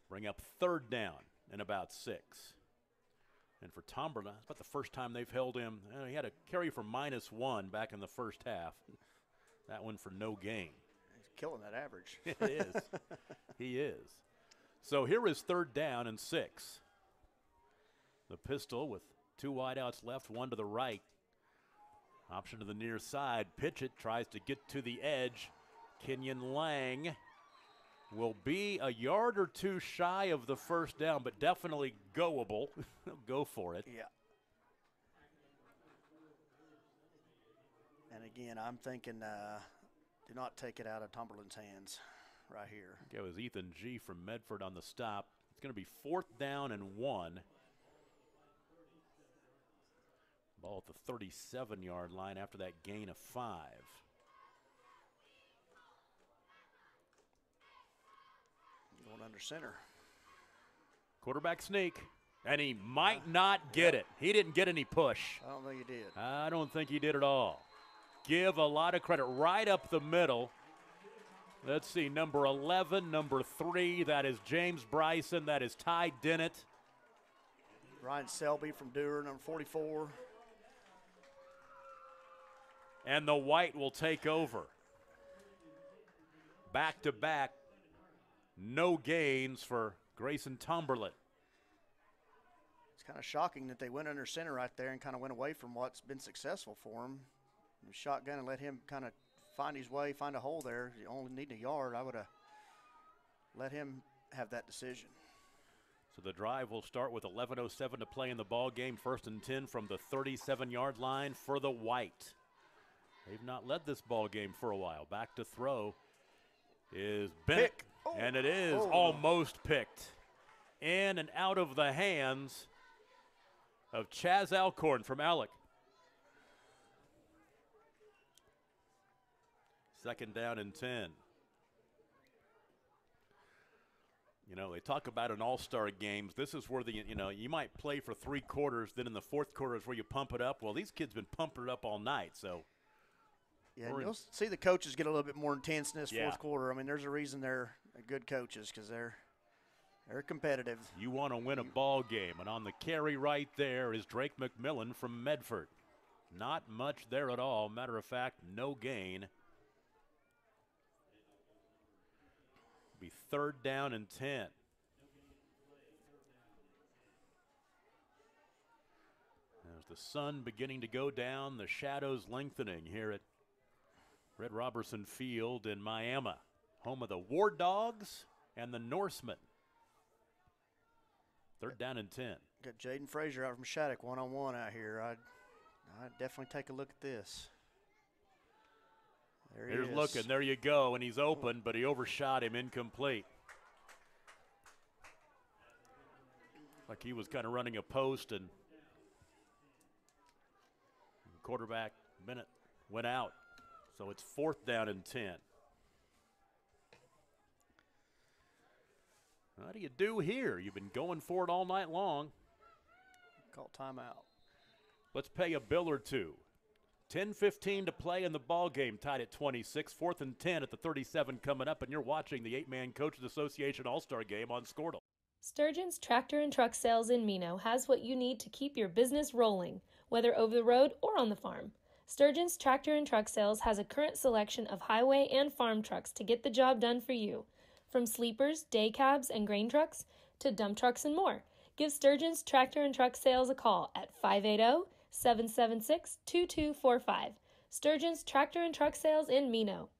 Bring up 3rd down and about 6. And for Tomberla, it's about the first time they've held him. He had a carry for -1 back in the first half. That one for no gain. He's killing that average. It is. He is. So here is 3rd down and 6. The pistol with 2 wideouts left, 1 to the right. Option to the near side. Pitch it, tries to get to the edge. Kenyon Lang will be a yard or 2 shy of the 1st down, but definitely goable. He'll go for it. Yeah. And again, I'm thinking do not take it out of Tomberlin's hands right here. It was Ethan G. from Medford on the stop. It's going to be 4th down and 1. Ball at the 37-yard line after that gain of 5. Going under center. Quarterback sneak, and he might not get it. He didn't get any push. I don't think he did. I don't think he did at all. Give a lot of credit right up the middle. Let's see, number 11, number 3, that is James Bryson, that is Ty Dennett. Ryan Selby from Dewar, number 44. And the white will take over. Back to back, no gains for Grayson Tomberlin. It's kind of shocking that they went under center right there and kind of went away from what's been successful for him. Shotgun and let him kind of find his way, find a hole there. You only need a yard. I would have let him have that decision. So the drive will start with 11:07 to play in the ball game. 1st and 10 from the 37-yard line for the white. They've not led this ball game for a while. Back to throw is Bennett, and it is almost picked. In and out of the hands of Chaz Alcorn from Alec. 2nd down and 10. You know, they talk about in all-star games, this is where you might play for 3 quarters, then in the 4th quarter is where you pump it up. Well, these kids been pumping it up all night, so. Yeah, you'll see the coaches get a little bit more intense in this 4th quarter. I mean, there's a reason they're good coaches, because they're competitive. You want to win a ball game, and on the carry right there is Drake McMillan from Medford. Not much there at all. Matter of fact, no gain. Be 3rd down and 10. As the sun beginning to go down, the shadows lengthening here at Red Robertson Field in Miami, home of the War Dogs and the Norsemen. 3rd down and 10. Got Jaden Frazier out from Shattuck one-on-one out here. I'd definitely take a look at this. There he is. Looking. There you go. And he's open, but he overshot him, incomplete. Like he was kind of running a post, and quarterback Bennett went out. So it's 4th down and 10. What do you do here? You've been going for it all night long. Call timeout. Let's pay a bill or two. 10:15 to play in the ball game, tied at 26. 4th and 10 at the 37 coming up, and you're watching the 8-Man Coaches Association All-Star Game on Squirtle. Sturgeon's Tractor and Truck Sales in Mino has what you need to keep your business rolling, whether over the road or on the farm. Sturgeon's Tractor and Truck Sales has a current selection of highway and farm trucks to get the job done for you. From sleepers, day cabs, and grain trucks to dump trucks and more. Give Sturgeon's Tractor and Truck Sales a call at 580-776-2245. Sturgeon's Tractor and Truck Sales in Mino.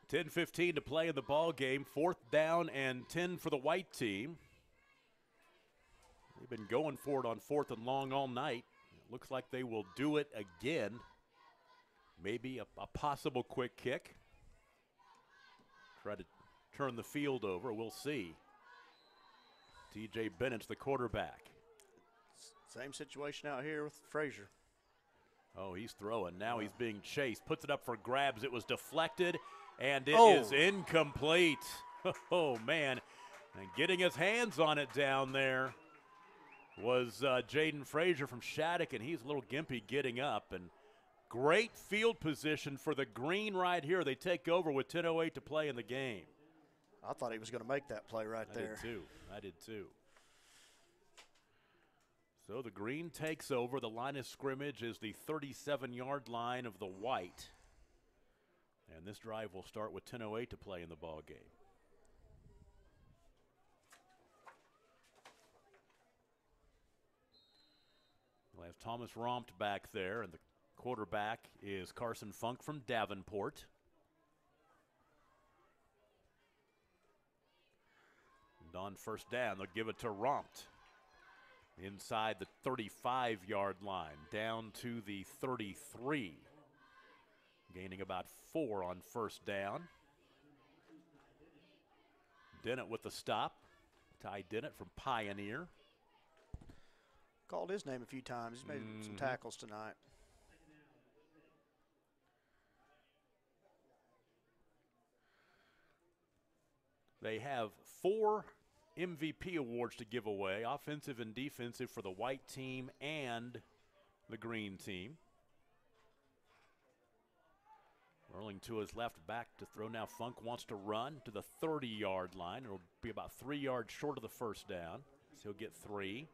10:15 to play in the ball game. 4th down and 10 for the white team. They've been going for it on 4th and long all night. It looks like they will do it again. Maybe a possible quick kick. Try to turn the field over. We'll see. TJ Bennett's the quarterback. Same situation out here with Frazier. Oh, he's throwing. Now he's being chased. Puts it up for grabs. It was deflected, and it is incomplete. Oh, man. And getting his hands on it down there was Jaden Frazier from Shattuck, and he's a little gimpy getting up. And great field position for the Green right here. They take over with 10:08 to play in the game. I thought he was going to make that play right there. I did too. So the Green takes over. The line of scrimmage is the 37-yard line of the White. And this drive will start with 10:08 to play in the ball game. We'll have Thomas Rompt back there, and the quarterback is Carson Funk from Davenport. And on 1st down, they'll give it to Rompt. Inside the 35-yard line, down to the 33. Gaining about 4 on 1st down. Dennett with the stop. Ty Dennett from Pioneer. Called his name a few times. He's made some tackles tonight. They have 4 MVP awards to give away, offensive and defensive for the white team and the green team. Rolling to his left, back to throw now. Funk wants to run to the 30-yard line. It'll be about 3 yards short of the 1st down, so he'll get 3.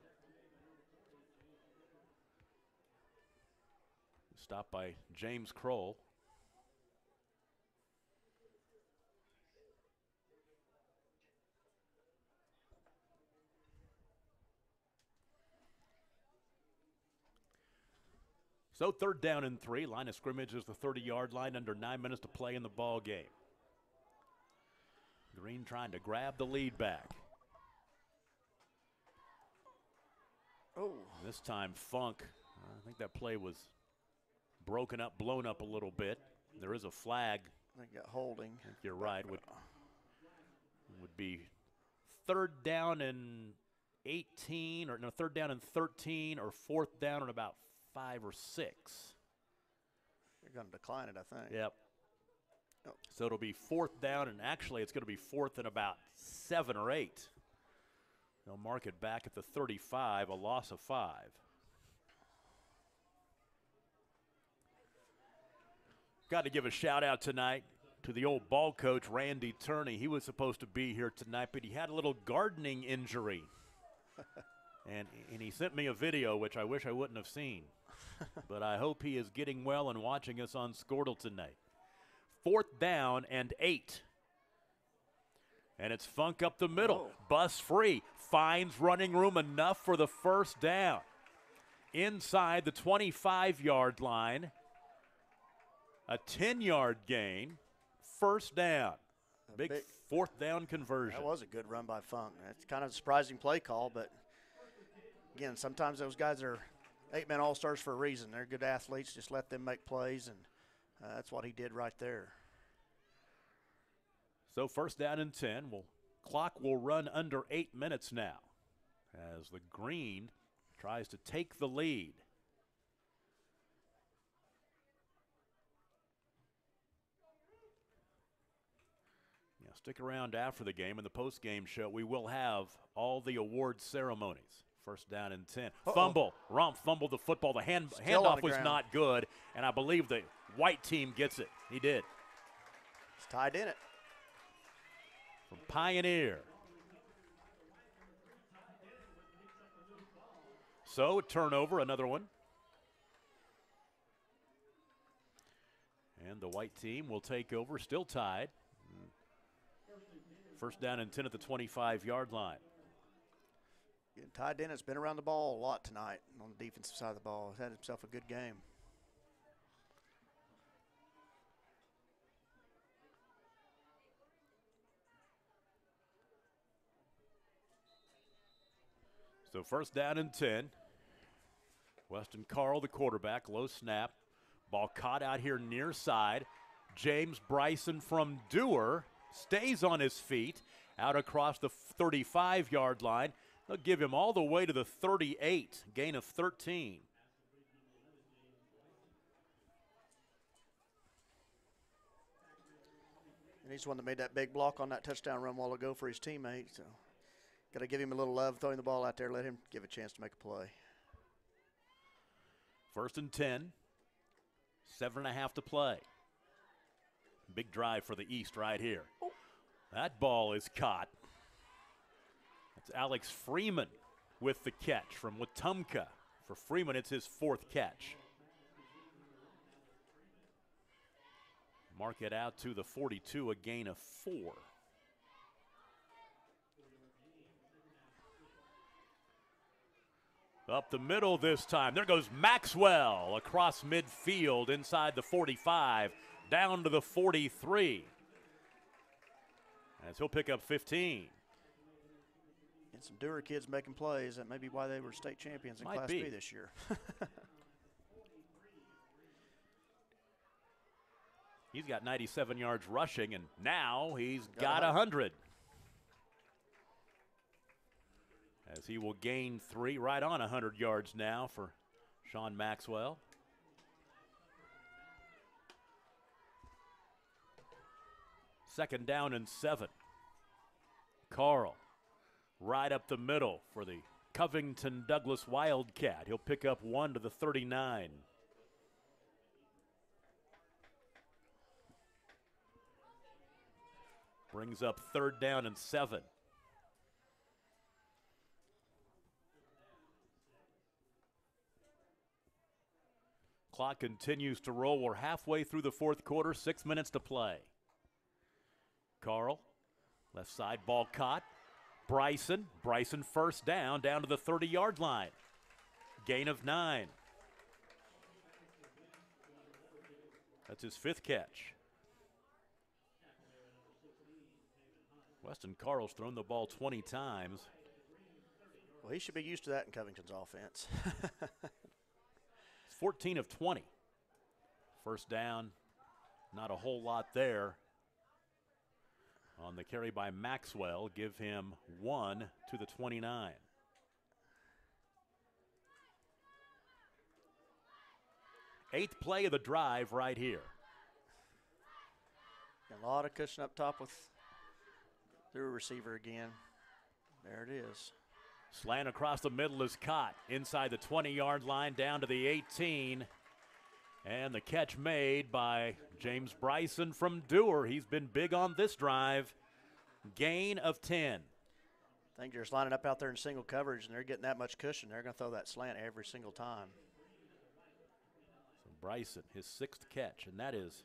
Stopped by James Kroll. So 3rd down and 3. Line of scrimmage is the 30-yard line. Under 9 minutes to play in the ball game. Green trying to grab the lead back. Oh. This time Funk, I think that play was broken up, blown up a little bit. There is a flag. I think got holding. I think you're right. Would be 3rd down and 18, or no, 3rd down and 13, or 4th down and about 5 or 6. They're going to decline it, I think. Yep. Oh. So it'll be 4th down, and actually it's going to be 4th and about 7 or 8. They'll mark it back at the 35, a loss of 5. Got to give a shout out tonight to the old ball coach, Randy Turney. He was supposed to be here tonight, but he had a little gardening injury. and he sent me a video, which I wish I wouldn't have seen. But I hope he is getting well and watching us on Squirtle tonight. 4th down and 8. And it's Funk up the middle. Oh. Bus free. Finds running room enough for the 1st down. Inside the 25-yard line. A 10-yard gain. 1st down. Big 4th down conversion. That was a good run by Funk. That's kind of a surprising play call, but again, sometimes those guys are 8-man all-stars for a reason. They're good athletes. Just let them make plays, and that's what he did right there. So 1st down and 10. Clock will run under 8 minutes now as the Green tries to take the lead. Yeah, stick around after the game in the post-game show. We will have all the award ceremonies. 1st down and 10. Fumble. Rompt fumbled the football. The handoff was not good, and I believe the white team gets it. He did. It's tied in it. From Pioneer. So, turnover, another one. And the white team will take over, still tied. 1st down and 10 at the 25-yard line. Ty Dennett's been around the ball a lot tonight on the defensive side of the ball. He's had himself a good game. So first down and 10. Weston Carl, the quarterback, low snap. Ball caught out here near side. James Bryson from Dewar stays on his feet out across the 35-yard line. They'll give him all the way to the 38, gain of 13. And he's the one that made that big block on that touchdown run a while ago for his teammate. So got to give him a little love throwing the ball out there, let him give a chance to make a play. First and 10, 7.5 to play. Big drive for the East right here. That ball is caught. That's Alex Freeman with the catch from Wetumpka. For Freeman, it's his 4th catch. Mark it out to the 42, a gain of 4. Up the middle this time. There goes Maxwell across midfield inside the 45, down to the 43. As he'll pick up 15. And some Dewar kids making plays. That may be why they were state champions in Class B this year. He's got 97 yards rushing, and now he's got 100. As he will gain 3, right on 100 yards now for Sean Maxwell. Second down and 7. Carl right up the middle for the Covington Douglas Wildcat. He'll pick up 1 to the 39. Brings up third down and 7. Clock continues to roll. We're halfway through the 4th quarter, 6 minutes to play. Carl, left side, ball caught. Bryson first down to the 30-yard line. Gain of 9. That's his 5th catch. Weston Carl's thrown the ball 20 times. Well, he should be used to that in Covington's offense. 14 of 20. First down, not a whole lot there. On the carry by Maxwell, give him 1 to the 29. Eighth play of the drive right here. A lot of cushion up top with their receiver again. There it is. Slant across the middle is caught inside the 20-yard line down to the 18. And the catch made by James Bryson from Dewar. He's been big on this drive. Gain of 10. I think they're just lining up out there in single coverage, and they're getting that much cushion. They're going to throw that slant every single time. So Bryson, his 6th catch, and that is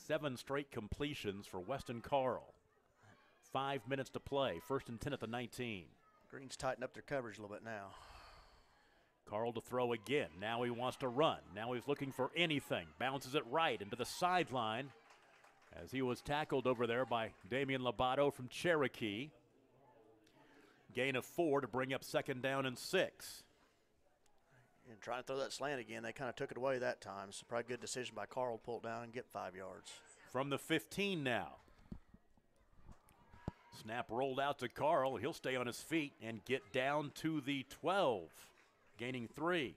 7 straight completions for Weston Carl. 5 minutes to play. First and 10 at the 19. Green's tightened up their coverage a little bit now. Carl to throw again. Now he wants to run. Now he's looking for anything. Bounces it right into the sideline as he was tackled over there by Damian Lobato from Cherokee. Gain of 4 to bring up second down and 6. And trying to throw that slant again, they kind of took it away that time. So probably a good decision by Carl to pull it down and get 5 yards. From the 15 now. Snap rolled out to Carl. He'll stay on his feet and get down to the 12, gaining 3.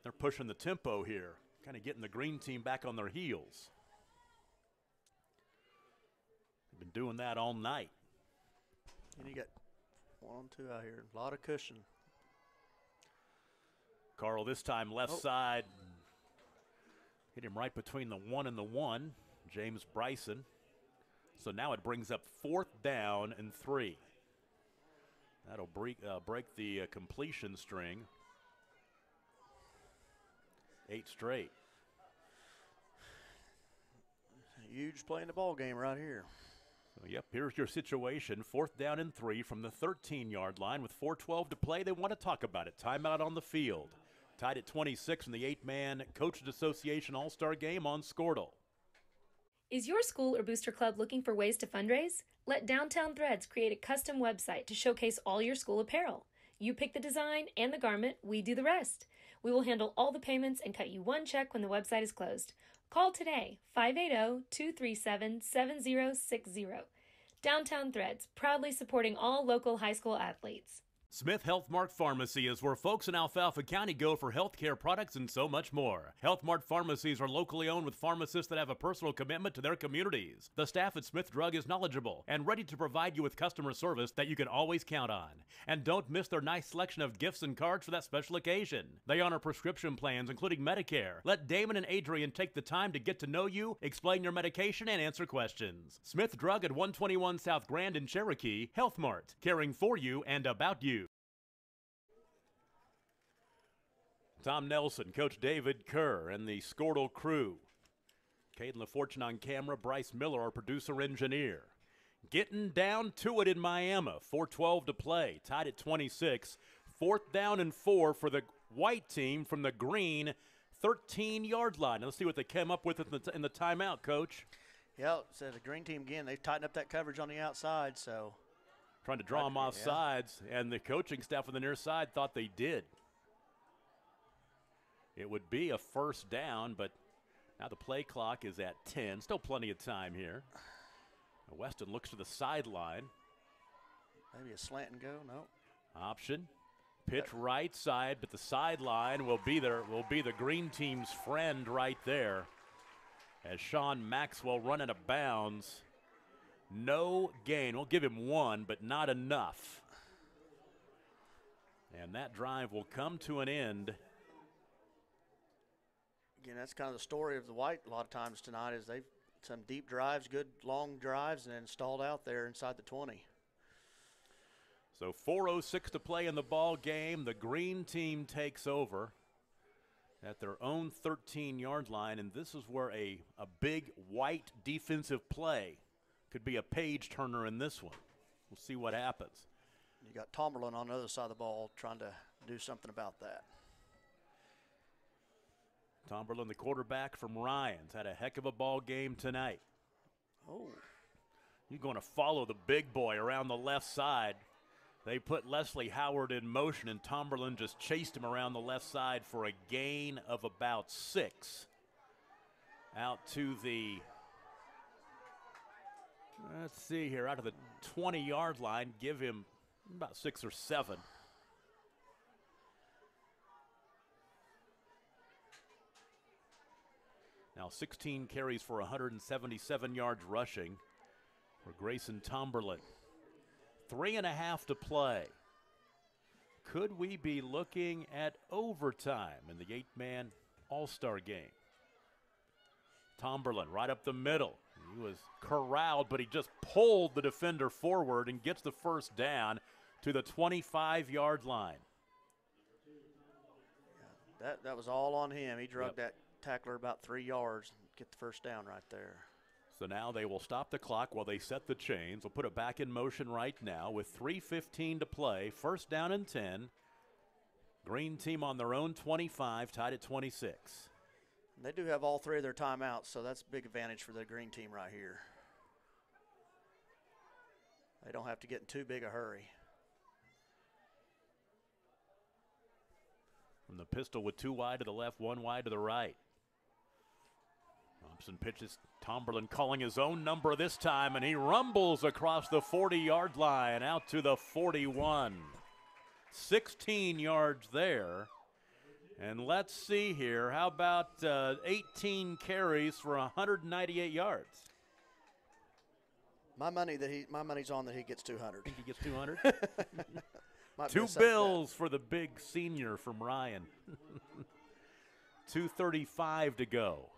They're pushing the tempo here, kind of getting the green team back on their heels. They've been doing that all night. And you got 1 2 out here. A lot of cushion. Carl this time left side. Hit him right between the 1 and the 1. James Bryson. So now it brings up 4th down and 3. That'll break the completion string. 8 straight. Huge play in the ball game right here. So, yep, here's your situation. 4th down and 3 from the 13-yard line with 4:12 to play. They want to talk about it. Timeout on the field. Tied at 26 in the 8-man Coaches Association All-Star Game on Squirtle. Is your school or booster club looking for ways to fundraise? Let Downtown Threads create a custom website to showcase all your school apparel. You pick the design and the garment, we do the rest. We will handle all the payments and cut you one check when the website is closed. Call today, 580-237-7060. Downtown Threads, proudly supporting all local high school athletes. Smith Health Mart Pharmacy is where folks in Alfalfa County go for healthcare products and so much more. Health Mart pharmacies are locally owned with pharmacists that have a personal commitment to their communities. The staff at Smith Drug is knowledgeable and ready to provide you with customer service that you can always count on. And don't miss their nice selection of gifts and cards for that special occasion. They honor prescription plans, including Medicare. Let Damon and Adrian take the time to get to know you, explain your medication, and answer questions. Smith Drug at 121 South Grand in Cherokee. Health Mart, caring for you and about you. Tom Nelson, Coach David Kerr, and the Squirtle crew. Caden LaFortune on camera, Bryce Miller, our producer-engineer. Getting down to it in Miami, 4:12 to play, tied at 26. 4th down and 4 for the white team from the green 13-yard line. Let's see what they came up with in the timeout, Coach. Yeah, so the green team, again, they've tightened up that coverage on the outside, so. Trying to draw them off sides, and the coaching staff on the near side thought they did. It would be a first down, but now the play clock is at 10. Still plenty of time here. Weston looks to the sideline. Maybe a slant and go, no. Option. Pitch right side, but the sideline will be the green team's friend right there. As Sean Maxwell running out of bounds. No gain. We'll give him one, but not enough. And that drive will come to an end. Again, that's kind of the story of the White a lot of times tonight is they've some deep drives, good long drives, and then stalled out there inside the 20. So 4:06 to play in the ball game. The green team takes over at their own 13-yard line, and this is where a big white defensive play could be a page-turner in this one. We'll see what happens. You got Tomberlin on the other side of the ball trying to do something about that. Tomberlin, the quarterback from Ryans, had a heck of a ball game tonight. Oh. You're going to follow the big boy around the left side. They put Leslie Howard in motion, and Tomberlin just chased him around the left side for a gain of about 6. Out to the, let's see here, out of the 20-yard line, give him about 6 or 7. Now 16 carries for 177 yards rushing for Grayson Tomberlin. 3.5 to play. Could we be looking at overtime in the 8-man All-Star game? Tomberlin right up the middle. He was corralled, but he just pulled the defender forward and gets the first down to the 25-yard line. Yeah, that was all on him. He drugged that tackler about 3 yards and get the first down right there. So now they will stop the clock while they set the chains. We'll put it back in motion right now with 3:15 to play. First down and 10. Green team on their own 25, tied at 26. And they do have all 3 of their timeouts, so that's a big advantage for the green team right here. They don't have to get in too big a hurry. From the pistol with 2 wide to the left, 1 wide to the right. Thompson pitches. Tomberlin calling his own number this time, and he rumbles across the 40-yard line out to the 41. 16 yards there. And let's see here. How about 18 carries for 198 yards? My money's on that he gets 200. Think he gets 200? 2 bills for the big senior from Ryan. 2:35 to go.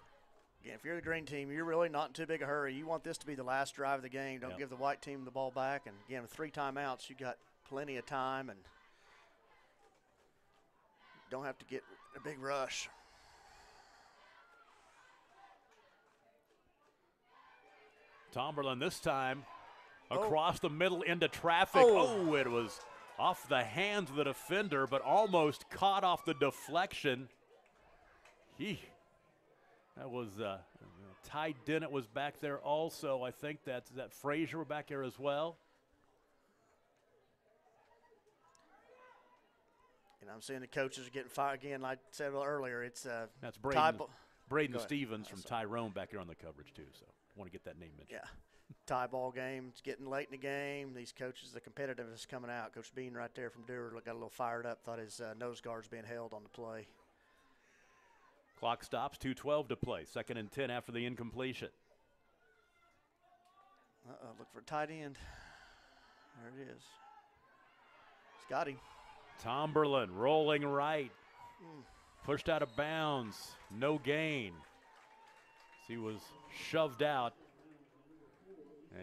Again, if you're the green team, you're really not in too big a hurry. You want this to be the last drive of the game. Don't give the white team the ball back. And, again, with 3 timeouts, you got plenty of time and don't have to get a big rush. Tomberlin this time across the middle into traffic. Oh, it was off the hands of the defender, but almost caught off the deflection. That was Ty Dennett was back there also. I think that Frazier back there as well. And I'm seeing the coaches are getting fired again. Like I said earlier, it's that's Braden Stevens from Tyrone back here on the coverage too. So I want to get that name mentioned. Yeah. Tie ball game. It's getting late in the game. These coaches, the competitiveness coming out. Coach Bean right there from Dewar got a little fired up. Thought his nose guard's being held on the play. Clock stops. 2:12 to play. 2nd and 10 after the incompletion. Look for a tight end. There it is. It's got him. Tomberlin rolling right. Pushed out of bounds. No gain. He was shoved out.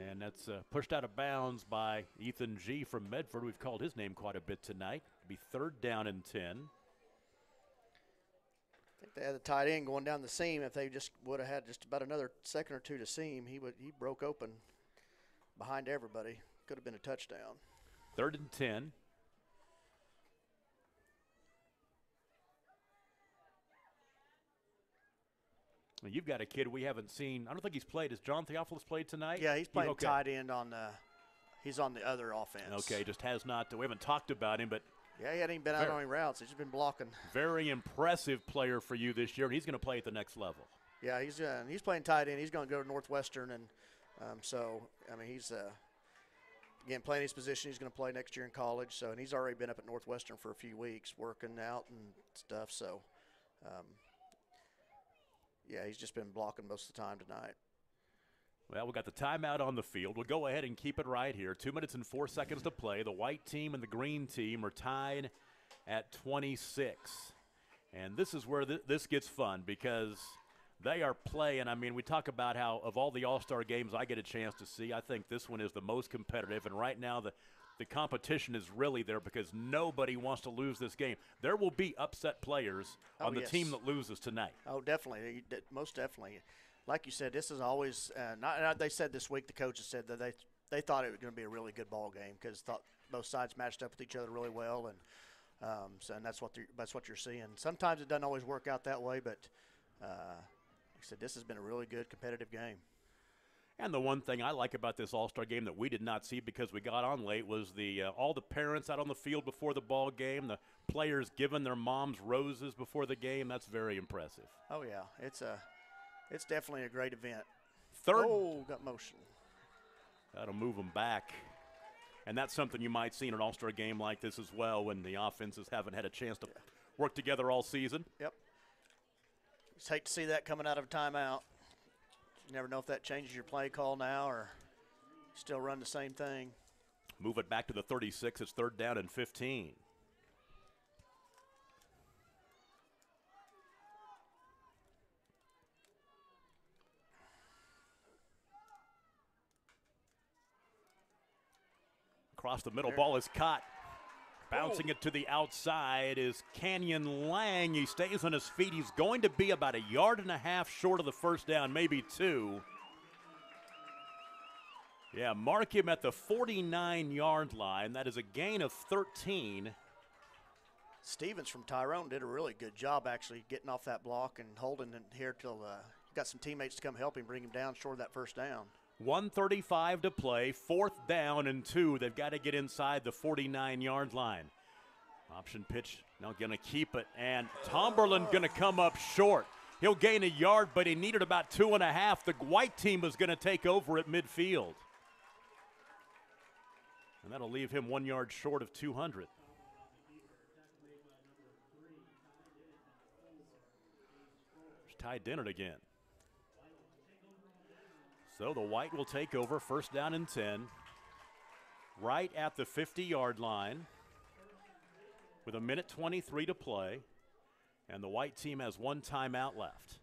And that's pushed out of bounds by Ethan G. from Medford. We've called his name quite a bit tonight. It'll be 3rd down and 10. I think they had the tight end going down the seam. If they just would have had just about another second or two to seam, he broke open behind everybody. Could have been a touchdown. 3rd and 10. You've got a kid we haven't seen. I don't think he's played. Has John Theophilus played tonight? Yeah, he's playing tight end on he's on the other offense. Okay, just has not. We haven't talked about him, but yeah, he hasn't even been out on any routes. He's just been blocking. Very impressive player for you this year, and he's going to play at the next level. Yeah, he's playing tight end. He's going to go to Northwestern, and so I mean he's again playing his position. He's going to play next year in college. So and he's already been up at Northwestern for a few weeks working out and stuff. So. Yeah, he's just been blocking most of the time tonight. Well, we got the timeout on the field. We'll go ahead and keep it right here. 2 minutes and 4 seconds to play. The white team and the green team are tied at 26. And this is where this gets fun because they are playing. I mean, we talk about how of all the all-star games I get a chance to see, I think this one is the most competitive. And right now the competition is really there because nobody wants to lose this game. There will be upset players on the team that loses tonight. Oh, definitely. Most definitely. Like you said, this is always they said this week, the coaches said that they thought it was going to be a really good ball game because thought both sides matched up with each other really well. And and that's what you're seeing. Sometimes it doesn't always work out that way, but like I said, this has been a really good competitive game. And the one thing I like about this All-Star game that we did not see because we got on late was all the parents out on the field before the ball game, the players giving their moms roses before the game. That's very impressive. Oh, yeah. It's definitely a great event. Got motion. That'll move them back. And that's something you might see in an All-Star game like this as well when the offenses haven't had a chance to work together all season. Yep. Just hate to see that coming out of a timeout. You never know if that changes your play call now or still run the same thing. Move it back to the 36. It's 3rd down and 15. Across the middle, ball is caught. Bouncing it to the outside is Canyon Lang. He stays on his feet. He's going to be about 1.5 yards short of the first down, maybe 2. Yeah, mark him at the 49-yard line. That is a gain of 13. Stevens from Tyrone did a really good job actually getting off that block and holding it here till got some teammates to come help him bring him down short of that first down. 1:35 to play, 4th down and 2. They've got to get inside the 49-yard line. Option pitch, now going to keep it, and Tomberlin going to come up short. He'll gain 1 yard, but he needed about 2.5. The white team is going to take over at midfield. And that'll leave him 1 yard short of 200. There's Ty Dennett again. So the white will take over, 1st down and 10, right at the 50-yard line with 1:23 to play, and the white team has 1 timeout left.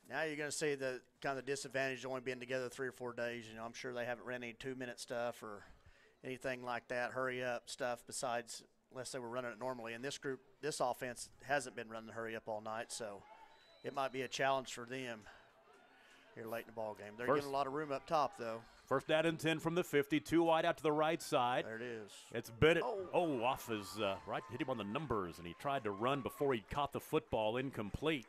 Now you're going to see the kind of the disadvantage of only being together 3 or 4 days. You know, I'm sure they haven't ran any 2-minute stuff or anything like that, hurry up stuff besides unless they were running it normally. And this group, this offense hasn't been running the hurry up all night, so it might be a challenge for them here late in the ball game. They're getting a lot of room up top, though. 1st down and 10 from the 50, 2 wide out to the right side. There it is. It's Bennett. Off his right, hit him on the numbers, and he tried to run before he caught the football, incomplete.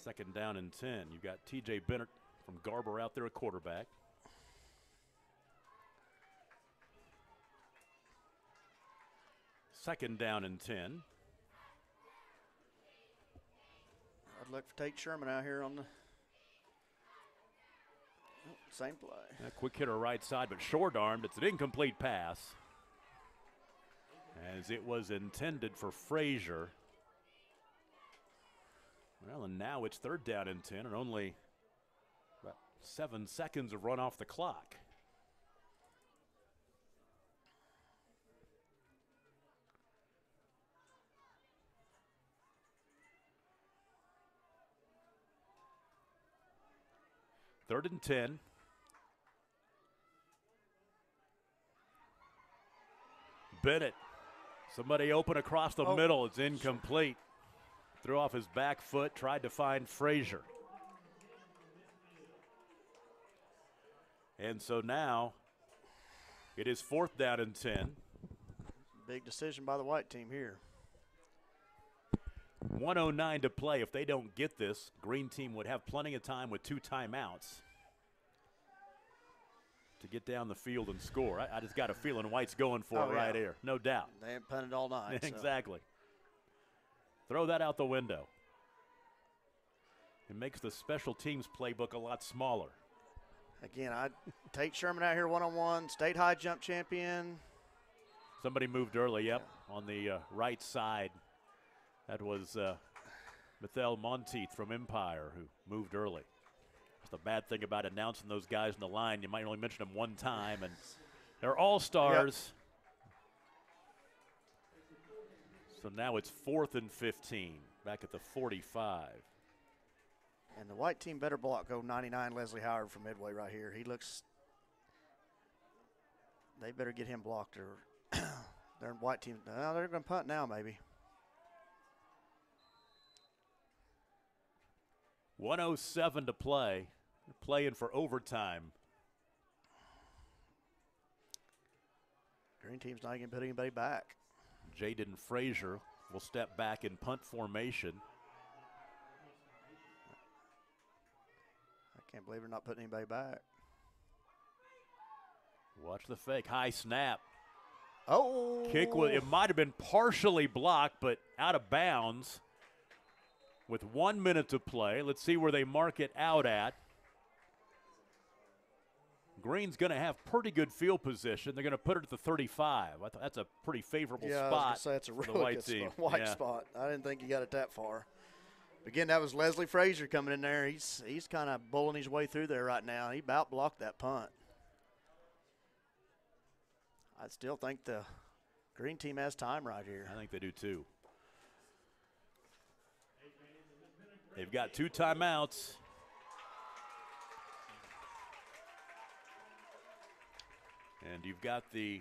Second down and 10. You've got T.J. Bennett from Garber out there at quarterback. Second down and 10. I'd look for Tate Sherman out here on the same play. A quick hitter right side, but short-armed. It's an incomplete pass, as it was intended for Frazier. Well, and now it's third down and 10, and only about 7 seconds of run off the clock. Third and 10. Bennett, somebody open across the middle. It's incomplete. Threw off his back foot, tried to find Frazier. And so now it is fourth down and 10. Big decision by the white team here. 1:09 to play. If they don't get this, green team would have plenty of time with 2 timeouts to get down the field and score. I just got a feeling White's going for it right here. No doubt. They haven't punted all night. Exactly. Throw that out the window. It makes the special teams playbook a lot smaller. Again, Tate Sherman out here one-on-one, state high jump champion. Somebody moved early, on the right side. That was Mithel Monteith from Empire who moved early. That's the bad thing about announcing those guys in the line. You might only mention them one time, and they're all-stars. Yep. So now it's 4th and 15, back at the 45. And the white team better block go 99 Leslie Howard from Midway right here. He looks – they better get him blocked or their white team – no, they're going to punt now maybe. 1:07 to play. They're playing for overtime. Green team's not going to put anybody back. Jaden Frazier will step back in punt formation. I can't believe they're not putting anybody back. Watch the fake. High snap. Oh. Kick, it might have been partially blocked, but out of bounds. With 1 minute to play, let's see where they mark it out at. Green's going to have pretty good field position. They're going to put it at the 35. That's a pretty favorable spot. I was going to say it's a really good white spot. I didn't think he got it that far. Again, that was Leslie Frazier coming in there. He's kind of bulling his way through there right now. He about blocked that punt. I still think the green team has time right here. I think they do too. They've got 2 timeouts. And you've got the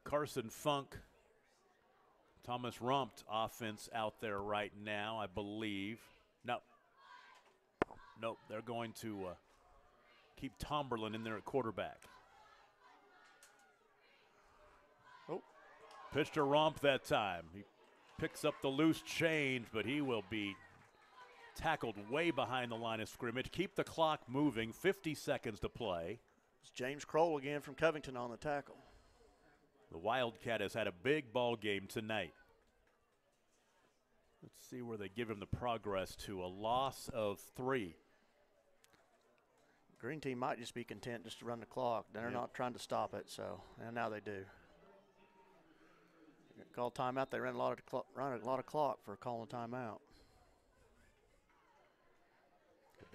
Carson Funk, Thomas Rumpt offense out there right now, I believe. Nope, they're going to keep Tomberlin in there at quarterback. Oh. Pitch to Rumpt that time. He picks up the loose change, but he will be tackled way behind the line of scrimmage. Keep the clock moving. 50 seconds to play. It's James Kroll again from Covington on the tackle. The Wildcat has had a big ball game tonight. Let's see where they give him the progress to. A loss of 3. Green team might just be content just to run the clock. They're not trying to stop it, and now they do. Call timeout. They ran a lot of clock for calling timeout.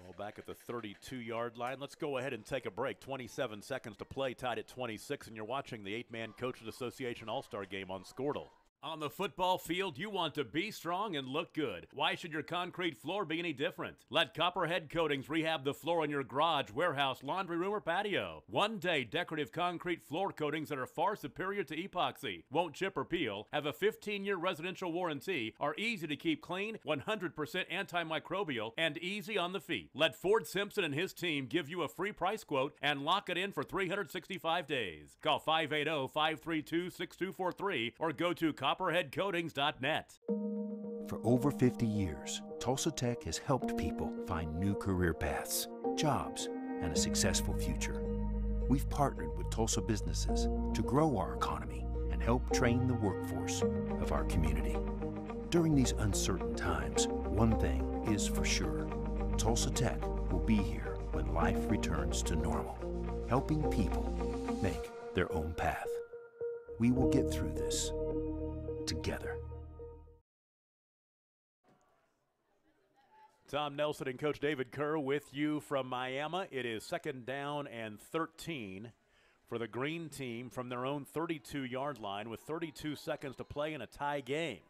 Ball back at the 32-yard line. Let's go ahead and take a break. 27 seconds to play, tied at 26, and you're watching the 8-Man Coaches Association All-Star Game on Squirtle. On the football field, you want to be strong and look good. Why should your concrete floor be any different? Let Copperhead Coatings rehab the floor in your garage, warehouse, laundry room, or patio. One-day decorative concrete floor coatings that are far superior to epoxy, won't chip or peel, have a 15-year residential warranty, are easy to keep clean, 100% antimicrobial, and easy on the feet. Let Ford Simpson and his team give you a free price quote and lock it in for 365 days. Call 580-532-6243 or go to copperheadcoatings.net. For over 50 years, Tulsa Tech has helped people find new career paths, jobs, and a successful future. We've partnered with Tulsa businesses to grow our economy and help train the workforce of our community. During these uncertain times, one thing is for sure. Tulsa Tech will be here when life returns to normal, helping people make their own path. We will get through this together. Tom Nelson and Coach David Kerr with you from Miami. It is 2nd down and 13 for the green team from their own 32-yard line with 32 seconds to play in a tie game.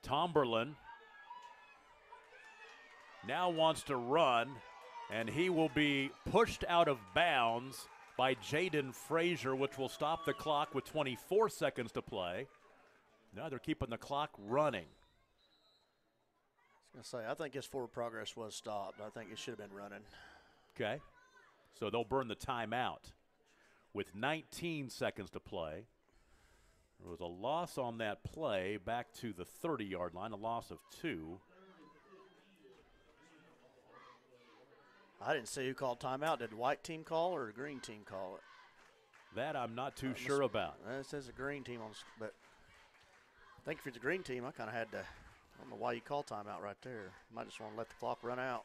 Tomberlin now wants to run, and he will be pushed out of bounds by Jaden Frazier, which will stop the clock with 24 seconds to play. Now they're keeping the clock running. I was going to say, I think his forward progress was stopped. I think it should have been running. Okay. So they'll burn the timeout with 19 seconds to play. There was a loss on that play back to the 30-yard line, a loss of 2. I didn't see who called timeout. Did the white team call or the green team call it? That I'm not too sure about. It says the green team, but I think if it's the green team, I kind of had to, I don't know why you call timeout right there. Might just want to let the clock run out.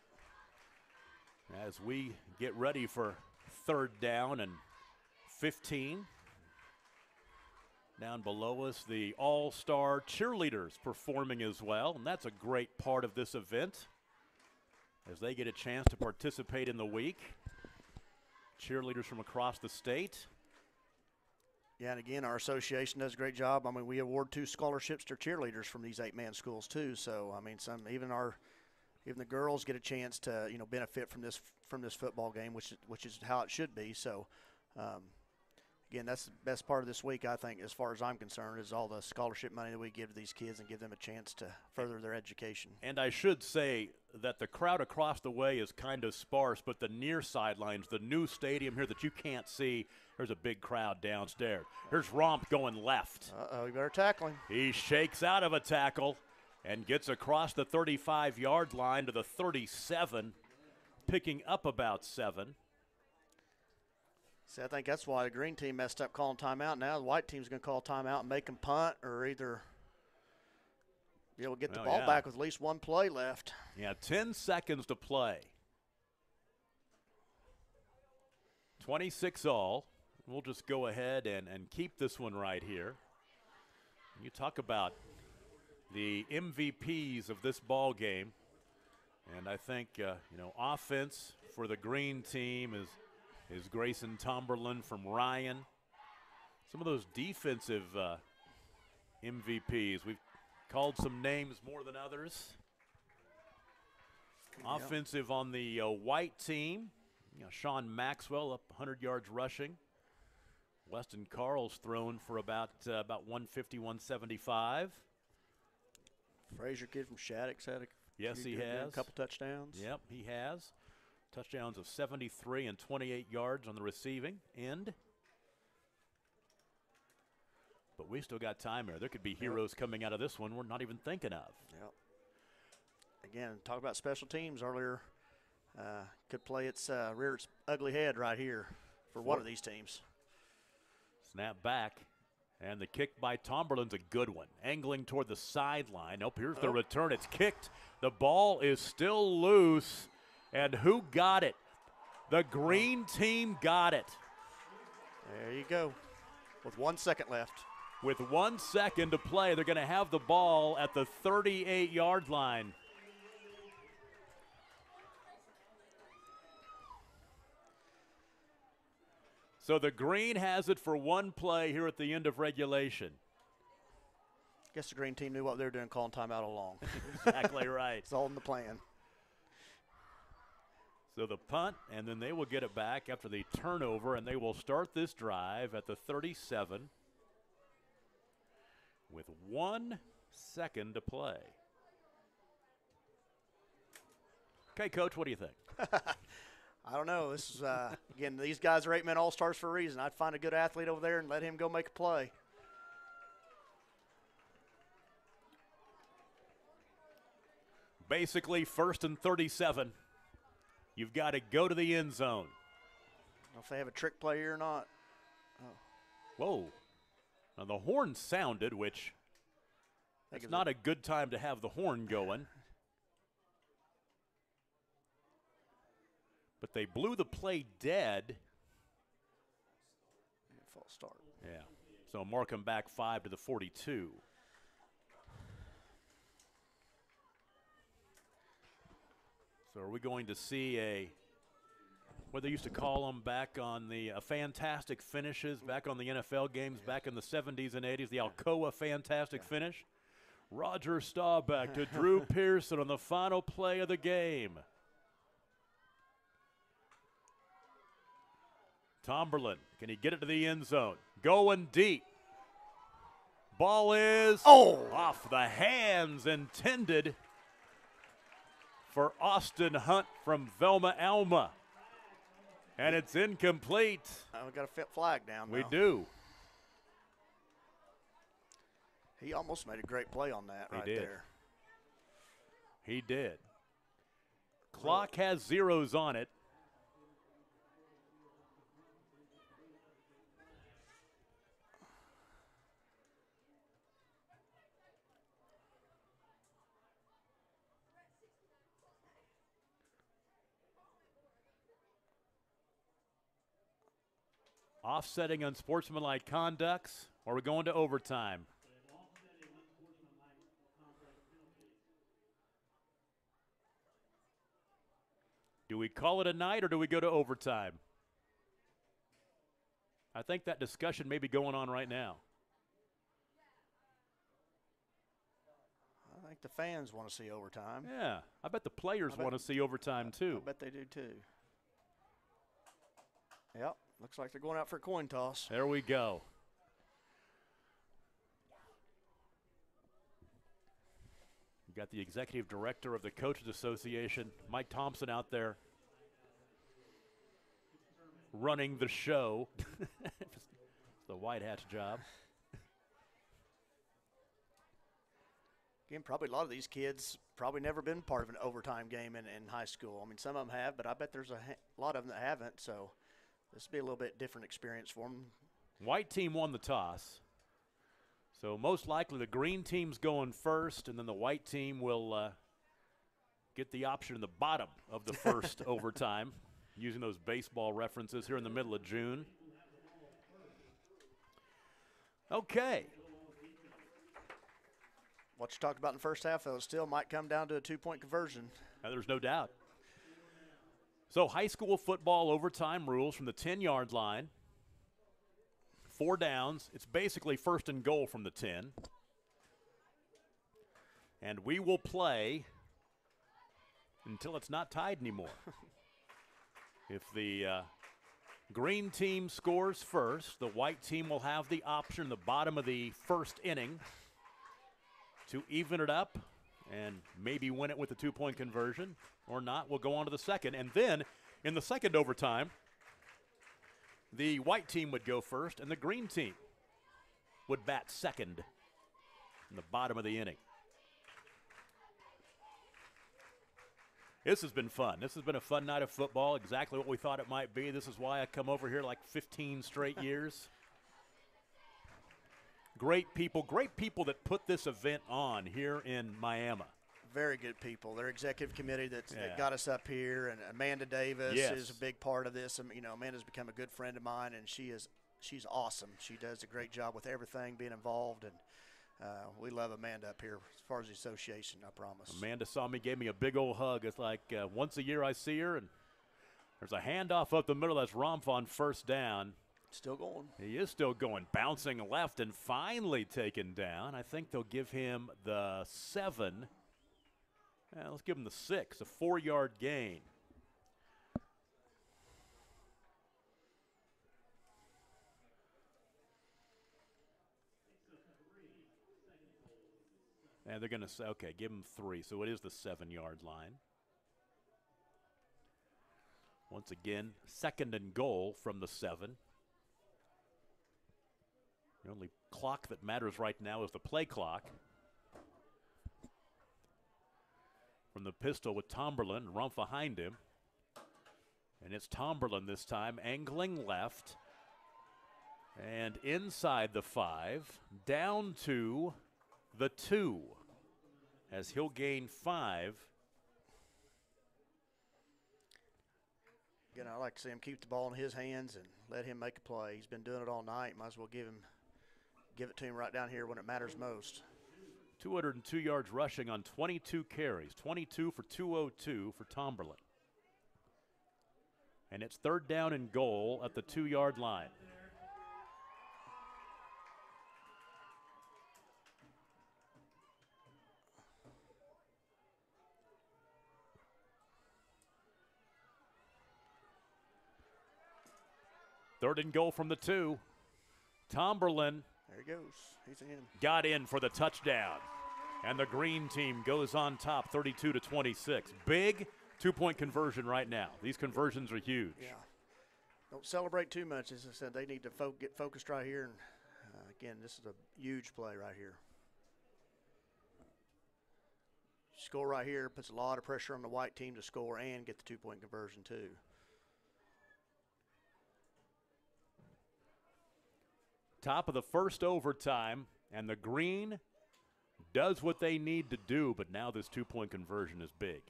As we get ready for 3rd down and 15. Down below us, the all-star cheerleaders performing as well, and that's a great part of this event as they get a chance to participate in the week. Cheerleaders from across the state. Yeah, and again, our association does a great job. I mean, we award 2 scholarships to cheerleaders from these 8-man schools too. So, I mean, even the girls get a chance to, you know, benefit from this football game, which is how it should be. So, again, that's the best part of this week, I think, as far as I'm concerned, is all the scholarship money that we give to these kids and give them a chance to further their education. And I should say that the crowd across the way is kind of sparse, but the near sidelines, the new stadium here that you can't see, there's a big crowd downstairs. Here's Romp going left. Uh-oh, you better tackle him. He shakes out of a tackle and gets across the 35-yard line to the 37, picking up about 7. See, I think that's why the green team messed up calling timeout. Now the white team's going to call timeout and make them punt or either be able to get the ball back with at least 1 play left. Yeah, 10 seconds to play. 26 all. We'll just go ahead and keep this one right here. You talk about the MVPs of this ball game, and I think, offense for the green team is Grayson Tomberlin from Ryan. Some of those defensive MVPs, we've called some names more than others. Yep. Offensive on the white team, Sean Maxwell up 100 yards rushing. Weston Carl's thrown for about 150, 175. Frazier kid from Shattuck's had a couple touchdowns. Yep, he has. Touchdowns of 73 and 28 yards on the receiving end. But we still got time here. There could be heroes coming out of this one we're not even thinking of. Yep. Again, talk about special teams earlier. Could rear its ugly head right here for one of these teams. Snap back, and the kick by Tomberlin's a good one. Angling toward the sideline. Here's the return. It's kicked. The ball is still loose. And who got it? The green team got it. There you go. With 1 second left. With 1 second to play, they're going to have the ball at the 38-yard line. So the green has it for 1 play here at the end of regulation. Guess the green team knew what they were doing calling timeout all along. Exactly right. It's all in the plan. So the punt, and then they will get it back after the turnover, and they will start this drive at the 37 with 1 second to play. Okay, Coach, what do you think? I don't know. This is, again, these guys are 8-man all-stars for a reason. I'd find a good athlete over there and let him go make a play. Basically, 1st and 37. You've got to go to the end zone. I don't know if they have a trick play here or not. Oh. Whoa. Now, the horn sounded, which it's not a good time to have the horn going. But they blew the play dead. False start. Yeah. So mark them back 5 to the 42. So are we going to see what they used to call them back on the fantastic finishes, back on the NFL games back in the 70s and 80s, the Alcoa fantastic finish? Roger Staubach to Drew Pearson on the final play of the game. Tomberlin, can he get it to the end zone? Going deep. Ball is off the hands intended for Austin Hunt from Velma Alma. And it's incomplete. We've got a flag down now. We do. He almost made a great play on that there. He did. Clock has zeros on it. Offsetting unsportsmanlike conducts, or we're going to overtime. Do we call it a night or do we go to overtime? I think that discussion may be going on right now. I think the fans want to see overtime. Yeah, I bet the players want to see overtime too. I bet they do too. Yep, looks like they're going out for a coin toss. There we go. We've got the executive director of the Coaches Association, Mike Thompson, out there running the show. It's the White Hat's job. Again, probably a lot of these kids probably never been part of an overtime game in high school. I mean, some of them have, but I bet there's a lot of them that haven't, so this will be a little bit different experience for them. White team won the toss. So most likely the green team's going first, and then the white team will get the option in the bottom of the first overtime, using those baseball references here in the middle of June. Okay. What you talked about in the first half, though, still might come down to a two-point conversion. There's no doubt. So high school football overtime rules from the 10-yard line. 4 downs. It's basically first and goal from the 10. And we will play until it's not tied anymore. If the green team scores first, the white team will have the option in the bottom of the first inning to even it up and maybe win it with a 2-point conversion, or not. We'll go on to the second. And then in the second overtime, the white team would go first, and the green team would bat second in the bottom of the inning. This has been fun. This has been a fun night of football, exactly what we thought it might be. This is why I come over here like 15 straight years. Great people that put this event on here in Miami. Very good people. Their executive committee that got us up here, and Amanda Davis is a big part of this. You know, Amanda's become a good friend of mine, and she's awesome. She does a great job with everything, being involved, and we love Amanda up here as far as the association, I promise. Amanda saw me, gave me a big old hug. It's like once a year I see her, and there's a handoff up the middle. That's Rumpf on first down. Still going. He is still going, bouncing left and finally taken down. I think they'll give him the 7. Let's give him the 6, a 4-yard gain. And they're going to say, okay, give him 3. So it is the 7-yard line. Once again, 2nd and goal from the 7. The only clock that matters right now is the play clock. From the pistol with Tomberlin, Rumph behind him. And it's Tomberlin this time, angling left. And inside the 5, down to the 2, as he'll gain 5. Again, I like to see him keep the ball in his hands and let him make a play. He's been doing it all night. Might as well give it to him right down here when it matters most. 202 yards rushing on 22 carries, 22 for 202 for Tomberlin. And it's 3rd down and goal at the 2-yard line. Third and goal from the 2. Tomberlin. There he goes. He's in. Got in for the touchdown. And the green team goes on top 32-26. Big 2-point conversion right now. These conversions are huge. Yeah. Don't celebrate too much. As I said, they need to get focused right here. And again, this is a huge play right here. Score right here puts a lot of pressure on the white team to score and get the 2-point conversion too. Top of the first overtime, and the green does what they need to do, but now this 2-point conversion is big.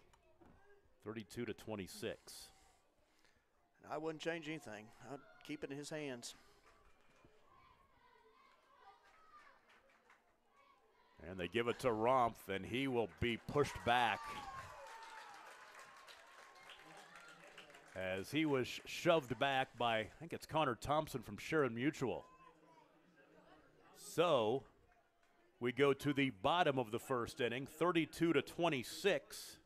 32-26. I wouldn't change anything. I'd keep it in his hands. And they give it to Rumph, and he will be pushed back as he was shoved back by, I think it's Connor Thompson from Sharon Mutual. So we go to the bottom of the first inning, 32-26.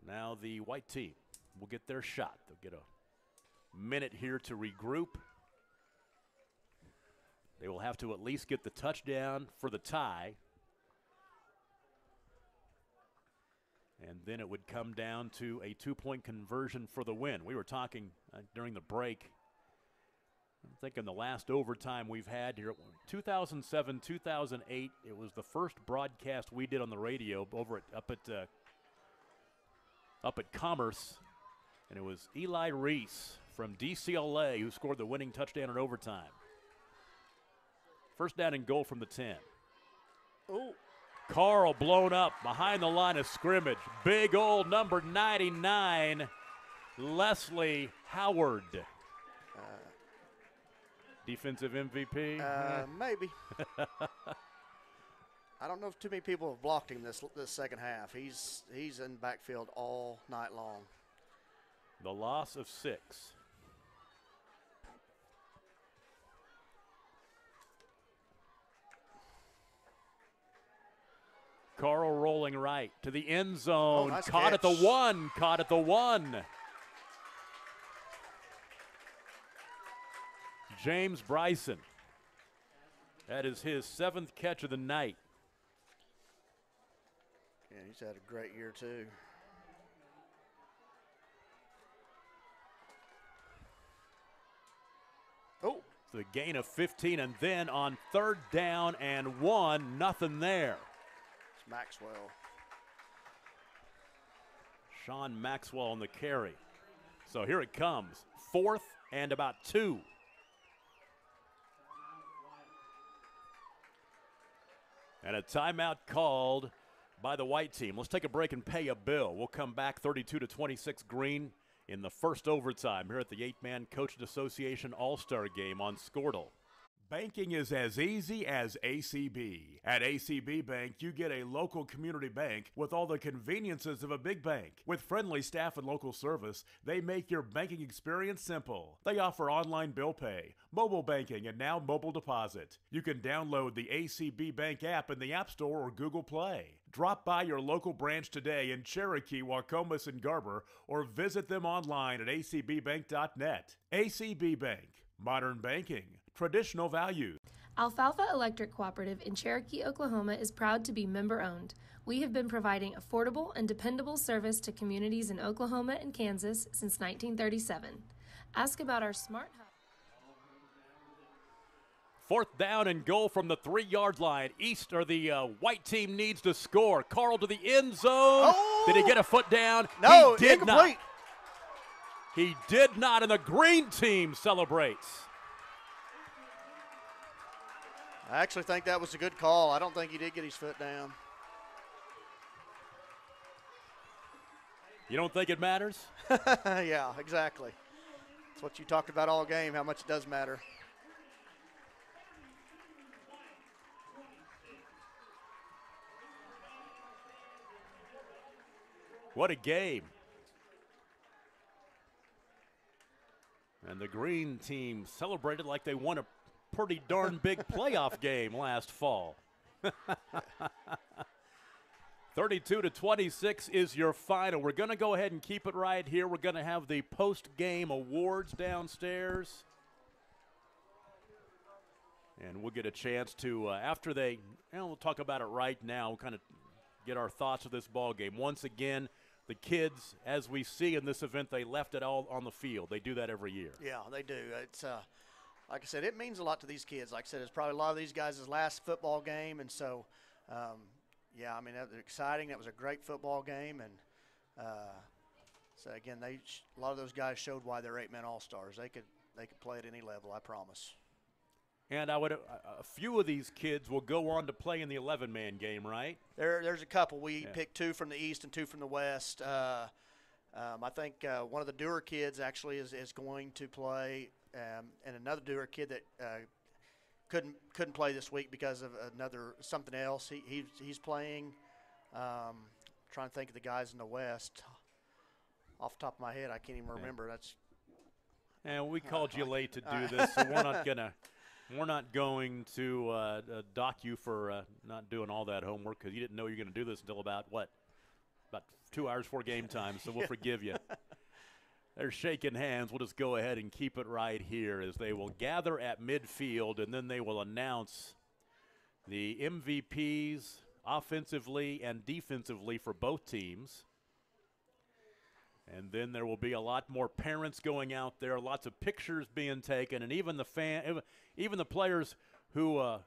Now the white team will get their shot. They'll get a minute here to regroup. They will have to at least get the touchdown for the tie. And then it would come down to a 2-point conversion for the win. We were talking during the break. I'm thinking the last overtime we've had here, 2007, 2008, it was the first broadcast we did on the radio over up at Commerce, and it was Eli Reese from DCLA who scored the winning touchdown in overtime. First down and goal from the 10. Oh. Carl blown up behind the line of scrimmage. Big old number 99, Leslie Howard. Defensive MVP? Maybe. I don't know if too many people have blocked him this second half. He's in the backfield all night long. The loss of 6. Carl rolling right to the end zone. Nice caught catch. at the 1. Caught at the 1. James Bryson. That is his 7th catch of the night. Yeah, he's had a great year too. Oh. So the gain of 15, and then on 3rd down and 1, nothing there. It's Maxwell. Sean Maxwell on the carry. So here it comes. 4th and about 2. And a timeout called by the white team. Let's take a break and pay a bill. We'll come back 32-26 Green in the first overtime here at the 8-man Coaches Association All-Star Game on Squirtle. Banking is as easy as ACB. At ACB Bank, you get a local community bank with all the conveniences of a big bank. With friendly staff and local service, they make your banking experience simple. They offer online bill pay, mobile banking, and now mobile deposit. You can download the ACB Bank app in the App Store or Google Play. Drop by your local branch today in Cherokee, Wacomas, and Garber, or visit them online at acbbank.net. ACB Bank. Modern banking, traditional values. Alfalfa Electric Cooperative in Cherokee, Oklahoma is proud to be member-owned. We have been providing affordable and dependable service to communities in Oklahoma and Kansas since 1937. Ask about our smart hub. 4th down and goal from the 3-yard line. The white team needs to score. Carl to the end zone. Oh! Did he get a foot down? No, he did incomplete. not. He did not, and the green team celebrates. I actually think that was a good call. I don't think he did get his foot down. You don't think it matters? Yeah, exactly. That's what you talked about all game, how much it does matter. What a game. And the green team celebrated like they won a pretty darn big playoff game last fall. 32-26 is your final. We're going to go ahead and keep it right here. We're going to have the post-game awards downstairs. And we'll get a chance to, after they, we'll talk about it right now. We'll kind of get our thoughts of this ball game. Once again, the kids, as we see in this event, they left it all on the field. They do that every year. Yeah, they do. It's like I said, it means a lot to these kids. Like I said, it's probably a lot of these guys' last football game, and so, yeah, I mean, that was exciting. That was a great football game, and so again, a lot of those guys showed why they're 8-man all-stars. They could play at any level, I promise. And a few of these kids will go on to play in the 11-man game, right? There's a couple. We picked 2 from the East and 2 from the West. I think one of the Dewar kids actually is going to play, and another Dewar kid that couldn't play this week because of something else. He's playing. Trying to think of the guys in the West. Off the top of my head, I can't even remember. That's. And we called you late to do this, so we're not going to dock you for not doing all that homework because you didn't know you were going to do this until about 2 hours before game time, so we'll forgive you. They're shaking hands. We'll just go ahead and keep it right here as they will gather at midfield, and then they will announce the MVPs offensively and defensively for both teams. And then there will be a lot more parents going out there, lots of pictures being taken, and even the players who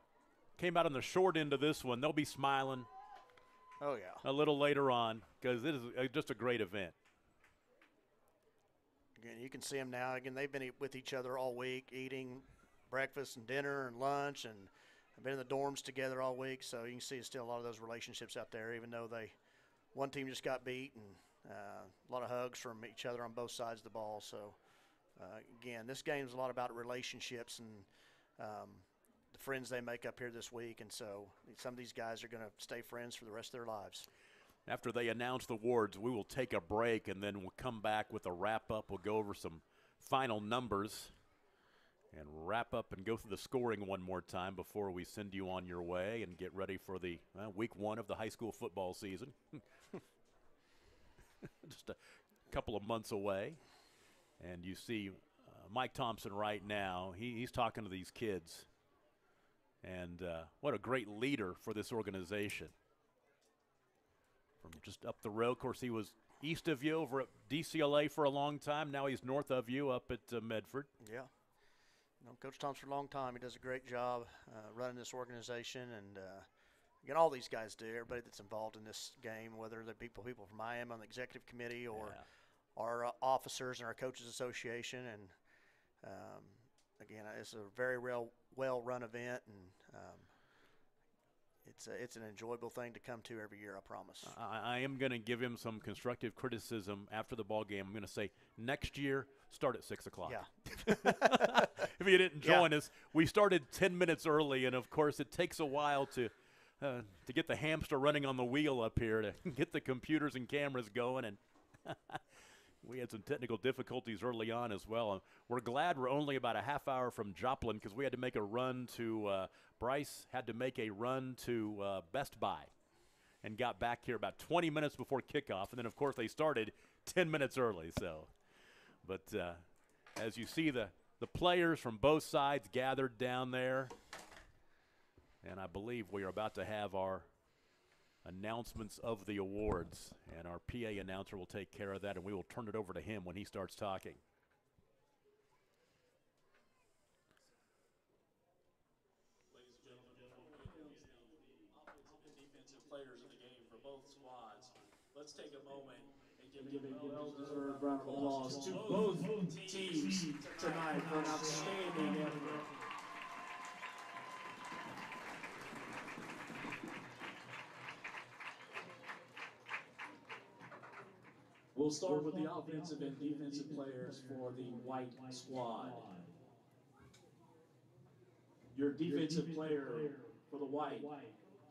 came out on the short end of this one, they'll be smiling. Oh, yeah. A little later on because it is just a great event. Again, you can see them now. Again, they've been with each other all week, eating breakfast and dinner and lunch, and have been in the dorms together all week. So you can see still a lot of those relationships out there, even though one team just got beat, and a lot of hugs from each other on both sides of the ball. So, again, this game is a lot about relationships and the friends they make up here this week. And so some of these guys are going to stay friends for the rest of their lives. After they announce the awards, we will take a break, and then we'll come back with a wrap-up. We'll go over some final numbers and wrap up and go through the scoring one more time before we send you on your way and get ready for the week 1 of the high school football season. Just a couple of months away. And you see Mike Thompson right now. He's talking to these kids. And what a great leader for this organization. From just up the road. Of course, he was east of you over at DCLA for a long time. Now he's north of you up at Medford. Yeah. Coach Thompson for a long time. He does a great job running this organization. And, again, all these guys do. Everybody that's involved in this game, whether they're people from IM on the executive committee or our officers and our coaches association. And, again, it's a very well-run event, and it's an enjoyable thing to come to every year, I promise. I am going to give him some constructive criticism after the ball game. I'm going to say next year, start at 6 o'clock. Yeah. If you didn't join us, we started 10 minutes early, and, of course, it takes a while to get the hamster running on the wheel up here, to get the computers and cameras going, and we had some technical difficulties early on as well. We're glad we're only about a half hour from Joplin because we had to make a run to Bryce had to make a run to Best Buy and got back here about 20 minutes before kickoff. And then, of course, they started 10 minutes early. So, but as you see the the players from both sides gathered down there. And I believe we are about to have our announcements of the awards. And our PA announcer will take care of that, and we will turn it over to him when he starts talking. Ladies and gentlemen, the offensive and defensive players of the game for both squads. Let's take a moment and give a well-deserved round of applause to both teams tonight for an outstanding effort. We'll start with the offensive and defensive players for the white squad. Your defensive player for the white,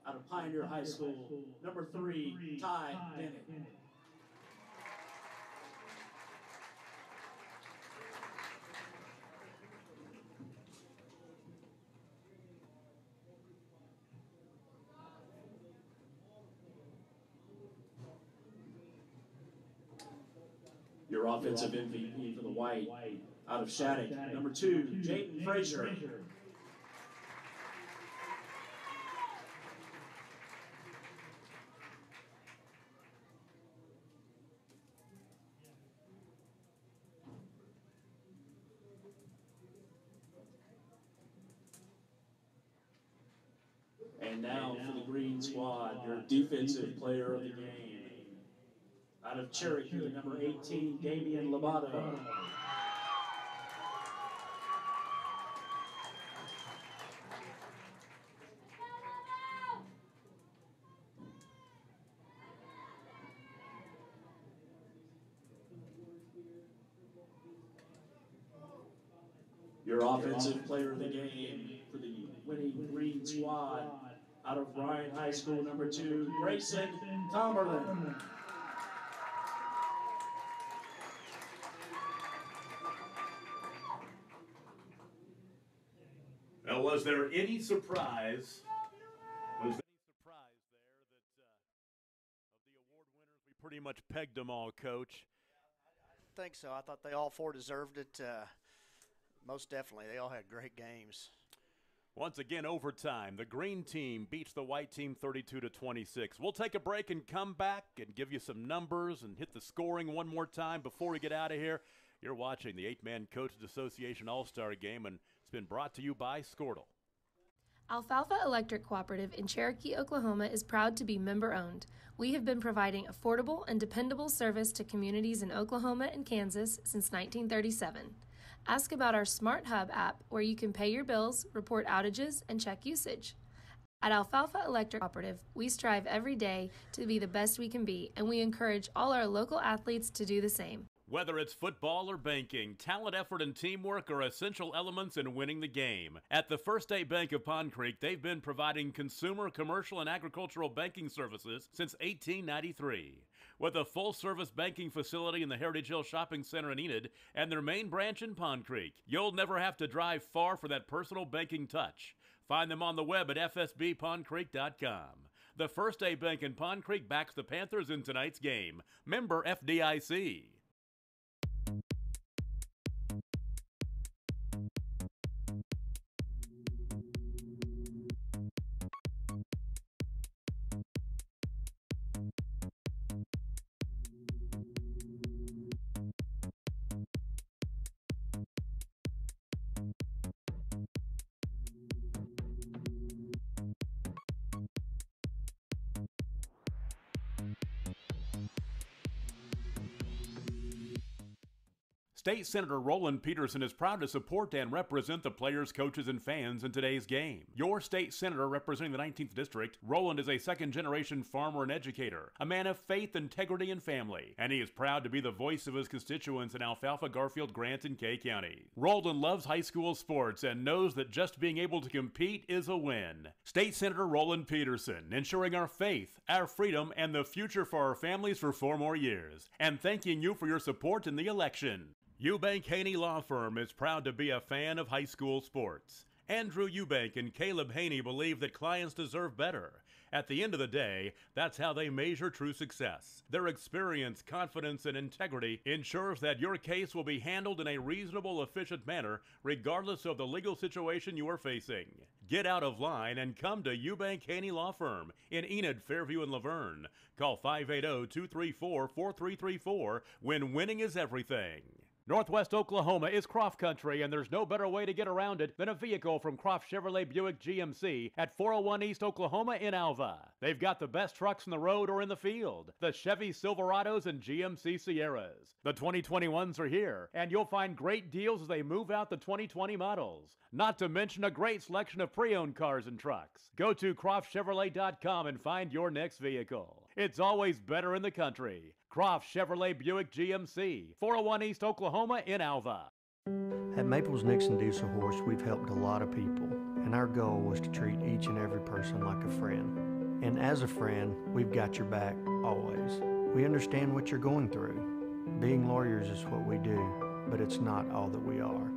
out of Pioneer High School, number 3, Ty Bennett. Your offensive MVP for the white, out of Shattuck, number 2, Jaden Frazier. And now for the green squad, your defensive player of the game. Out of Cherokee, number 18, Damian Lobato. Your offensive player of the game for the winning green squad, out of Bryan High School, number 2, Grayson Tomberlin. Now, was there any surprise? Was there any surprise there that of the award winners, we pretty much pegged them all, Coach? I think so. I thought they all 4 deserved it. Most definitely. They all had great games. Once again, overtime. The green team beats the white team 32-26. We'll take a break and come back and give you some numbers and hit the scoring one more time before we get out of here. You're watching the 8-Man Coaches Association All-Star Game, and it's been brought to you by Squirtle. Alfalfa Electric Cooperative in Cherokee, Oklahoma is proud to be member-owned. We have been providing affordable and dependable service to communities in Oklahoma and Kansas since 1937. Ask about our Smart Hub app, where you can pay your bills, report outages, and check usage. At Alfalfa Electric Cooperative, we strive every day to be the best we can be, and we encourage all our local athletes to do the same. Whether it's football or banking, talent, effort, and teamwork are essential elements in winning the game. At the First State Bank of Pond Creek, they've been providing consumer, commercial, and agricultural banking services since 1893. With a full-service banking facility in the Heritage Hill Shopping Center in Enid and their main branch in Pond Creek, you'll never have to drive far for that personal banking touch. Find them on the web at fsbpondcreek.com. The First State Bank in Pond Creek backs the Panthers in tonight's game. Member FDIC. State Senator Roland Peterson is proud to support and represent the players, coaches, and fans in today's game. Your state senator representing the 19th District, Roland is a second-generation farmer and educator, a man of faith, integrity, and family, and he is proud to be the voice of his constituents in Alfalfa, Garfield, Grant, and Kay County. Roland loves high school sports and knows that just being able to compete is a win. State Senator Roland Peterson, ensuring our faith, our freedom, and the future for our families for 4 more years, and thanking you for your support in the election. Eubank Haney Law Firm is proud to be a fan of high school sports. Andrew Eubank and Caleb Haney believe that clients deserve better, At the end of the day, that's how they measure true success. Their experience, confidence, and integrity ensures that your case will be handled in a reasonable, efficient manner, regardless of the legal situation you are facing. Get out of line and come to Eubank Haney Law Firm in Enid, Fairview, and Laverne. Call 580-234-4334 when winning is everything. Northwest Oklahoma is Croft Country, and there's no better way to get around it than a vehicle from Croft Chevrolet Buick GMC at 401 East Oklahoma in Alva. They've got the best trucks in the road or in the field, the Chevy Silverados and GMC Sierras. The 2021s are here, and you'll find great deals as they move out the 2020 models. Not to mention a great selection of pre-owned cars and trucks. Go to CroftChevrolet.com and find your next vehicle. It's always better in the country. Croft Chevrolet Buick GMC, 401 East Oklahoma in Alva. At Maples Nixon Diesel Horse, we've helped a lot of people, and our goal was to treat each and every person like a friend. And as a friend, we've got your back always. We understand what you're going through. Being lawyers is what we do, but it's not all that we are.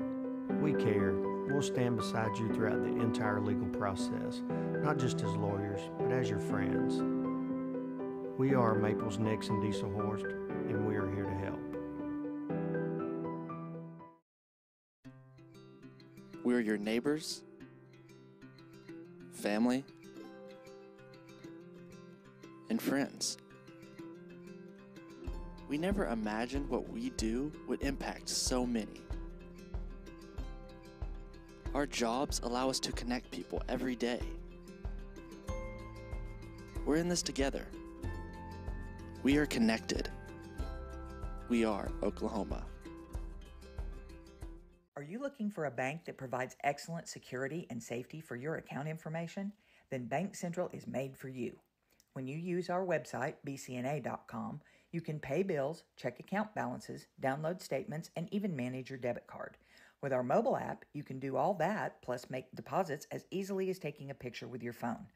We care. We'll stand beside you throughout the entire legal process, not just as lawyers, but as your friends. We are Maples Nixon Diesel Horse, and we are here to help. We're your neighbors, family, and friends. We never imagined what we do would impact so many. Our jobs allow us to connect people every day. We're in this together. We are connected. We are Oklahoma. Are you looking for a bank that provides excellent security and safety for your account information? Then Bank Central is made for you. When you use our website, bcna.com, you can pay bills, check account balances, download statements, and even manage your debit card. With our mobile app, you can do all that, plus make deposits as easily as taking a picture with your phone.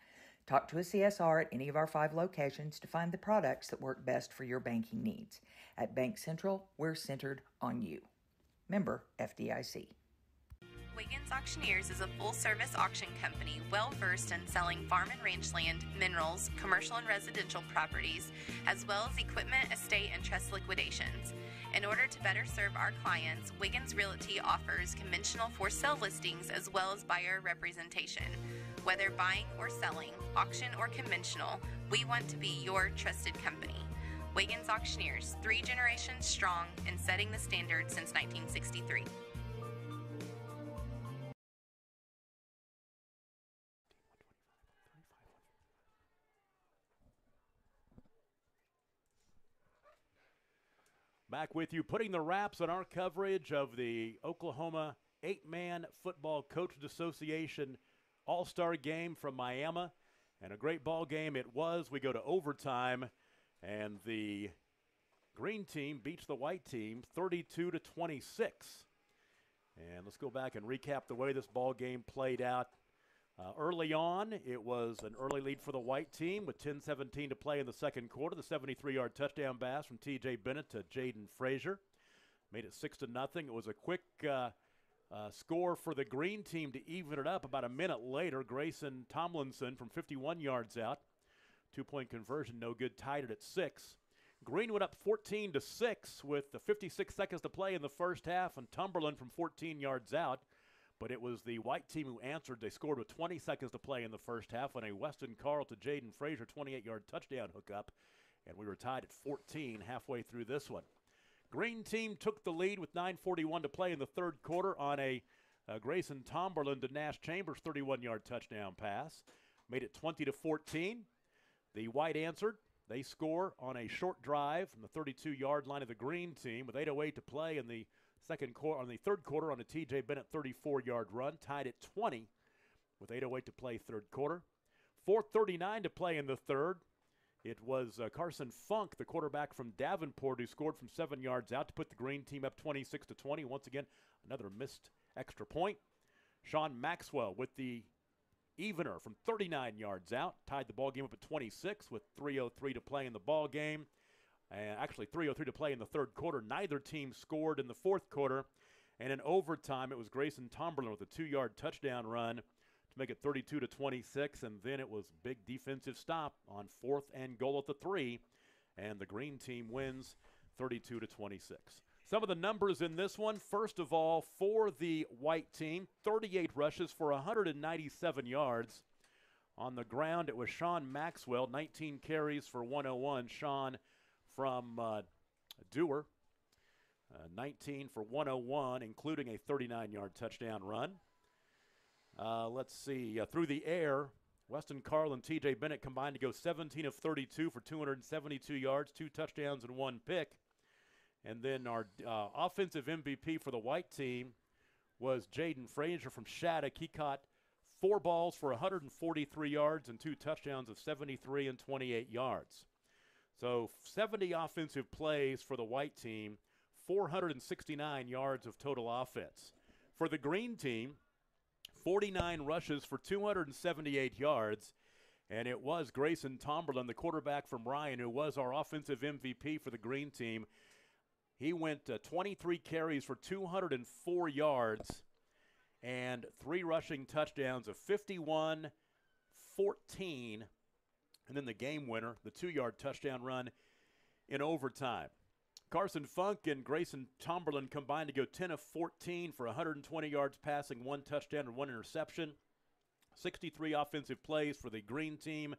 Talk to a CSR at any of our 5 locations to find the products that work best for your banking needs. At Bank Central, we're centered on you. Member FDIC. Wiggins Auctioneers is a full-service auction company well-versed in selling farm and rangeland, minerals, commercial and residential properties, as well as equipment, estate, and trust liquidations. In order to better serve our clients, Wiggins Realty offers conventional for-sale listings as well as buyer representation. Whether buying or selling, auction or conventional, we want to be your trusted company. Wiggins Auctioneers, 3 generations strong and setting the standard since 1963. Back with you, putting the wraps on our coverage of the Oklahoma 8-man Football Coaches Association All-Star Game from Miami. And a great ball game it was. We go to overtime, and the green team beats the white team 32-26. And let's go back and recap the way this ball game played out. Early on, it was an early lead for the white team with 10:17 to play in the second quarter. The 73-yard touchdown pass from T.J. Bennett to Jaden Frazier made it 6-0. It was a quick score for the green team to even it up. About a minute later, Grayson Tomlinson from 51 yards out. 2-point conversion, no good, tied it at 6. Greenwood up 14-6 with the 56 seconds to play in the first half, and Cumberland from 14 yards out. But it was the white team who answered. They scored with 20 seconds to play in the first half on a Weston Carl to Jaden Frazier 28-yard touchdown hookup. And we were tied at 14 halfway through this one. Green team took the lead with 9:41 to play in the third quarter on a Grayson Tomberlin to Nash Chambers 31-yard touchdown pass. Made it 20-14. The white answered. They score on a short drive from the 32-yard line of the green team with 8:08 to play in the third quarter on a T.J. Bennett 34-yard run, tied at 20 with 8:08 to play third quarter. 4:39 to play in the third. It was Carson Funk, the quarterback from Davenport, who scored from 7 yards out to put the green team up 26-20. Once again, another missed extra point. Sean Maxwell with the evener from 39 yards out, tied the ball game up at 26 with 3:03 to play in the ball game. And actually 3:03 to play in the third quarter. Neither team scored in the fourth quarter. And in overtime, it was Grayson Tomberlin with a 2-yard touchdown run to make it 32-26, and then it was big defensive stop on 4th and goal at the 3, and the green team wins 32-26. Some of the numbers in this one, first of all, for the white team, 38 rushes for 197 yards. On the ground, it was Sean Maxwell, 19 carries for 101. Sean from Dewar, 19 for 101, including a 39-yard touchdown run. Let's see, through the air, Weston Carl and T.J. Bennett combined to go 17 of 32 for 272 yards, 2 touchdowns and 1 pick. And then our offensive MVP for the white team was Jaden Frazier from Shattuck. He caught 4 balls for 143 yards and 2 touchdowns of 73 and 28 yards. So 70 offensive plays for the white team, 469 yards of total offense. For the green team, 49 rushes for 278 yards, and it was Grayson Tomberlin, the quarterback from Ryan, who was our offensive MVP for the green team. He went 23 carries for 204 yards and 3 rushing touchdowns of 51-14, and then the game winner, the 2-yard touchdown run in overtime. Carson Funk and Grayson Tomberlin combined to go 10 of 14 for 120 yards passing, 1 touchdown and 1 interception. 63 offensive plays for the green team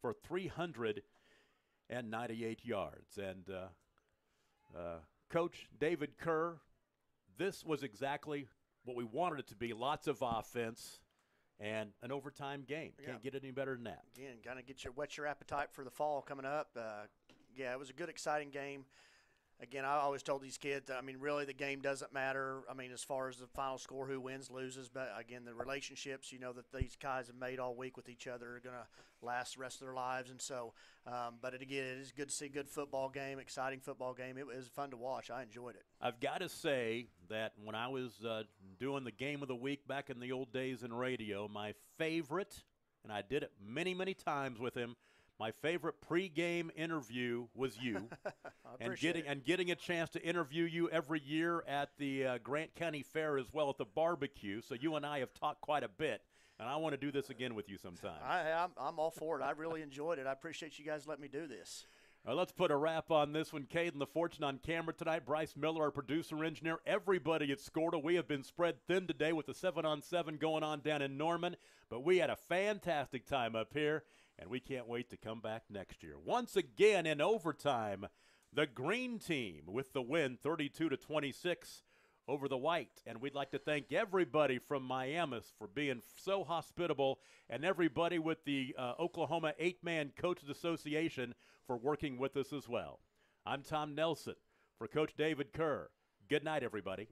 for 398 yards. And Coach David Kerr, this was exactly what we wanted it to be. Lots of offense and an overtime game. Yeah. Can't get any better than that. Again, kind of whet your appetite for the fall coming up. Yeah, it was a good, exciting game. Again, I always told these kids, I mean, really the game doesn't matter. I mean, as far as the final score, who wins, loses. But, again, the relationships, you know, that these guys have made all week with each other are going to last the rest of their lives. And so, again, it is good to see a good football game, exciting football game. It was fun to watch. I enjoyed it. I've got to say that when I was doing the game of the week back in the old days in radio, my favorite, and I did it many, many times with him, my favorite pregame interview was you, and getting a chance to interview you every year at the Grant County Fair as well at the barbecue. So you and I have talked quite a bit, and I want to do this again with you sometime. I'm all for it. I really enjoyed it. I appreciate you guys letting me do this. Let's put a wrap on this one. Caden the Fortune on camera tonight. Bryce Miller, our producer engineer. Everybody at Scorta. We have been spread thin today with the 7-on-7 going on down in Norman, but we had a fantastic time up here. And we can't wait to come back next year. Once again in overtime, the green team with the win 32-26 over the white. And we'd like to thank everybody from Miami for being so hospitable, and everybody with the Oklahoma 8-Man Coaches Association for working with us as well. I'm Tom Nelson for Coach David Kerr. Good night, everybody.